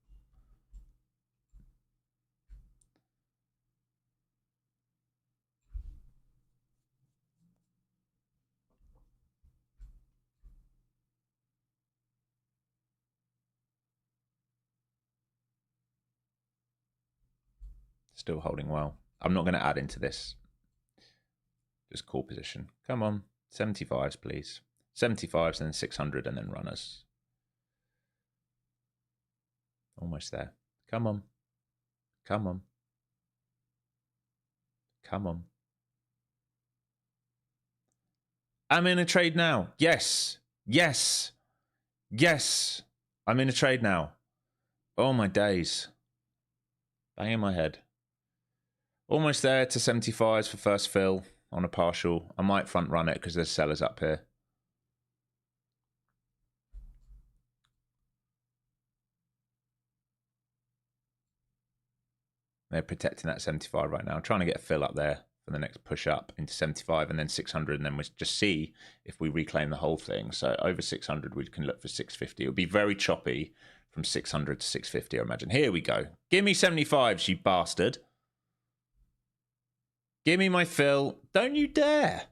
Still holding well. I'm not going to add into this. Just call position. Come on. 75s, please. 75s and then 600 and then runners. Almost there. Come on. Come on. Come on. I'm in a trade now. Yes. Yes. Yes. I'm in a trade now. Oh, my days. Banging my head. Almost there to 75s for first fill on a partial. I might front run it because there's sellers up here. They're protecting that 75 right now. I'm trying to get a fill up there for the next push up into 75 and then 600, and then we'll just see if we reclaim the whole thing. So over 600, we can look for 650. It'll be very choppy from 600 to 650, I imagine. Here we go. Give me 75s, you bastard. Give me my fill. Don't you dare.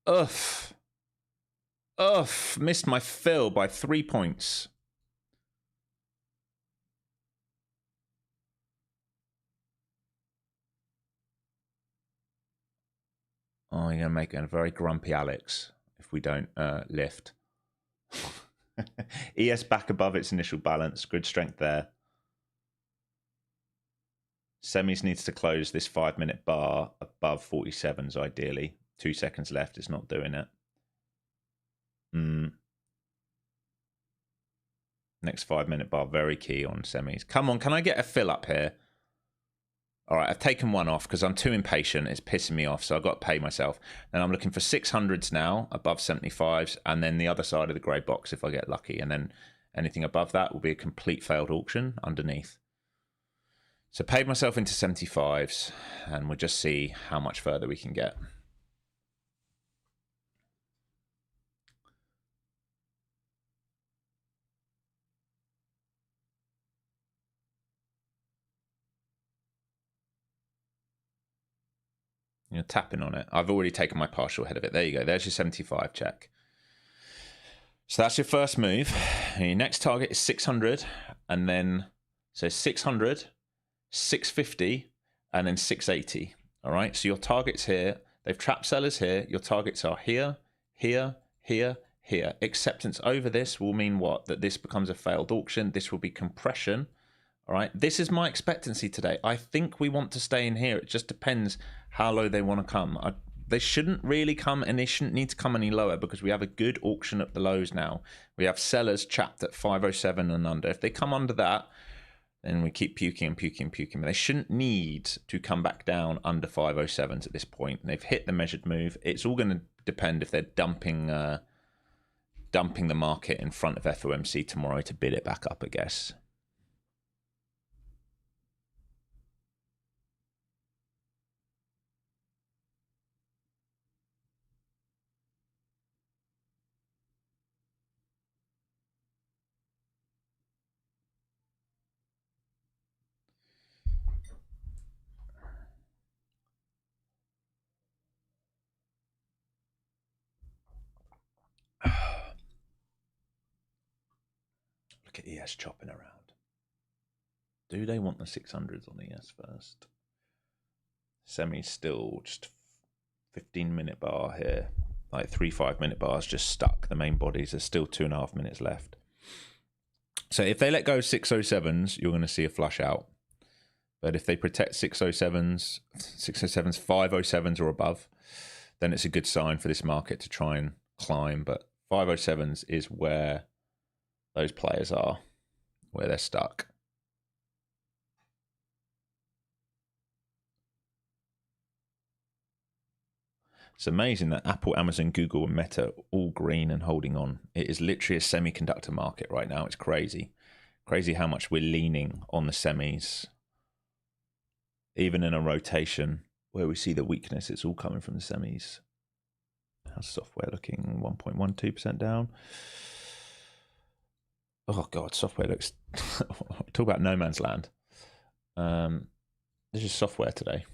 Oof. Oof. Missed my fill by 3 points. Oh, you're going to make a very grumpy Alex if we don't lift. ES back above its initial balance. Good strength there. Semis needs to close this 5-minute bar above 47s, ideally. 2 seconds left. It's not doing it. Next 5-minute bar, very key on semis. Come on, can I get a fill up here? All right, I've taken one off because I'm too impatient. It's pissing me off, so I've got to pay myself. And I'm looking for 600s now, above 75s, and then the other side of the grey box if I get lucky. And then anything above that will be a complete failed auction underneath. So paid myself into 75s, and we'll just see how much further we can get. You're tapping on it. I've already taken my partial ahead of it. There you go. There's your 75 check. So that's your first move. And your next target is 600, and then so 600. 650 and then 680. All right, so your targets here, they've trapped sellers here. Your targets are here, here, here, here. Acceptance over this will mean what? That this becomes a failed auction. This will be compression. All right, this is my expectancy today. I think we want to stay in here. It just depends how low they want to come. They shouldn't really come, and they shouldn't need to come any lower because we have a good auction at the lows now. We have sellers chapped at 507 and under. If they come under that, then we keep puking and puking and puking. But they shouldn't need to come back down under 507s at this point. They've hit the measured move. It's all going to depend if they're dumping the market in front of FOMC tomorrow to bid it back up, I guess. Look at ES chopping around. Do they want the 600s on ES first? Semi's still just 15-minute bar here. Like 3 5-minute bars just stuck. The main bodies, there's still 2.5 minutes left. So if they let go 607s, you're going to see a flush out. But if they protect 607s, 507s or above, then it's a good sign for this market to try and climb. But 507s is where those players are, where they're stuck. It's amazing that Apple, Amazon, Google, and Meta all green and holding on. It is literally a semiconductor market right now. It's crazy. Crazy how much we're leaning on the semis. Even in a rotation where we see the weakness, it's all coming from the semis. How's software looking? 1.12% down. Oh, God, software looks... Talk about no man's land. This is software today.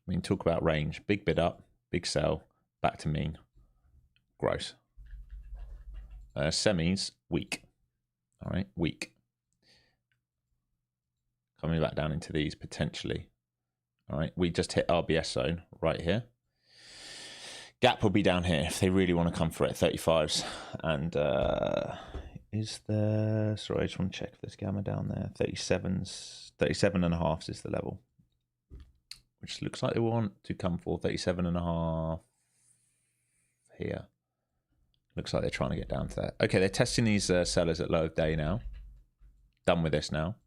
I mean, talk about range. Big bid up, big sell, back to mean. Gross. Semis, weak. All right, weak. Coming back down into these potentially. All right, we just hit RBS zone right here. Gap will be down here if they really want to come for it. 35s. And is there... Sorry, I just want to check if there's gamma down there. 37s. 37.5s is the level. Which looks like they want to come for 37.5 here. Looks like they're trying to get down to that. Okay, they're testing these sellers at low of day now. Done with this now.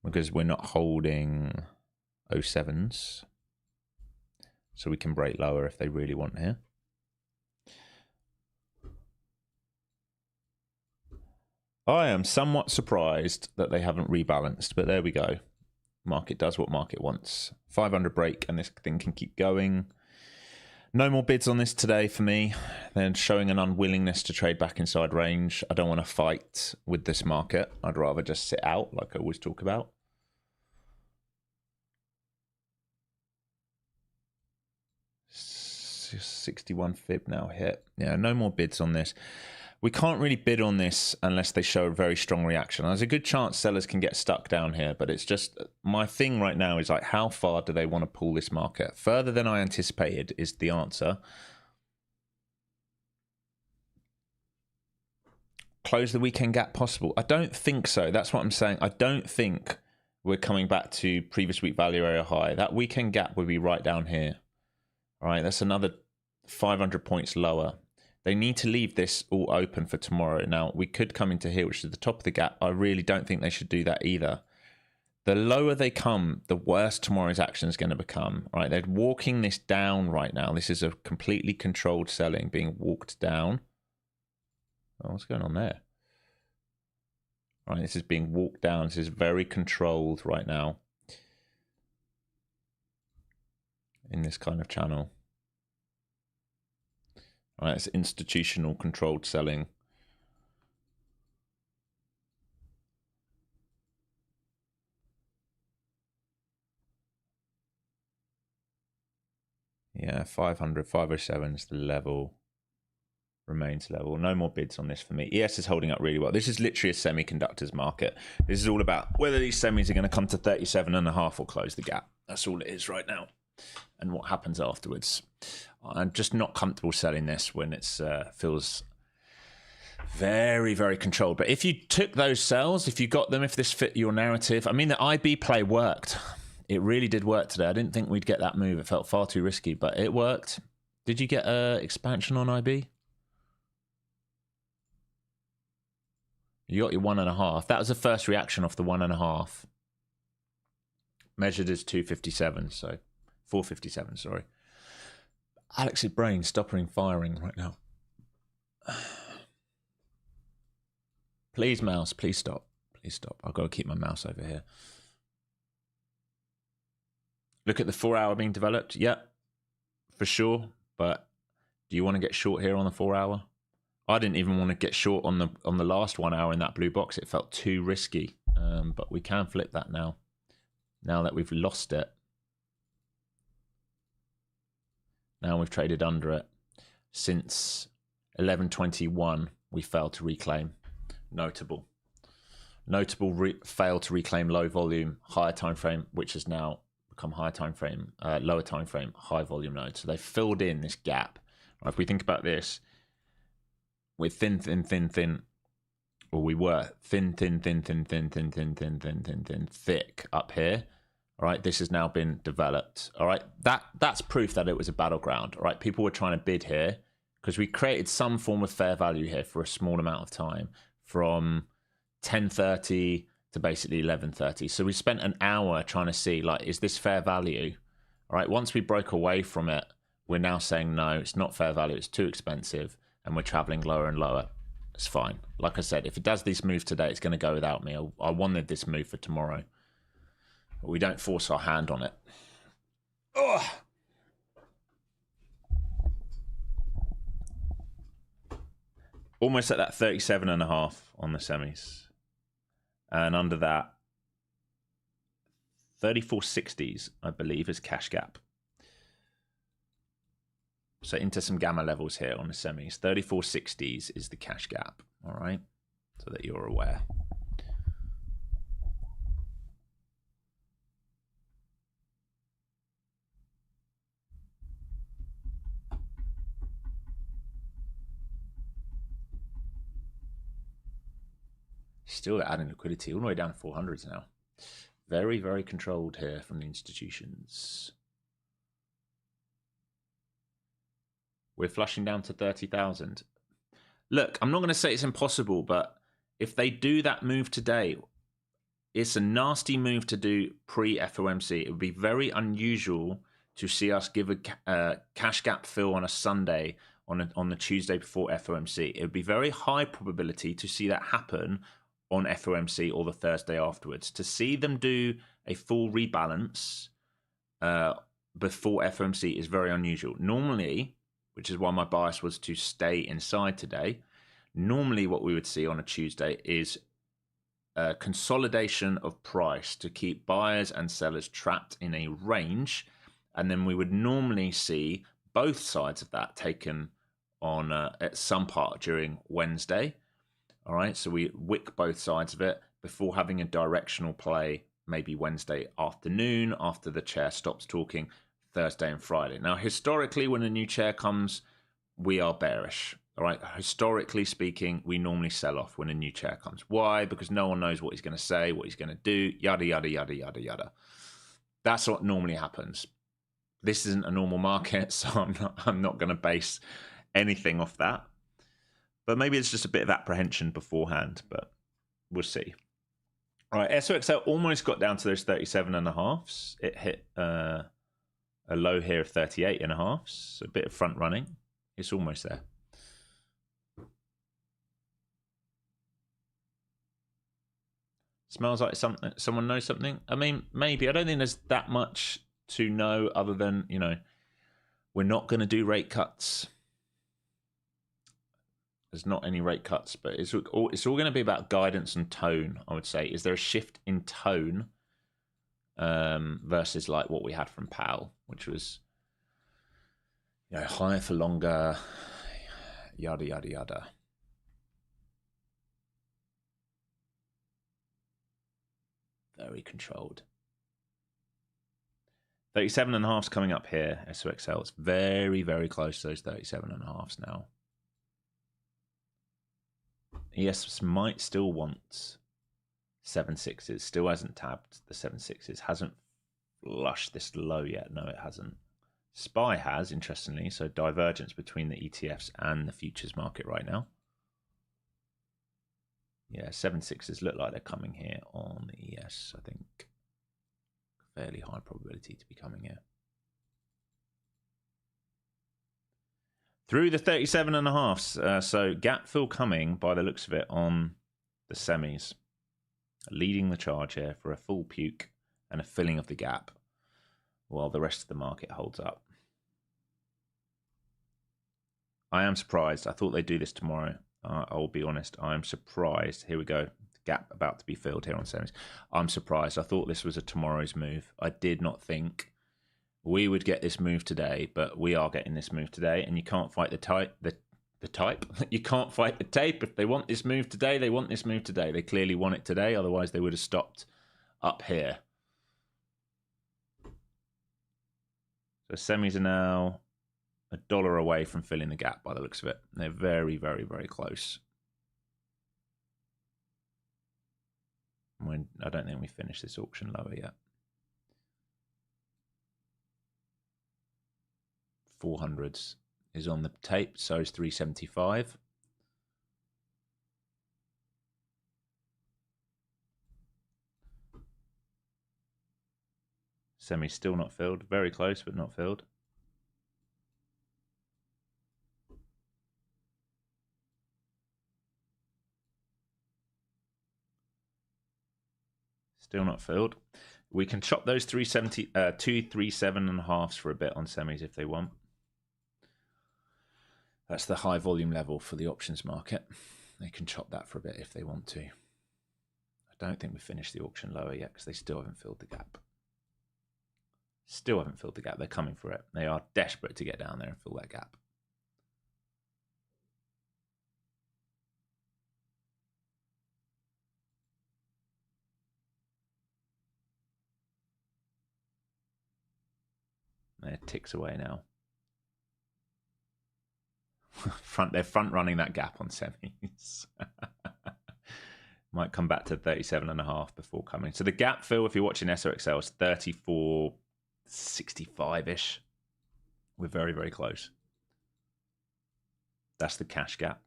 Because we're not holding 07s. So we can break lower if they really want here. I am somewhat surprised that they haven't rebalanced, but there we go. Market does what market wants. 500 break and this thing can keep going. No more bids on this today for me. They're showing an unwillingness to trade back inside range. I don't want to fight with this market. I'd rather just sit out like I always talk about. $61 fib now hit. Yeah, no more bids on this. We can't really bid on this unless they show a very strong reaction. There's a good chance sellers can get stuck down here, but it's just my thing right now is like, how far do they want to pull this market? Further than I anticipated is the answer. Close the weekend gap possible? I don't think so. That's what I'm saying. I don't think we're coming back to previous week value area high. That weekend gap would be right down here. All right, that's another 500 points lower. They need to leave this all open for tomorrow. Now, we could come into here, which is the top of the gap. I really don't think they should do that either. The lower they come, the worse tomorrow's action is going to become. All right, they're walking this down right now. This is a completely controlled selling being walked down. Oh, what's going on there? All right, this is being walked down. This is very controlled right now in this kind of channel. All right, it's institutional controlled selling. Yeah, 500, 507 is the level. Remains level. No more bids on this for me. ES is holding up really well. This is literally a semiconductors market. This is all about whether these semis are going to come to 37.5 or close the gap. That's all it is right now. And what happens afterwards. I'm just not comfortable selling this when it's feels very, very controlled. But if you took those sells, if you got them, if this fit your narrative, I mean, the IB play worked. It really did work today. I didn't think we'd get that move. It felt far too risky, but it worked. Did you get expansion on IB? You got your 1.5. That was the first reaction off the 1.5. Measured as 257, so 457, sorry. Alex's brain stopping firing right now. Please, mouse, please stop. Please stop. I've got to keep my mouse over here. Look at the 4 hour being developed. Yeah, for sure. But do you want to get short here on the 4 hour? I didn't even want to get short on the last 1 hour in that blue box. It felt too risky. But we can flip that now. Now that we've lost it. Now we've traded under it. Since 11:21, we failed to reclaim. Notable. Notable failed to reclaim low volume, higher time frame, which has now become higher time frame, lower time frame, high volume node. So they filled in this gap. Right, if we think about this, we're thin, or we were thin, thick up here. All right, this has now been developed. All right, that's proof that it was a battleground. All right, people were trying to bid here because we created some form of fair value here for a small amount of time from 10:30 to basically 11:30. So we spent an hour trying to see, like, is this fair value? All right, once we broke away from it, we're now saying, no, it's not fair value. It's too expensive. And we're traveling lower and lower. It's fine. Like I said, if it does this move today, it's going to go without me. I wanted this move for tomorrow. But we don't force our hand on it. Ugh. Almost at that 37.5 on the semis. And under that, 3460s, I believe, is cash gap. So into some gamma levels here on the semis. 3460s is the cash gap, all right? So that you're aware. Still adding liquidity all the way down to 400s now. Very, very controlled here from the institutions. We're flushing down to 30,000. Look, I'm not going to say it's impossible, but if they do that move today, it's a nasty move to do pre-FOMC. It would be very unusual to see us give a cash gap fill on a Sunday on the Tuesday before FOMC. It would be very high probability to see that happen on FOMC or the Thursday afterwards. To see them do a full rebalance before FOMC is very unusual. Normally, which is why my bias was to stay inside today. Normally what we would see on a Tuesday is a consolidation of price to keep buyers and sellers trapped in a range. And then we would normally see both sides of that taken on at some part during Wednesday. All right, so we wick both sides of it before having a directional play maybe Wednesday afternoon after the chair stops talking, Thursday and Friday. Now, historically, when a new chair comes, we are bearish. All right. Historically speaking, we normally sell off when a new chair comes. Why? Because no one knows what he's going to say, what he's going to do, yada, yada, yada, yada, yada. That's what normally happens. This isn't a normal market, so I'm not going to base anything off that. But maybe it's just a bit of apprehension beforehand, but we'll see. All right. SOXL almost got down to those 37.5s. It hit a low here of 38.5, so a bit of front running. It's almost there. Smells like something. Someone knows something. I mean, maybe. I don't think there's that much to know other than, you know, we're not going to do rate cuts. There's not any rate cuts, but it's all going to be about guidance and tone, I would say. Is there a shift in tone versus like what we had from Powell, which was, you know, higher for longer, yada, yada, yada. Very controlled. 37.5's coming up here. SOXL, it's very, very close to those 37.5s now. ES might still want 7.6s. Still hasn't tapped the 7.6s. Hasn't flushed this low yet. No, it hasn't. SPY has, interestingly. So divergence between the ETFs and the futures market right now. Yeah, 7.6s look like they're coming here on the ES, I think. Fairly high probability to be coming here. Through the 37.5s. So gap fill coming by the looks of it on the semis. Leading the charge here for a full puke and a filling of the gap while the rest of the market holds up. I am surprised. I thought they'd do this tomorrow. I'll be honest. I'm surprised. Here we go. Gap about to be filled here on semis. I'm surprised. I thought this was a tomorrow's move. I did not think we would get this move today, but we are getting this move today, and you can't fight the type. You can't fight the tape. If they want this move today, they want this move today. They clearly want it today. Otherwise, they would have stopped up here. So semis are now $1 away from filling the gap by the looks of it. They're very, very, very close. I don't think we finished this auction lower yet. 400s is on the tape, so is 375. Semi still not filled. Very close, but not filled. Still not filled. We can chop those 237.5s for a bit on semis if they want. That's the high volume level for the options market. They can chop that for a bit if they want to. I don't think we finished the auction lower yet because they still haven't filled the gap. Still haven't filled the gap. They're coming for it. They are desperate to get down there and fill that gap. They're ticks away now. They're front running that gap on semis. Might come back to 37.5 before coming. So the gap fill, if you're watching SOXL, is 34.65-ish. We're very, very close. That's the cash gap.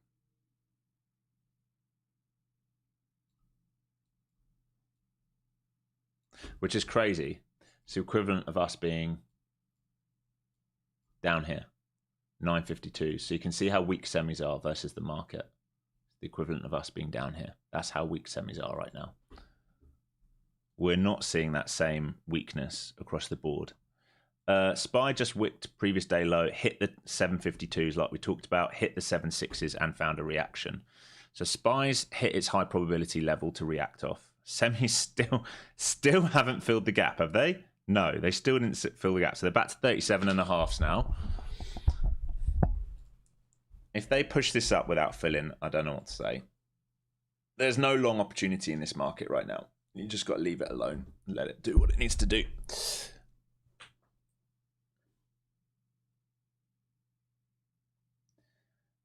Which is crazy. It's the equivalent of us being down here. 952. So you can see how weak semis are versus the market. The equivalent of us being down here. That's how weak semis are right now. We're not seeing that same weakness across the board. SPY just wicked previous day low, hit the 752s like we talked about, hit the 7.6s and found a reaction. So SPY's hit its high probability level to react off. Semis still haven't filled the gap, have they? No, they still didn't fill the gap. So they're back to 37.5s now. If they push this up without filling, I don't know what to say. There's no long opportunity in this market right now. You just got to leave it alone and let it do what it needs to do.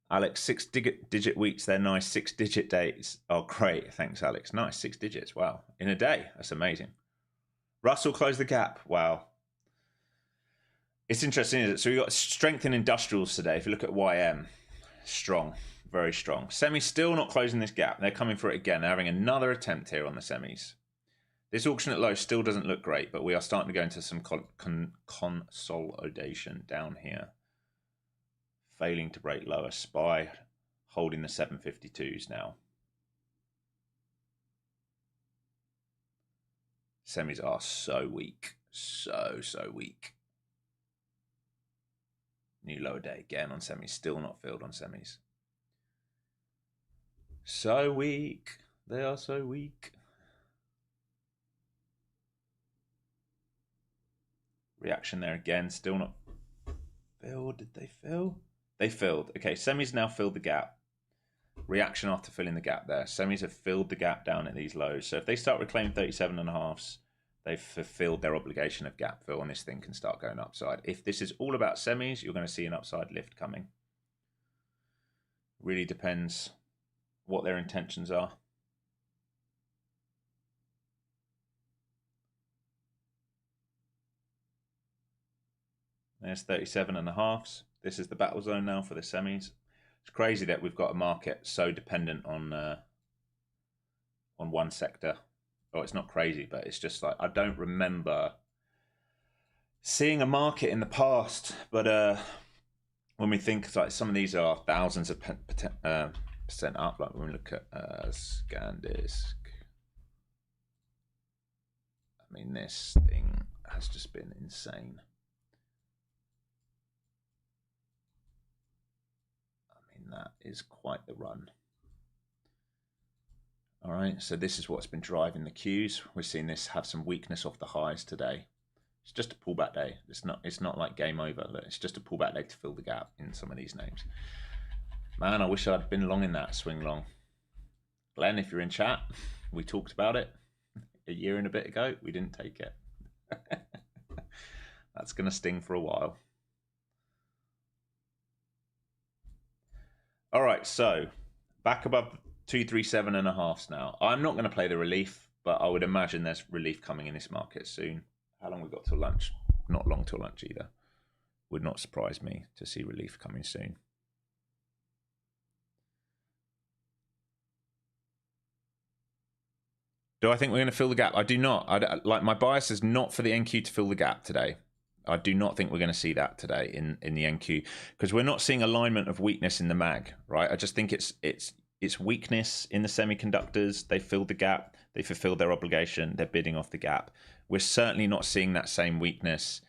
Alex, 6-digit weeks. They're nice. 6-digit days. Oh, great. Thanks, Alex. Nice. 6 digits. Wow. In a day. That's amazing. Russell closed the gap. Wow. It's interesting, isn't it? So we got strength in industrials today. If you look at YM, strong. Very strong. Semis still not closing this gap. They're coming for it again. They're having another attempt here on the semis. This auction at low still doesn't look great, but we are starting to go into some consolidation down here. Failing to break lower. SPY holding the 752s now. Semis are so weak. So weak. New lower day again on semis. Still not filled on semis. So weak. They are so weak. Reaction there again. Still not filled. Did they fill? They filled. Okay, semis now filled the gap. Reaction after filling the gap there. Semis have filled the gap down at these lows. So if they start reclaiming 37.5s, they've fulfilled their obligation of gap fill, and this thing can start going upside. If this is all about semis, you're going to see an upside lift coming. Really depends what their intentions are. There's 37.5s. This is the battle zone now for the semis. It's crazy that we've got a market so dependent on one sector. Oh, it's not crazy, but it's just like I don't remember seeing a market in the past. But when we think like some of these are thousands of percent up, like when we look at ScanDisk, I mean, this thing has just been insane. That is quite the run. All right, so this is what's been driving the Qs. We're seeing this have some weakness off the highs today. It's just a pullback day. It's not like game over. It's just a pullback day to fill the gap in some of these names. Man, I wish I'd been long in that swing long. Glenn, if you're in chat, we talked about it a year and a bit ago. We didn't take it. That's going to sting for a while. All right, so back above 237.5s now. I'm not going to play the relief, but I would imagine there's relief coming in this market soon. How long we got till lunch? Not long till lunch either. Would not surprise me to see relief coming soon. Do I think we're going to fill the gap? I do not. Like my bias is not for the NQ to fill the gap today. I do not think we're going to see that today in the NQ because we're not seeing alignment of weakness in the mag, right? I just think it's weakness in the semiconductors. They filled the gap. They fulfilled their obligation. They're bidding off the gap. We're certainly not seeing that same weakness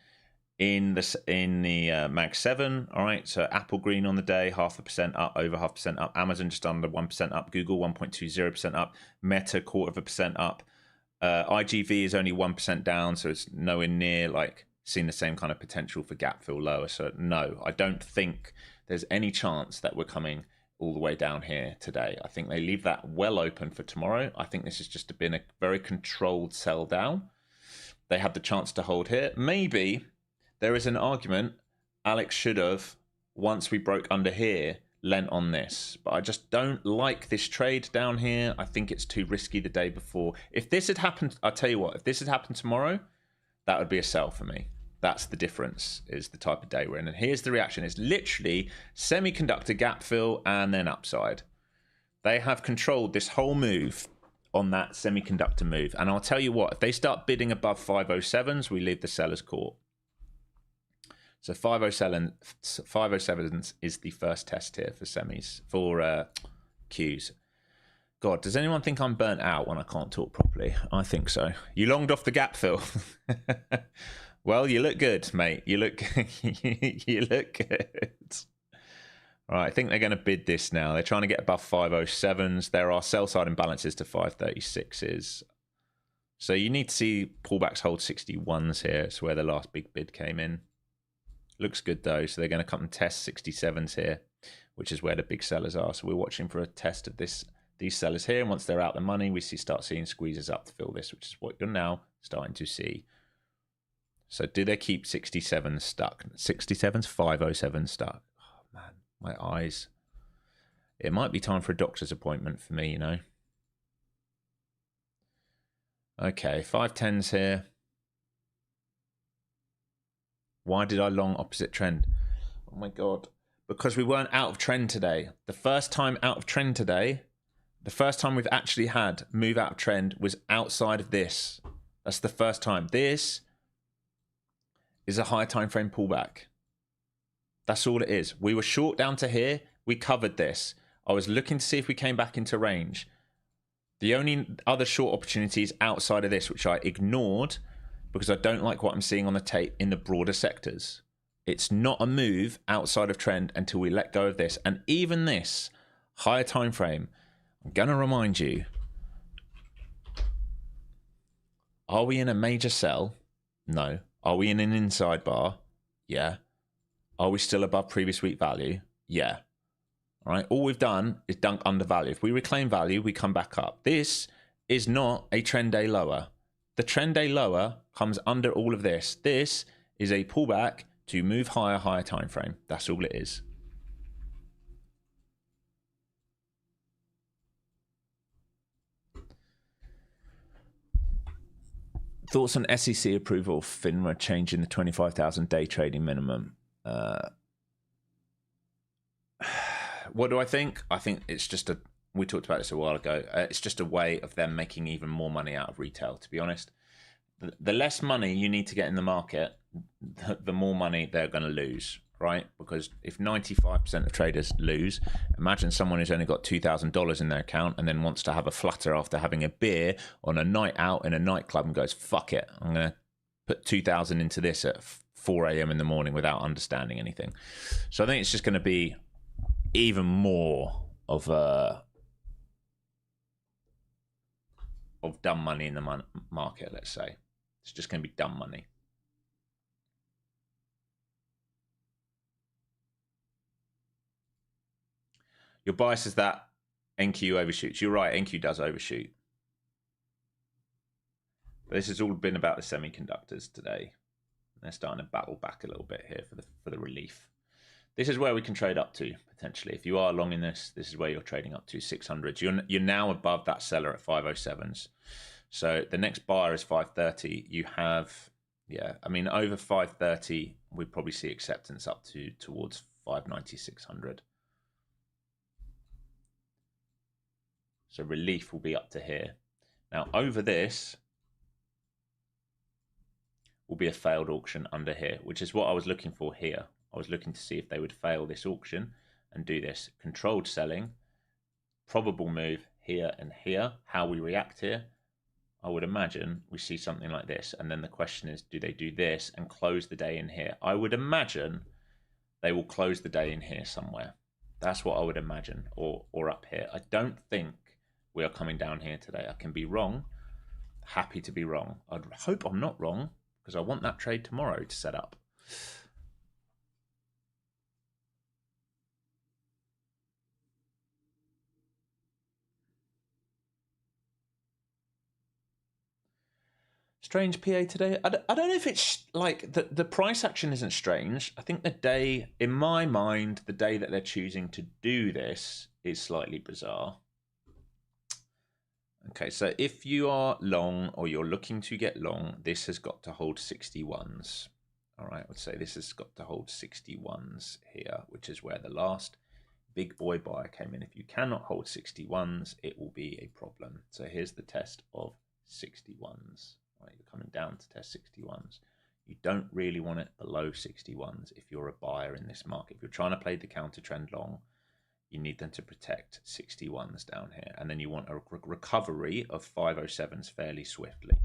in the mag 7. All right, so Apple green on the day, 0.5% up, over 0.5% up. Amazon just under 1% up. Google 1.20% up. Meta 0.25% up. IGV is only 1% down, so it's nowhere near like seen the same kind of potential for gap fill lower. So no, I don't think there's any chance that we're coming all the way down here today. I think they leave that well open for tomorrow. I think this has just been a very controlled sell down. They have the chance to hold here. Maybe there is an argument Alex should have, once we broke under here, lent on this. But I just don't like this trade down here. I think it's too risky the day before. If this had happened, I'll tell you what, if this had happened tomorrow, that would be a sell for me. That's the difference, is the type of day we're in. And here's the reaction. It's literally semiconductor gap fill and then upside. They have controlled this whole move on that semiconductor move. And I'll tell you what, if they start bidding above 507s, we leave the sellers court. So 507 is the first test here for semis, for Qs. God, does anyone think I'm burnt out when I can't talk properly? I think so. You longed off the gap fill. Well, you look good, mate. You look you look good. All right, I think they're going to bid this now. They're trying to get above 507s. There are sell side imbalances to 536s. So you need to see pullbacks hold 61s here. It's where the last big bid came in. Looks good though. So they're going to come and test 67s here, which is where the big sellers are. So we're watching for a test of these sellers here. And once they're out the money, we start seeing squeezes up to fill this, which is what you're now starting to see. So do they keep 67s stuck? 67s, 507 stuck. Oh man, my eyes. It might be time for a doctor's appointment for me, you know. Okay, 510s here. Why did I long opposite trend? Oh my God. Because we weren't out of trend today. The first time out of trend today, the first time we've actually had move out of trend was outside of this. That's the first time. This is a higher time frame pullback. That's all it is. We were short down to here. We covered this. I was looking to see if we came back into range. The only other short opportunities outside of this, which I ignored because I don't like what I'm seeing on the tape in the broader sectors. It's not a move outside of trend until we let go of this. And even this higher time frame, I'm going to remind you, are we in a major sell? No. Are we in an inside bar? Yeah. Are we still above previous week value? Yeah. All right. All we've done is dunk under value. If we reclaim value, we come back up. This is not a trend day lower. the trend day lower comes under all of this. This is a pullback to move higher time frame. That's all it is. Thoughts on SEC approval of FINRA changing the 25,000 day trading minimum? What do I think? I think it's just we talked about this a while ago. It's just a way of them making even more money out of retail, to be honest. The less money you need to get in the market, the more money they're going to lose, right? Because if 95% of traders lose, imagine someone who's only got $2,000 in their account and then wants to have a flutter after having a beer on a night out in a nightclub and goes, fuck it, I'm going to put 2,000 into this at 4 a.m. in the morning without understanding anything. So I think it's just going to be even more of dumb money in the market, let's say. It's just going to be dumb money. Your bias is that NQ overshoots. You're right, NQ does overshoot. But this has all been about the semiconductors today. They're starting to battle back a little bit here for the relief. This is where we can trade up to, potentially. If you are long in this, this is where you're trading up to, 600. You're now above that seller at 507s. So the next buyer is 530. You have, yeah, I mean, over 530, we probably see acceptance up towards 590, 600. So relief will be up to here. Now, over this will be a failed auction under here, which is what I was looking for here. I was looking to see if they would fail this auction and do this controlled selling, probable move here and here. How we react here, I would imagine we see something like this. And then the question is, do they do this and close the day in here? I would imagine they will close the day in here somewhere. That's what I would imagine, or up here. I don't think we are coming down here today. I can be wrong. Happy to be wrong. I hope I'm not wrong, because I want that trade tomorrow to set up. Strange PA today. I don't know if it's like the price action isn't strange. I think the day, in my mind, the day that they're choosing to do this is slightly bizarre. Okay, so if you are long or you're looking to get long, this has got to hold 61s. All right, I would say this has got to hold 61s here, which is where the last big boy buyer came in. If you cannot hold 61s, it will be a problem. So here's the test of 61s. Right, you're coming down to test 61s. You don't really want it below 61s if you're a buyer in this market. If you're trying to play the counter trend long, you need them to protect 61s down here. And then you want a recovery of 507s fairly swiftly.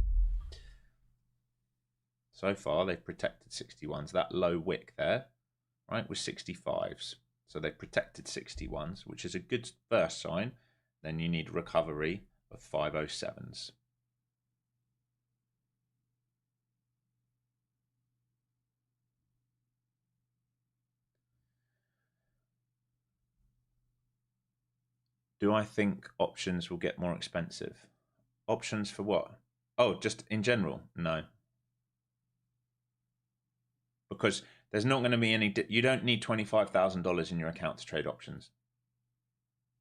So far, they've protected 61s. That low wick there, right, was 65s. So they've protected 61s, which is a good first sign. Then you need recovery of 507s. Do I think options will get more expensive? Options for what? Oh, just in general? No. Because there's not going to be any... You don't need $25,000 in your account to trade options.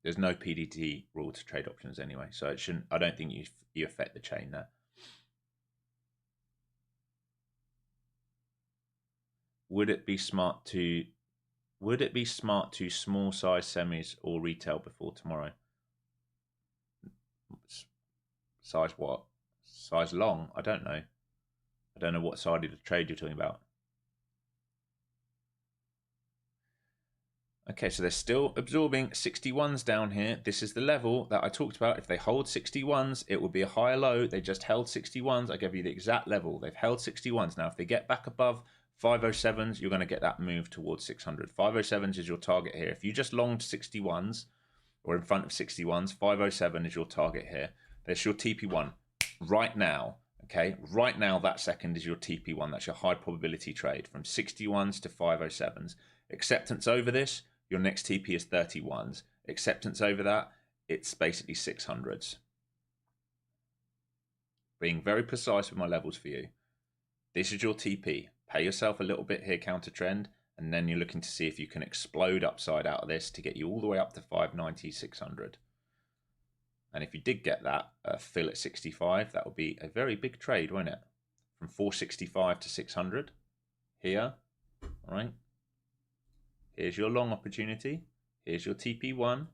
There's no PDT rule to trade options anyway. So it shouldn't... I don't think you affect the chain there. Would it be smart to small size semis or retail before tomorrow? Size what? Size long? I don't know. I don't know what side of the trade you're talking about. Okay, so they're still absorbing 61s down here. This is the level that I talked about. If they hold 61s, it will be a higher low. They just held 61s. I gave you the exact level. They've held 61s. Now, if they get back above 507s, you're going to get that move towards 600. 507s is your target here. If you just longed 61s or in front of 61s, 507 is your target here. There's your TP1 right now. Okay, right now that second is your TP1. That's your high probability trade from 61s to 507s. Acceptance over this, your next TP is 31s. Acceptance over that, it's basically 600s. being very precise with my levels for you. This is your TP. Pay yourself a little bit here, counter trend, and then you're looking to see if you can explode upside out of this to get you all the way up to 590, 600. And if you did get that fill at 65, that would be a very big trade, won't it? From 465 to 600 here, all right? Here's your long opportunity. Here's your TP1.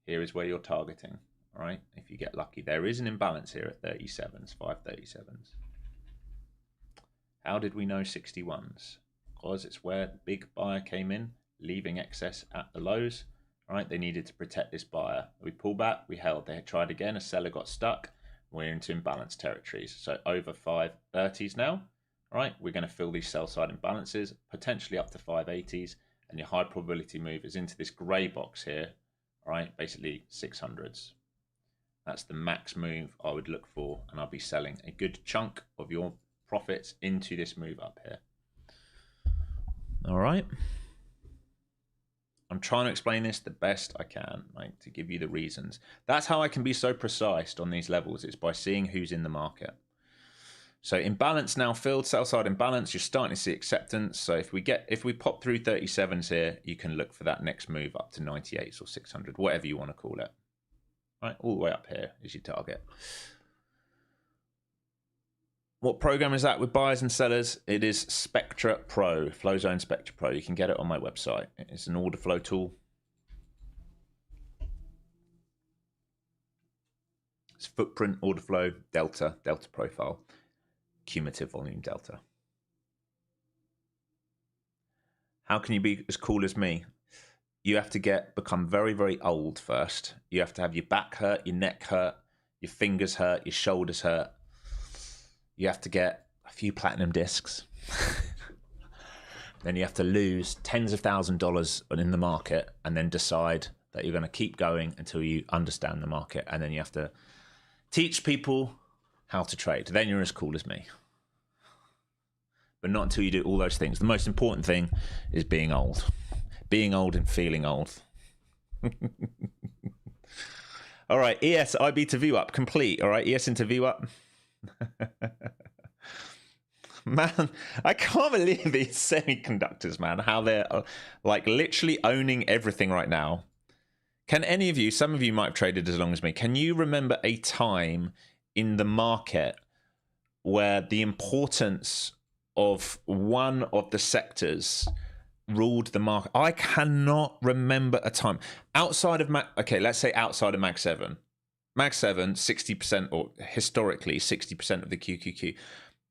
Here is where you're targeting, all right? If you get lucky. There is an imbalance here at 37s, 537s. How did we know 61s? Because it's where the big buyer came in, leaving excess at the lows. All right, they needed to protect this buyer. We pulled back, we held. They tried again, a seller got stuck. We're into imbalance territories. So over 530s now. All right, we're going to fill these sell side imbalances, potentially up to 580s. And your high probability move is into this gray box here. All right, basically 600s. That's the max move I would look for. And I'll be selling a good chunk of your profits into this move up here. All right. I'm trying to explain this the best I can, right, to give you the reasons. That's how I can be so precise on these levels. It's by seeing who's in the market. So imbalance now filled, sell side imbalance. You're starting to see acceptance. So if we pop through 37s here, you can look for that next move up to 98s or 600, whatever you want to call it. Right, all the way up here is your target. What program is that with buyers and sellers? It is Spectra Pro, Flowzone Spectra Pro. You can get it on my website. It's an order flow tool. It's footprint, order flow, delta profile, cumulative volume delta. How can you be as cool as me? You have to become very, very old first. You have to have your back hurt, your neck hurt, your fingers hurt, your shoulders hurt. You have to get a few platinum discs. Then you have to lose tens of $1,000s in the market and then decide that you're going to keep going until you understand the market. And then you have to teach people how to trade. Then you're as cool as me. But not until you do all those things. The most important thing is being old. Being old and feeling old. All right, ES, IB to view up, complete. All right, ES into view up. Man, I can't believe these semiconductors, man, how they're like literally owning everything right now. Can any of you, some of you might have traded as long as me, can you remember a time in the market where the importance of one of the sectors ruled the market? I cannot remember a time outside of okay, let's say outside of Mag 7. Mag 7, 60%, or historically 60% of the QQQ.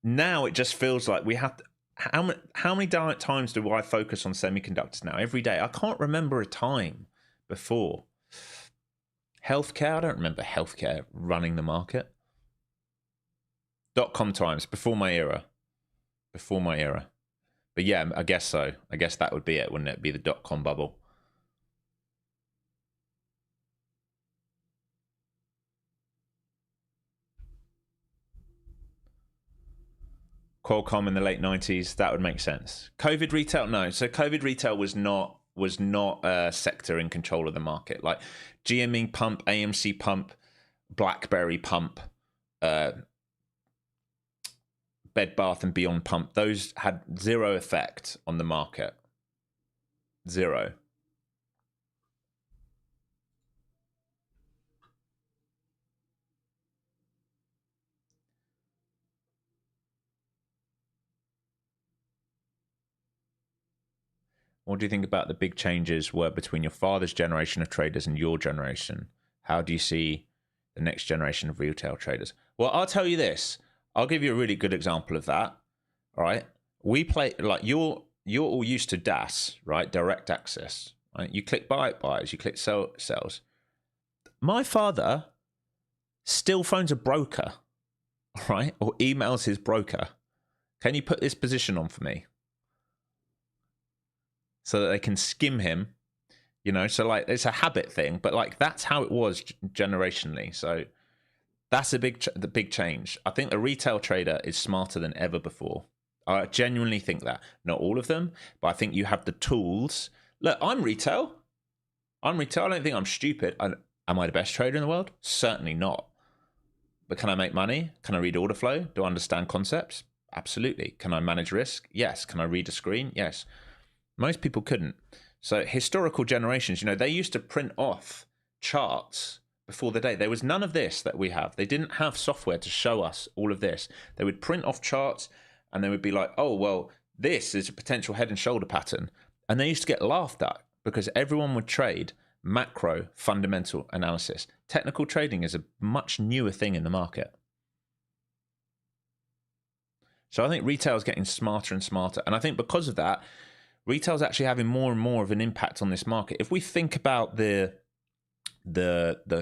Now it just feels like we have to, how many times do I focus on semiconductors now? Every day. I can't remember a time before. Healthcare, I don't remember healthcare running the market. .com times, before my era. Before my era. But yeah, I guess so. I guess that would be it, wouldn't it? Be the .com bubble. Qualcomm in the late 90s, that would make sense. COVID retail, no. So COVID retail was not a sector in control of the market. Like GME pump, AMC pump, BlackBerry pump, Bed Bath and Beyond pump, those had zero effect on the market. Zero. What do you think about the big changes were between your father's generation of traders and your generation? How do you see the next generation of retail traders? Well, I'll tell you this. I'll give you a really good example of that. All right. We play, like, you're all used to DAS, right? Direct access. Right? You click buy, it buys. You click sell, sells. My father still phones a broker, right? Or emails his broker. Can you put this position on for me? So that they can skim him, you know, so like it's a habit thing, but like that's how it was generationally. So that's the big change. I think the retail trader is smarter than ever before. I genuinely think that. Not all of them, but I think you have the tools. Look, I'm retail. I don't think I'm stupid. Am I the best trader in the world? Certainly not. But can I make money? Can I read order flow? Do I understand concepts? Absolutely. Can I manage risk? Yes. Can I read a screen? Yes. Most people couldn't. So historical generations, they used to print off charts before the day. There was none of this that we have. They didn't have software to show us all of this. They would print off charts and they would be like, oh, well, this is a potential head and shoulder pattern. And they used to get laughed at because everyone would trade macro fundamental analysis. Technical trading is a much newer thing in the market. So I think retail is getting smarter and smarter. And I think because of that, retail is actually having more and more of an impact on this market. If we think about the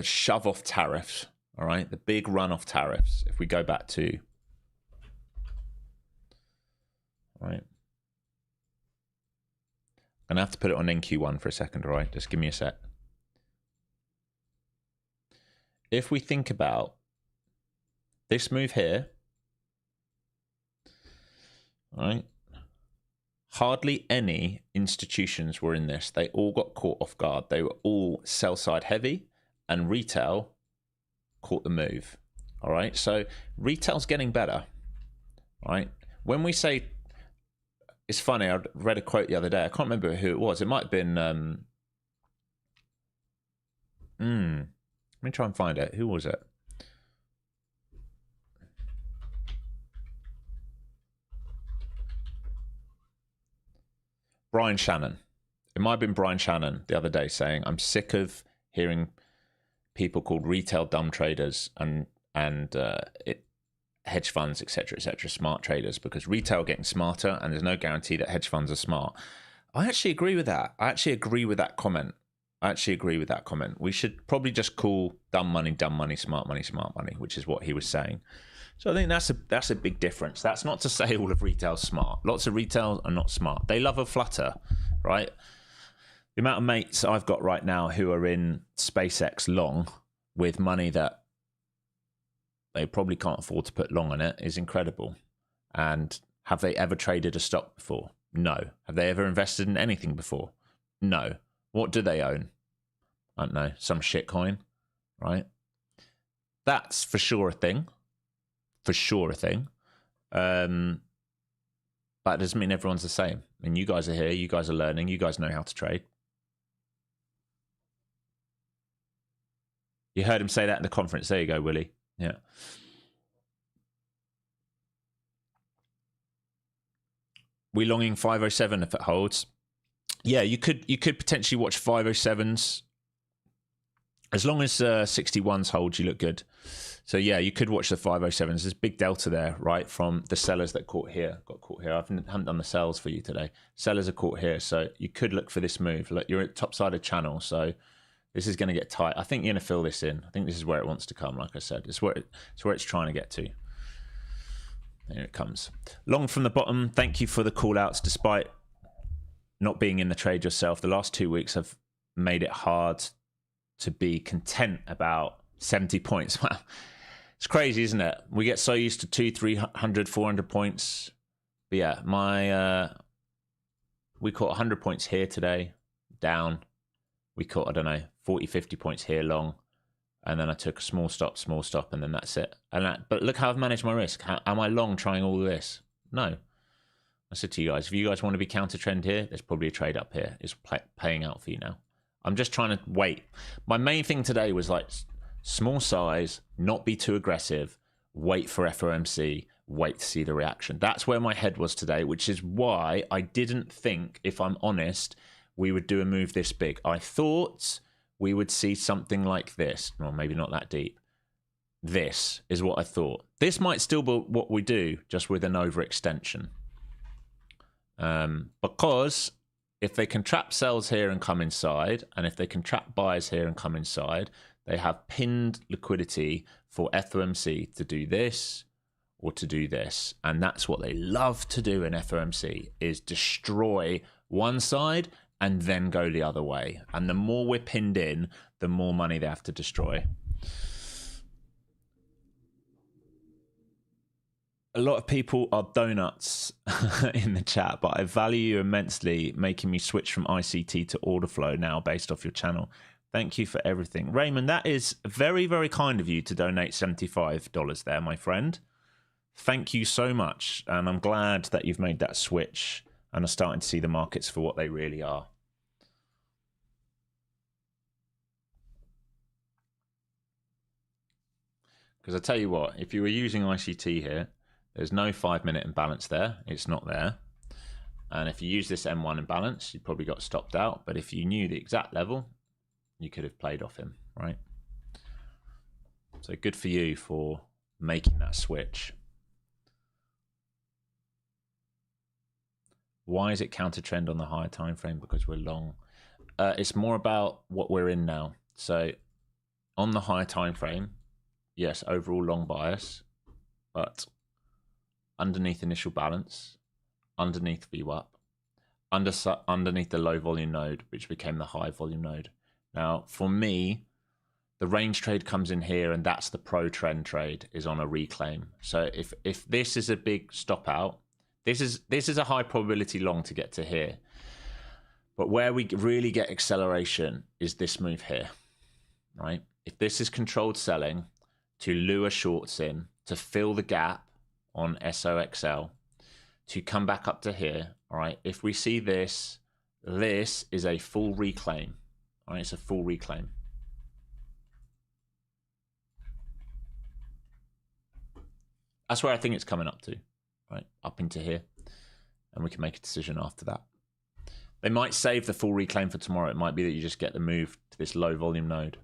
shove off tariffs, all right, the big run off tariffs, if we go back to, all right, I'm gonna have to put it on NQ1 for a second, all right? Just give me a sec. If we think about this move here, all right, hardly any institutions were in this. They all got caught off guard. They were all sell side heavy, and retail caught the move. All right, so retail's getting better. All right, when we say, it's funny, I read a quote the other day. I can't remember who it was. It might have been, let me try and find it. Who was it? Brian Shannon. It might have been Brian Shannon the other day saying, I'm sick of hearing people called retail dumb traders and hedge funds, etc., smart traders, because retail are getting smarter and there's no guarantee that hedge funds are smart. I actually agree with that. I actually agree with that comment. We should probably just call dumb money, smart money, which is what he was saying. So I think that's a big difference. That's not to say all of retail's smart. Lots of retail are not smart. They love a flutter, right? The amount of mates I've got right now who are in SpaceX long with money that they probably can't afford to put long on it is incredible. And have they ever traded a stock before? No. Have they ever invested in anything before? No. What do they own? I don't know, some shit coin, right? That's for sure a thing. But it doesn't mean everyone's the same. I mean, you guys are here, you guys are learning, you guys know how to trade. You heard him say that in the conference. There you go, Willie. Yeah. We longing 507 if it holds. Yeah, you could potentially watch 507s. As long as 61s hold, you look good. So yeah, you could watch the 507s. There's a big delta there, right? From the sellers that got caught here. I haven't done the sells for you today. Sellers are caught here. So you could look for this move. Look, you're at top side of channel. So this is going to get tight. I think you're going to fill this in. I think this is where it wants to come. Like I said, it's where it's trying to get to. There it comes. Long from the bottom. Thank you for the call outs. Despite not being in the trade yourself, the last 2 weeks have made it hard to be content about 70 points. Wow. It's crazy, isn't it? We get so used to 200, 300, 400 points. But yeah, we caught 100 points here today, down. We caught, I don't know, 40, 50 points here long. And then I took a small stop, and then that's it. But look how I've managed my risk. Am I long trying all of this? No. I said to you guys, if you guys want to be counter trend here, there's probably a trade up here. It's paying out for you now. I'm just trying to wait. My main thing today was like small size, not be too aggressive, wait for FOMC, wait to see the reaction. That's where my head was today, which is why I didn't think, if I'm honest, we would do a move this big. I thought we would see something like this. Well, maybe not that deep. This is what I thought. This might still be what we do, just with an overextension. Because if they can trap sells here and come inside, and if they can trap buys here and come inside, they have pinned liquidity for FOMC to do this or to do this. And that's what they love to do in FOMC, is destroy one side and then go the other way. And the more we're pinned in, the more money they have to destroy. A lot of people are donuts in the chat, but I value you immensely, making me switch from ICT to order flow now based off your channel. Thank you for everything. Raymond, that is very, very kind of you to donate $75 there, my friend. Thank you so much. And I'm glad that you've made that switch and are starting to see the markets for what they really are. Because I tell you what, if you were using ICT here, there's no 5-minute imbalance there. It's not there. And if you use this M1 imbalance, you probably got stopped out. But if you knew the exact level, you could have played off him, right? So good for you for making that switch. Why is it counter trend on the higher time frame? Because we're long. It's more about what we're in now. So on the higher time frame, yes, overall long bias, but underneath initial balance, underneath VWAP, underneath the low volume node, which became the high volume node. Now, for me, the range trade comes in here, and that's the pro trend trade is on a reclaim. So if this is a big stop out, this is a high probability long to get to here. But where we really get acceleration is this move here, right? If this is controlled selling to lure shorts in, to fill the gap on SOXL, to come back up to here, all right? If we see this, this is a full reclaim. All right, it's a full reclaim. That's where I think it's coming up to, right? Up into here. And we can make a decision after that. They might save the full reclaim for tomorrow. It might be that you just get the move to this low volume node.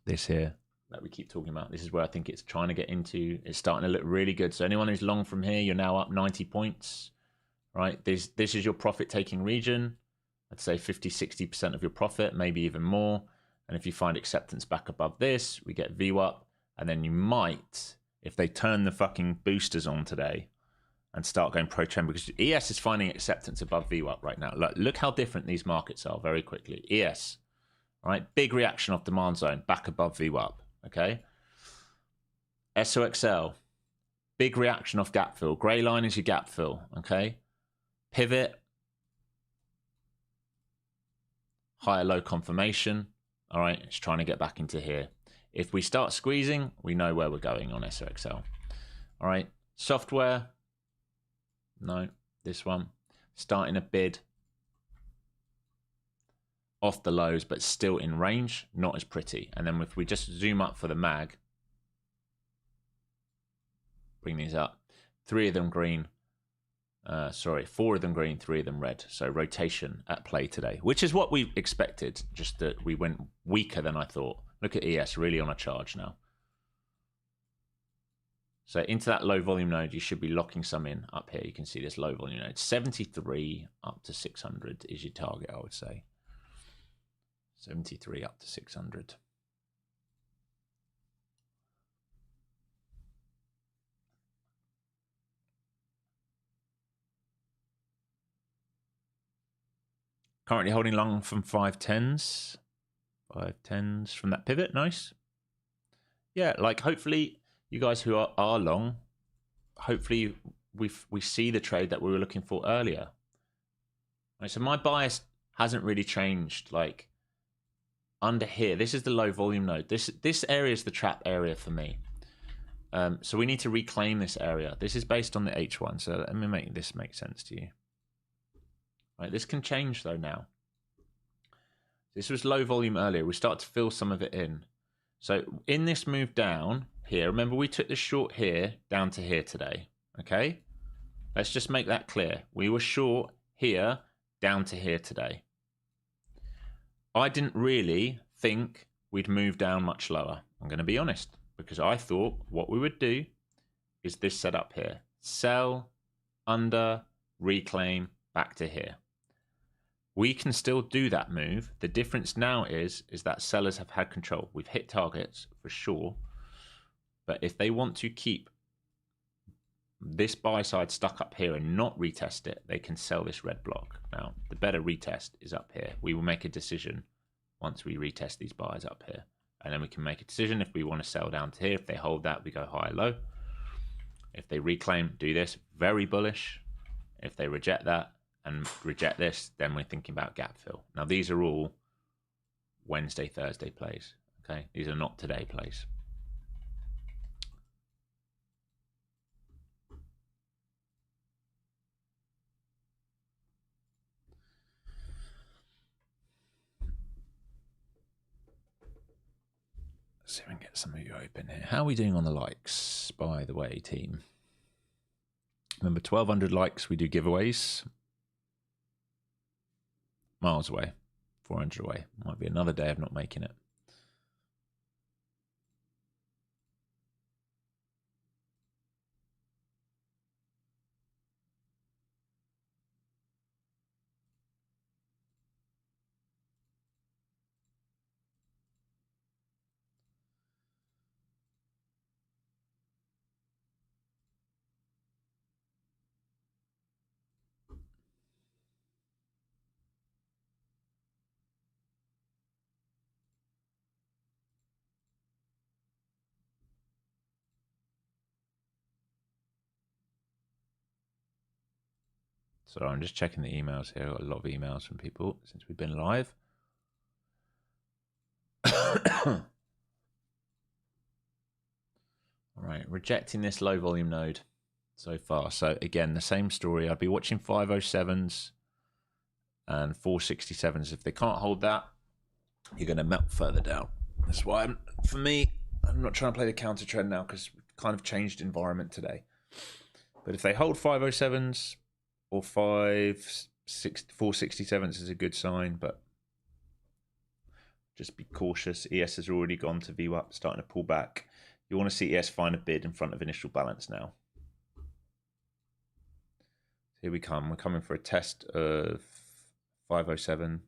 This here that we keep talking about. This is where I think it's trying to get into. It's starting to look really good. So anyone who's long from here, you're now up 90 points, right? This is your profit taking region. I'd say 50-60% of your profit, maybe even more. And if you find acceptance back above this, we get VWAP. And then you might, if they turn the fucking boosters on today and start going pro trend, because ES is finding acceptance above VWAP right now. Look how different these markets are very quickly. ES, right? Big reaction off demand zone, back above VWAP, okay? SOXL, big reaction off gap fill. Gray line is your gap fill, okay? Pivot, higher low confirmation. All right, it's trying to get back into here. If we start squeezing, we know where we're going on SOXL. All right, software. No, this one. Starting a bid off the lows, but still in range, not as pretty. And then if we just zoom up for the mag, bring these up. 3 of them green. 4 of them green, 3 of them red. So rotation at play today, which is what we expected, just that we went weaker than I thought. Look at ES, really on a charge now. So into that low volume node, you should be locking some in up here. You can see this low volume node. 73 up to 600 is your target, I would say. 73 up to 600. Currently holding long from 510s. 510s from that pivot. Nice. Yeah, like hopefully you guys who are long, hopefully we see the trade that we were looking for earlier. Right, so my bias hasn't really changed. Like under here, this is the low volume node. This area is the trap area for me. So we need to reclaim this area. This is based on the H1. So let me make this make sense to you. Right, this can change though now. This was low volume earlier. We start to fill some of it in. So in this move down here, remember we took the short here down to here today. Okay, let's just make that clear. We were short here down to here today. I didn't really think we'd move down much lower. I'm going to be honest, because I thought what we would do is this setup here. Sell, under, reclaim, back to here. We can still do that move. The difference now is that sellers have had control. We've hit targets for sure. But if they want to keep this buy side stuck up here and not retest it, they can sell this red block. Now, the better retest is up here. We will make a decision once we retest these buys up here. And then we can make a decision if we want to sell down to here. If they hold that, we go high or low. If they reclaim, do this. Very bullish. If they reject that, and reject this, then we're thinking about gap fill. Now, these are all Wednesday, Thursday plays. Okay, these are not today plays. Let's see if we can get some of you open here. How are we doing on the likes, by the way, team? Remember, 1,200 likes, we do giveaways. Miles away, 400 away. Might be another day of not making it. So I'm just checking the emails here. I've got a lot of emails from people since we've been live. All right, rejecting this low volume node so far. So again, the same story. I'd be watching 507s and 467s. If they can't hold that, you're going to melt further down. That's why, for me, I'm not trying to play the counter trend now because we've kind of changed environment today. But if they hold 507s or 467s is a good sign, but just be cautious. ES has already gone to VWAP, starting to pull back. You want to see ES find a bid in front of initial balance now. Here we come. We're coming for a test of 507.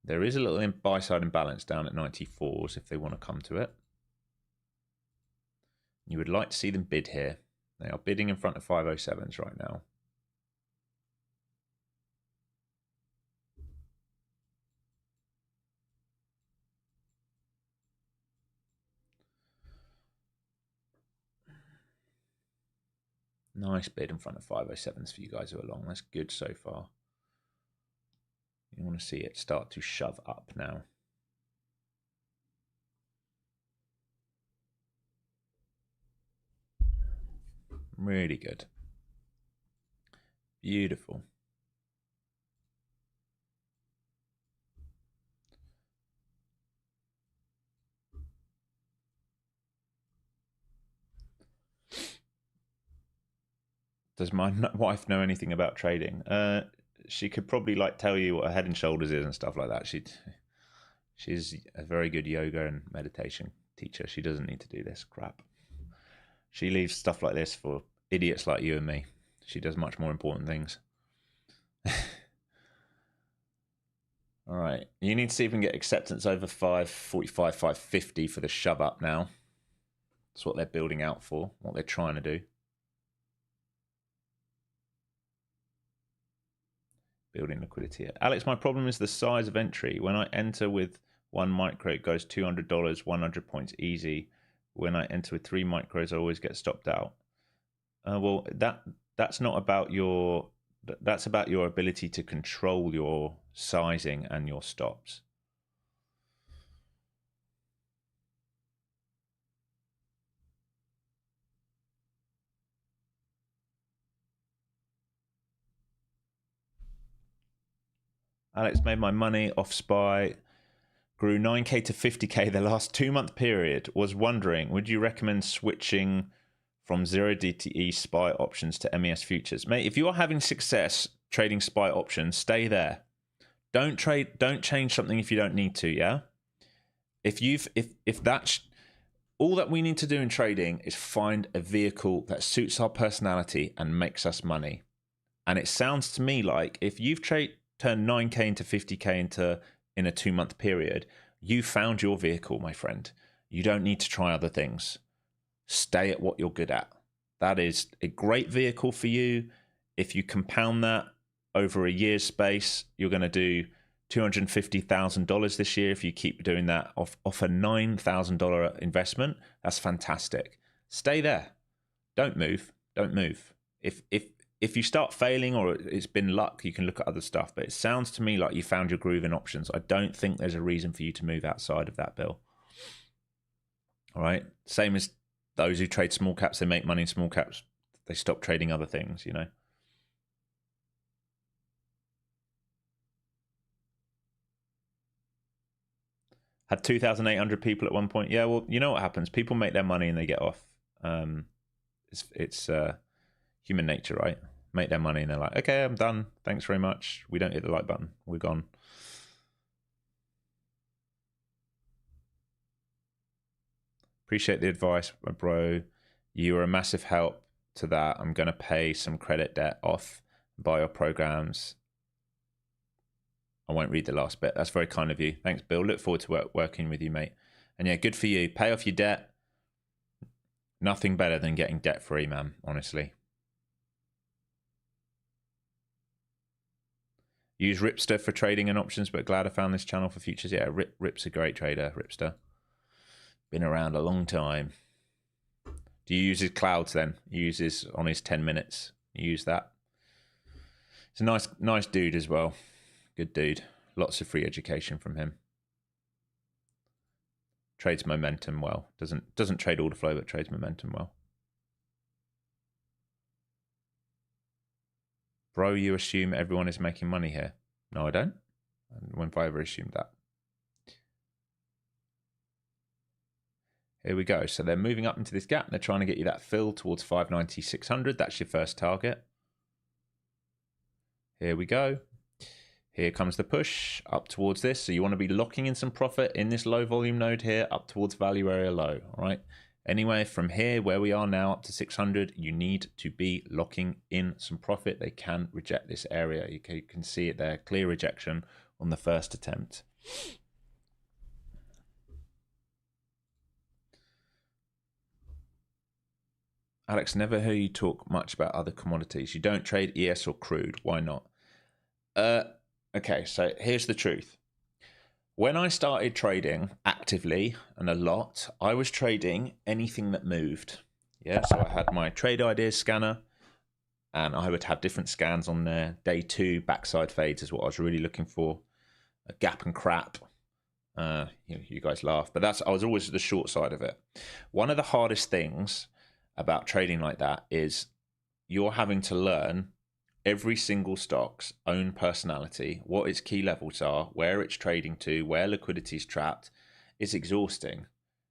There is a little buy side imbalance down at 94s if they want to come to it. You would like to see them bid here. They are bidding in front of 507s right now. Nice bid in front of 507s for you guys who are long. That's good so far. You want to see it start to shove up now. Really good. Beautiful. Does my wife know anything about trading? She could probably like tell you what a Head and Shoulders is and stuff like that. She's a very good yoga and meditation teacher. She doesn't need to do this crap. She leaves stuff like this for idiots like you and me. She does much more important things. All right. You need to see if we can get acceptance over 545, 550 for the shove up now. That's what they're building out for, what they're trying to do. Building liquidity. Alex, my problem is the size of entry. When I enter with 1 micro, it goes $200, 100 points easy. When I enter with 3 micros, I always get stopped out. Well, that's not about your... That's about your ability to control your sizing and your stops. Alex made my money off SPY, grew 9K to 50K the last 2-month period. Was wondering, would you recommend switching from 0DTE SPY options to MES futures? Mate, if you're having success trading SPY options, stay there. Don't change something if you don't need to, yeah? If that's all that we need to do in trading is find a vehicle that suits our personality and makes us money. And it sounds to me like if you've turned 9K into 50K in a 2-month period, you found your vehicle, my friend. You don't need to try other things. Stay at what you're good at. That is a great vehicle for you. If you compound that over a year's space, you're going to do $250,000 this year. If you keep doing that off a $9,000 investment, that's fantastic. Stay there. Don't move. Don't move. If if you start failing or it's been luck, you can look at other stuff. But it sounds to me like you found your groove in options. I don't think there's a reason for you to move outside of that, Bill. All right. Same as those who trade small caps, they make money in small caps. They stop trading other things, you know. Had 2,800 people at one point. Yeah, well, you know what happens? People make their money and they get off. It's human nature, right? Make their money and they're like, okay, I'm done. Thanks very much. We don't hit the like button. We're gone. Appreciate the advice, my bro. You are a massive help to that. I'm going to pay some credit debt off, buy your programs. I won't read the last bit. That's very kind of you. Thanks, Bill. Look forward to working with you, mate. And yeah, good for you. Pay off your debt. Nothing better than getting debt free, man, honestly. Use Ripster for trading and options, but glad I found this channel for futures. Yeah, Rip's a great trader, Ripster. Been around a long time. Do you use his clouds then? He uses on his 10 minutes. You use that. It's a nice dude as well. Good dude. Lots of free education from him. Trades momentum well. Doesn't trade order flow, but trades momentum well. Bro, you assume everyone is making money here. No, I don't. When have I ever assumed that? Here we go. So they're moving up into this gap. And they're trying to get you that fill towards 590, 600. That's your first target. Here we go. Here comes the push up towards this. So you want to be locking in some profit in this low volume node here up towards value area low. All right. Anyway, from here, where we are now up to 600, you need to be locking in some profit. They can reject this area. You can see it there. Clear rejection on the first attempt. Alex, never heard you talk much about other commodities. You don't trade ES or crude. Why not? Okay, so here's the truth. When I started trading actively and a lot, I was trading anything that moved. Yeah, so I had my trade ideas scanner and I would have different scans on there. Day 2 backside fades is what I was really looking for. A gap and crap. You guys laugh, but I was always the short side of it. One of the hardest things about trading like that is you're having to learn every single stock's own personality, what its key levels are, where it's trading to, where liquidity is trapped. It's exhausting.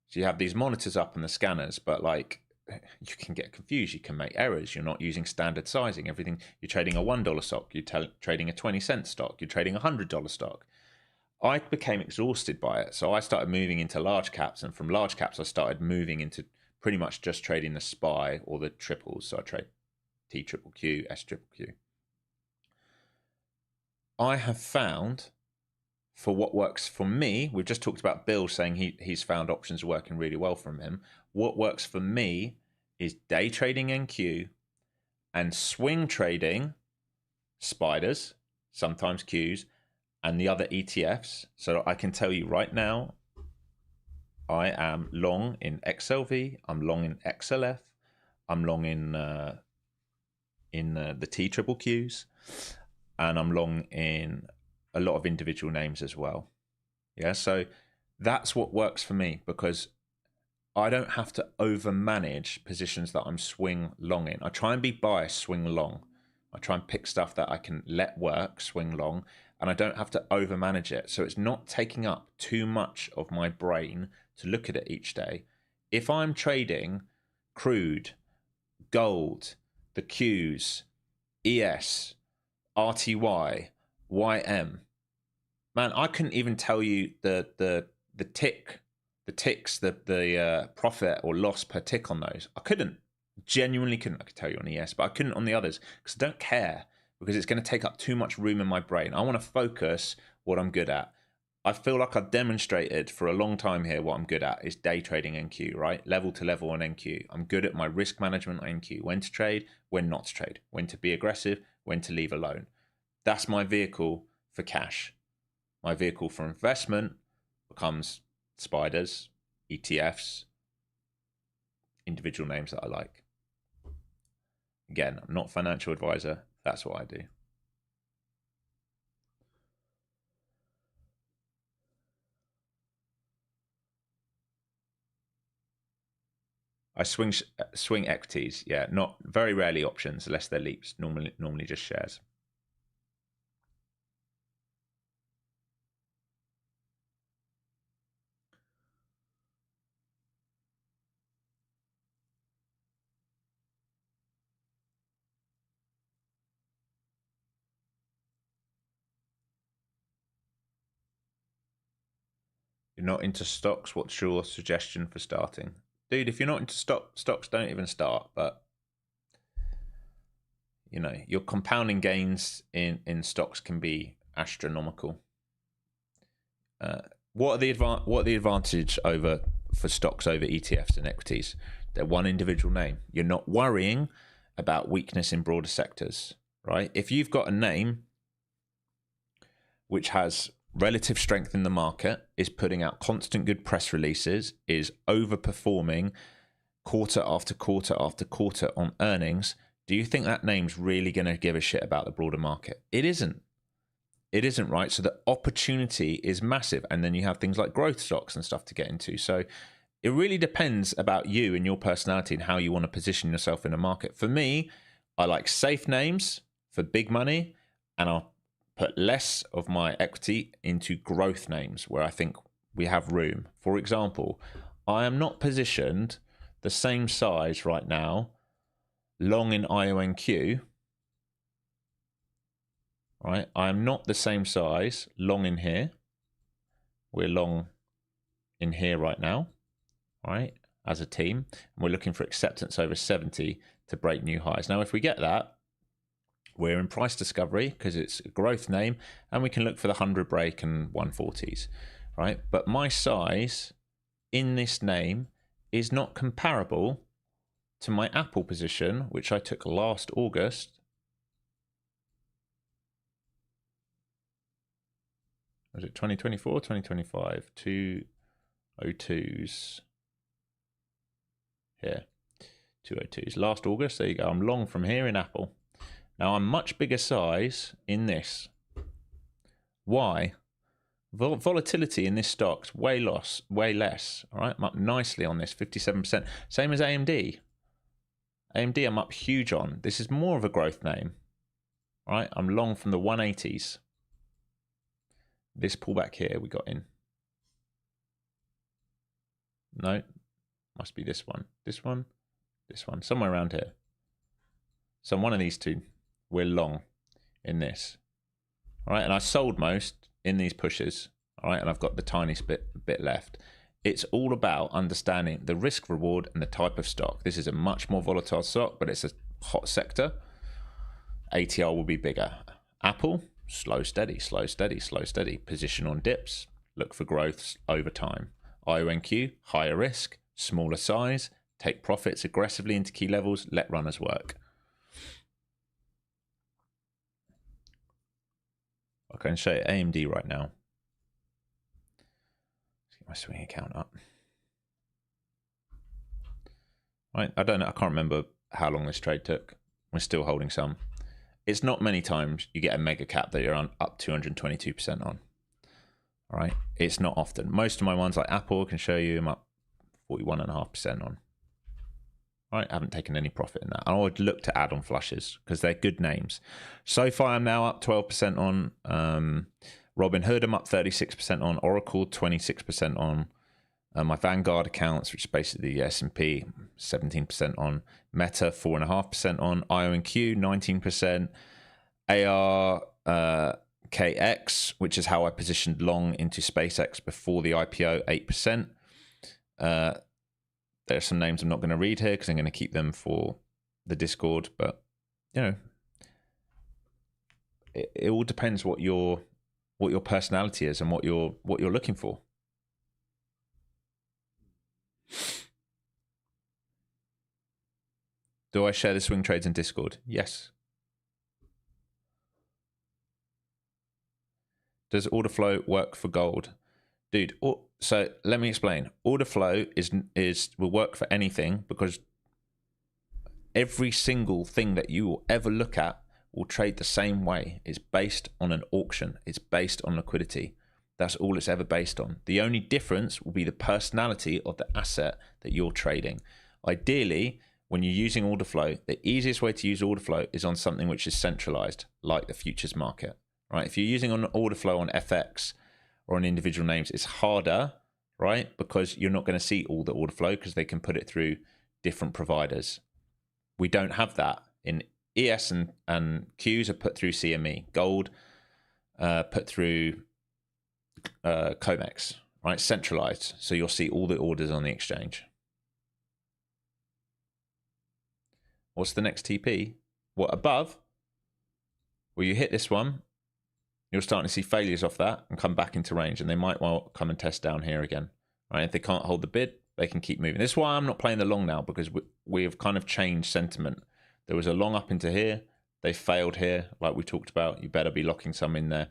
So you have these monitors up on the scanners, but like you can get confused. You can make errors. You're not using standard sizing. Everything, you're trading a $1 stock. You're trading a 20-cent stock. You're trading a $100 stock. I became exhausted by it. So I started moving into large caps. And from large caps, I started moving into pretty much just trading the SPY or the triples. So I trade T triple Q, S triple Q. I have found for what works for me, we've just talked about Bill saying he's found options working really well from him. What works for me is day trading NQ and swing trading spiders, sometimes Qs, and the other ETFs. So I can tell you right now, I am long in XLV, I'm long in XLF, I'm long in the T triple Qs, and I'm long in a lot of individual names as well. Yeah, so that's what works for me because I don't have to overmanage positions that I'm swing long in. I try and be biased swing long. I try and pick stuff that I can let work swing long, and I don't have to overmanage it. So it's not taking up too much of my brain to look at it each day. If I'm trading crude, gold, the Qs, ES, RTY, YM, man, I couldn't even tell you the ticks, the profit or loss per tick on those. I couldn't. Genuinely couldn't. I could tell you on ES, but I couldn't on the others because I don't care, because it's going to take up too much room in my brain. I want to focus what I'm good at. I feel like I've demonstrated for a long time here what I'm good at is day trading NQ, right? Level to level on NQ. I'm good at my risk management on NQ. When to trade, when not to trade. When to be aggressive, when to leave alone. That's my vehicle for cash. My vehicle for investment becomes spiders, ETFs, individual names that I like. Again, I'm not a financial advisor. That's what I do. I swing equities. Yeah, not very rarely options unless they're leaps. Normally just shares. You're not into stocks. What's your suggestion for starting? Dude, if you're not into stocks, don't even start. But you know, your compounding gains in stocks can be astronomical. What are the advantage over for stocks over ETFs and equities? They're one individual name. You're not worrying about weakness in broader sectors, right? If you've got a name which has relative strength in the market, is putting out constant good press releases, is overperforming quarter after quarter after quarter on earnings, do you think that name's really going to give a shit about the broader market? It isn't. It isn't, right? So the opportunity is massive. And then you have things like growth stocks and stuff to get into. So it really depends about you and your personality and how you want to position yourself in a market. For me, I like safe names for big money, and I'll put less of my equity into growth names where I think we have room. For example, I am not positioned the same size right now long in IONQ. Right, I am not the same size long in here. We're long in here right now, right, as a team. And we're looking for acceptance over 70 to break new highs. Now, if we get that, we're in price discovery because it's a growth name, and we can look for the 100 break and 140s, right? But my size in this name is not comparable to my Apple position, which I took last August. Was it 2024, 2025? 202s here. 202s. Last August, there you go. I'm long from here in Apple. Now, I'm much bigger size in this. Why? Volatility in this stock's way less. All right, I'm up nicely on this, 57%. Same as AMD. AMD, I'm up huge on. This is more of a growth name. All right, I'm long from the 180s. This pullback here we got in. No, must be this one. This one, this one, somewhere around here. So one of these two, we're long in this. All right, and I sold most in these pushes. All right, and I've got the tiniest bit left. It's all about understanding the risk reward and the type of stock. This is a much more volatile stock, but it's a hot sector. ATR will be bigger. Apple, slow, steady, slow, steady, slow, steady. Position on dips. Look for growths over time. IONQ, higher risk, smaller size. Take profits aggressively into key levels. Let runners work. I can show you AMD right now. Let's get my swing account up. Right, I don't know. I can't remember how long this trade took. We're still holding some. It's not many times you get a mega cap that you're on up 222% on. All right, it's not often. Most of my ones, like Apple, I can show you I'm up 41.5% on. All right, I haven't taken any profit in that. I would look to add on flushes because they're good names. SoFi, I'm now up 12% on. Robinhood, I'm up 36% on. Oracle, 26% on. My Vanguard accounts, which is basically the S&P, 17% on. Meta, 4.5% on. IONQ, 19%. ARKX, which is how I positioned long into SpaceX before the IPO, 8%. There are some names I'm not going to read here because I'm going to keep them for the Discord, but you know, it all depends what your personality is and what you're looking for. Do I share the swing trades in Discord? Yes. Does order flow work for gold? Dude, so let me explain. Order flow will work for anything because Every single thing that you will ever look at will trade the same way. It's based on an auction. It's based on liquidity. That's all it's ever based on. The only difference will be the personality of the asset that you're trading. Ideally, when you're using order flow, the easiest way to use order flow is on something which is centralized, like the futures market, right? If you're using an order flow on FX or on individual names, it's harder, right? Because you're not going to see all the order flow because they can put it through different providers. We don't have that. In ES and Qs are put through CME. Gold put through COMEX, right? Centralized. So you'll see all the orders on the exchange. What's the next TP? What, above? Well, you hit this one, you're starting to see failures off that and come back into range, and they might well come and test down here again, right? If they can't hold the bid, they can keep moving. This is why I'm not playing the long now, because we have kind of changed sentiment. There was a long up into here. They failed here, like we talked about. You better be locking some in there.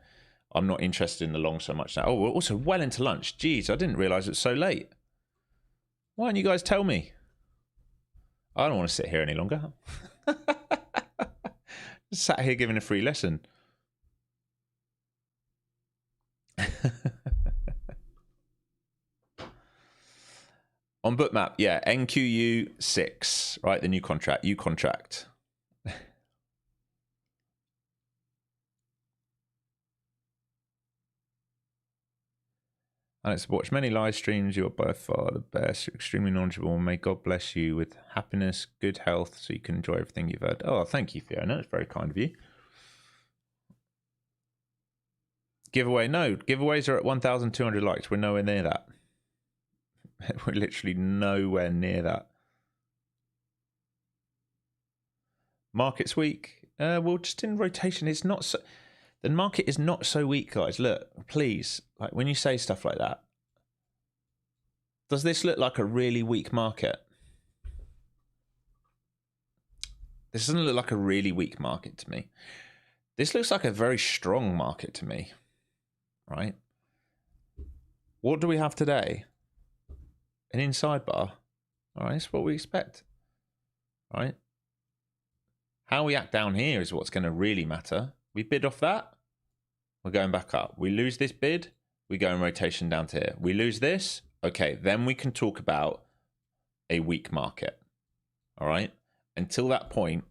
I'm not interested in the long so much now. Oh, we're also well into lunch. Jeez, I didn't realize it's so late. Why didn't you guys tell me? I don't want to sit here any longer. Just sat here giving a free lesson. On Bookmap, yeah, NQU6, right? The new contract, U contract. Alex, watch many live streams. You are by far the best. You're extremely knowledgeable. May God bless you with happiness, good health, so you can enjoy everything you've heard. Oh, thank you, Fiona. It's very kind of you. Giveaway, no. Giveaways are at 1,200 likes. We're nowhere near that. We're literally nowhere near that. Market's weak. Well, just in rotation, it's not so... The market is not so weak, guys. Look, please, like when you say stuff like that, does this look like a really weak market? This doesn't look like a really weak market to me. This looks like a very strong market to me, right? What do we have today? An inside bar. All right, that's what we expect, right? How we act down here is what's going to really matter. We bid off that, we're going back up. We lose this bid, we go in rotation down to here. We lose this, okay, then we can talk about a weak market. All right? Until that point,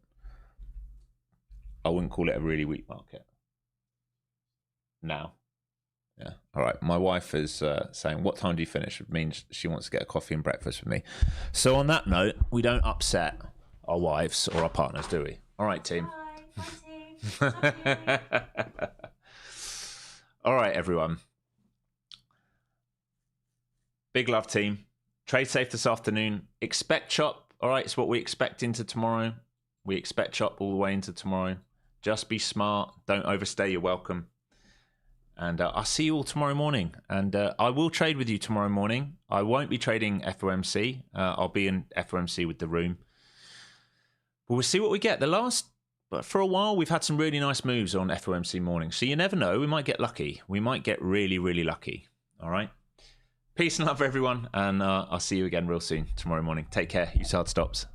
I wouldn't call it a really weak market. Now. Yeah. All right. My wife is saying, what time do you finish? It means she wants to get a coffee and breakfast with me. So on that note, we don't upset our wives or our partners, do we? All right, team. All right, everyone. Big love, team. Trade safe this afternoon. Expect chop. All right, it's what we expect into tomorrow. We expect chop all the way into tomorrow. Just be smart. Don't overstay your welcome. And I'll see you all tomorrow morning. And I will trade with you tomorrow morning. I won't be trading FOMC. I'll be in FOMC with the room. But we'll see what we get. But for a while, we've had some really nice moves on FOMC morning. So you never know. We might get lucky. We might get really, really lucky. All right. Peace and love, everyone. And I'll see you again real soon tomorrow morning. Take care. Use hard stops.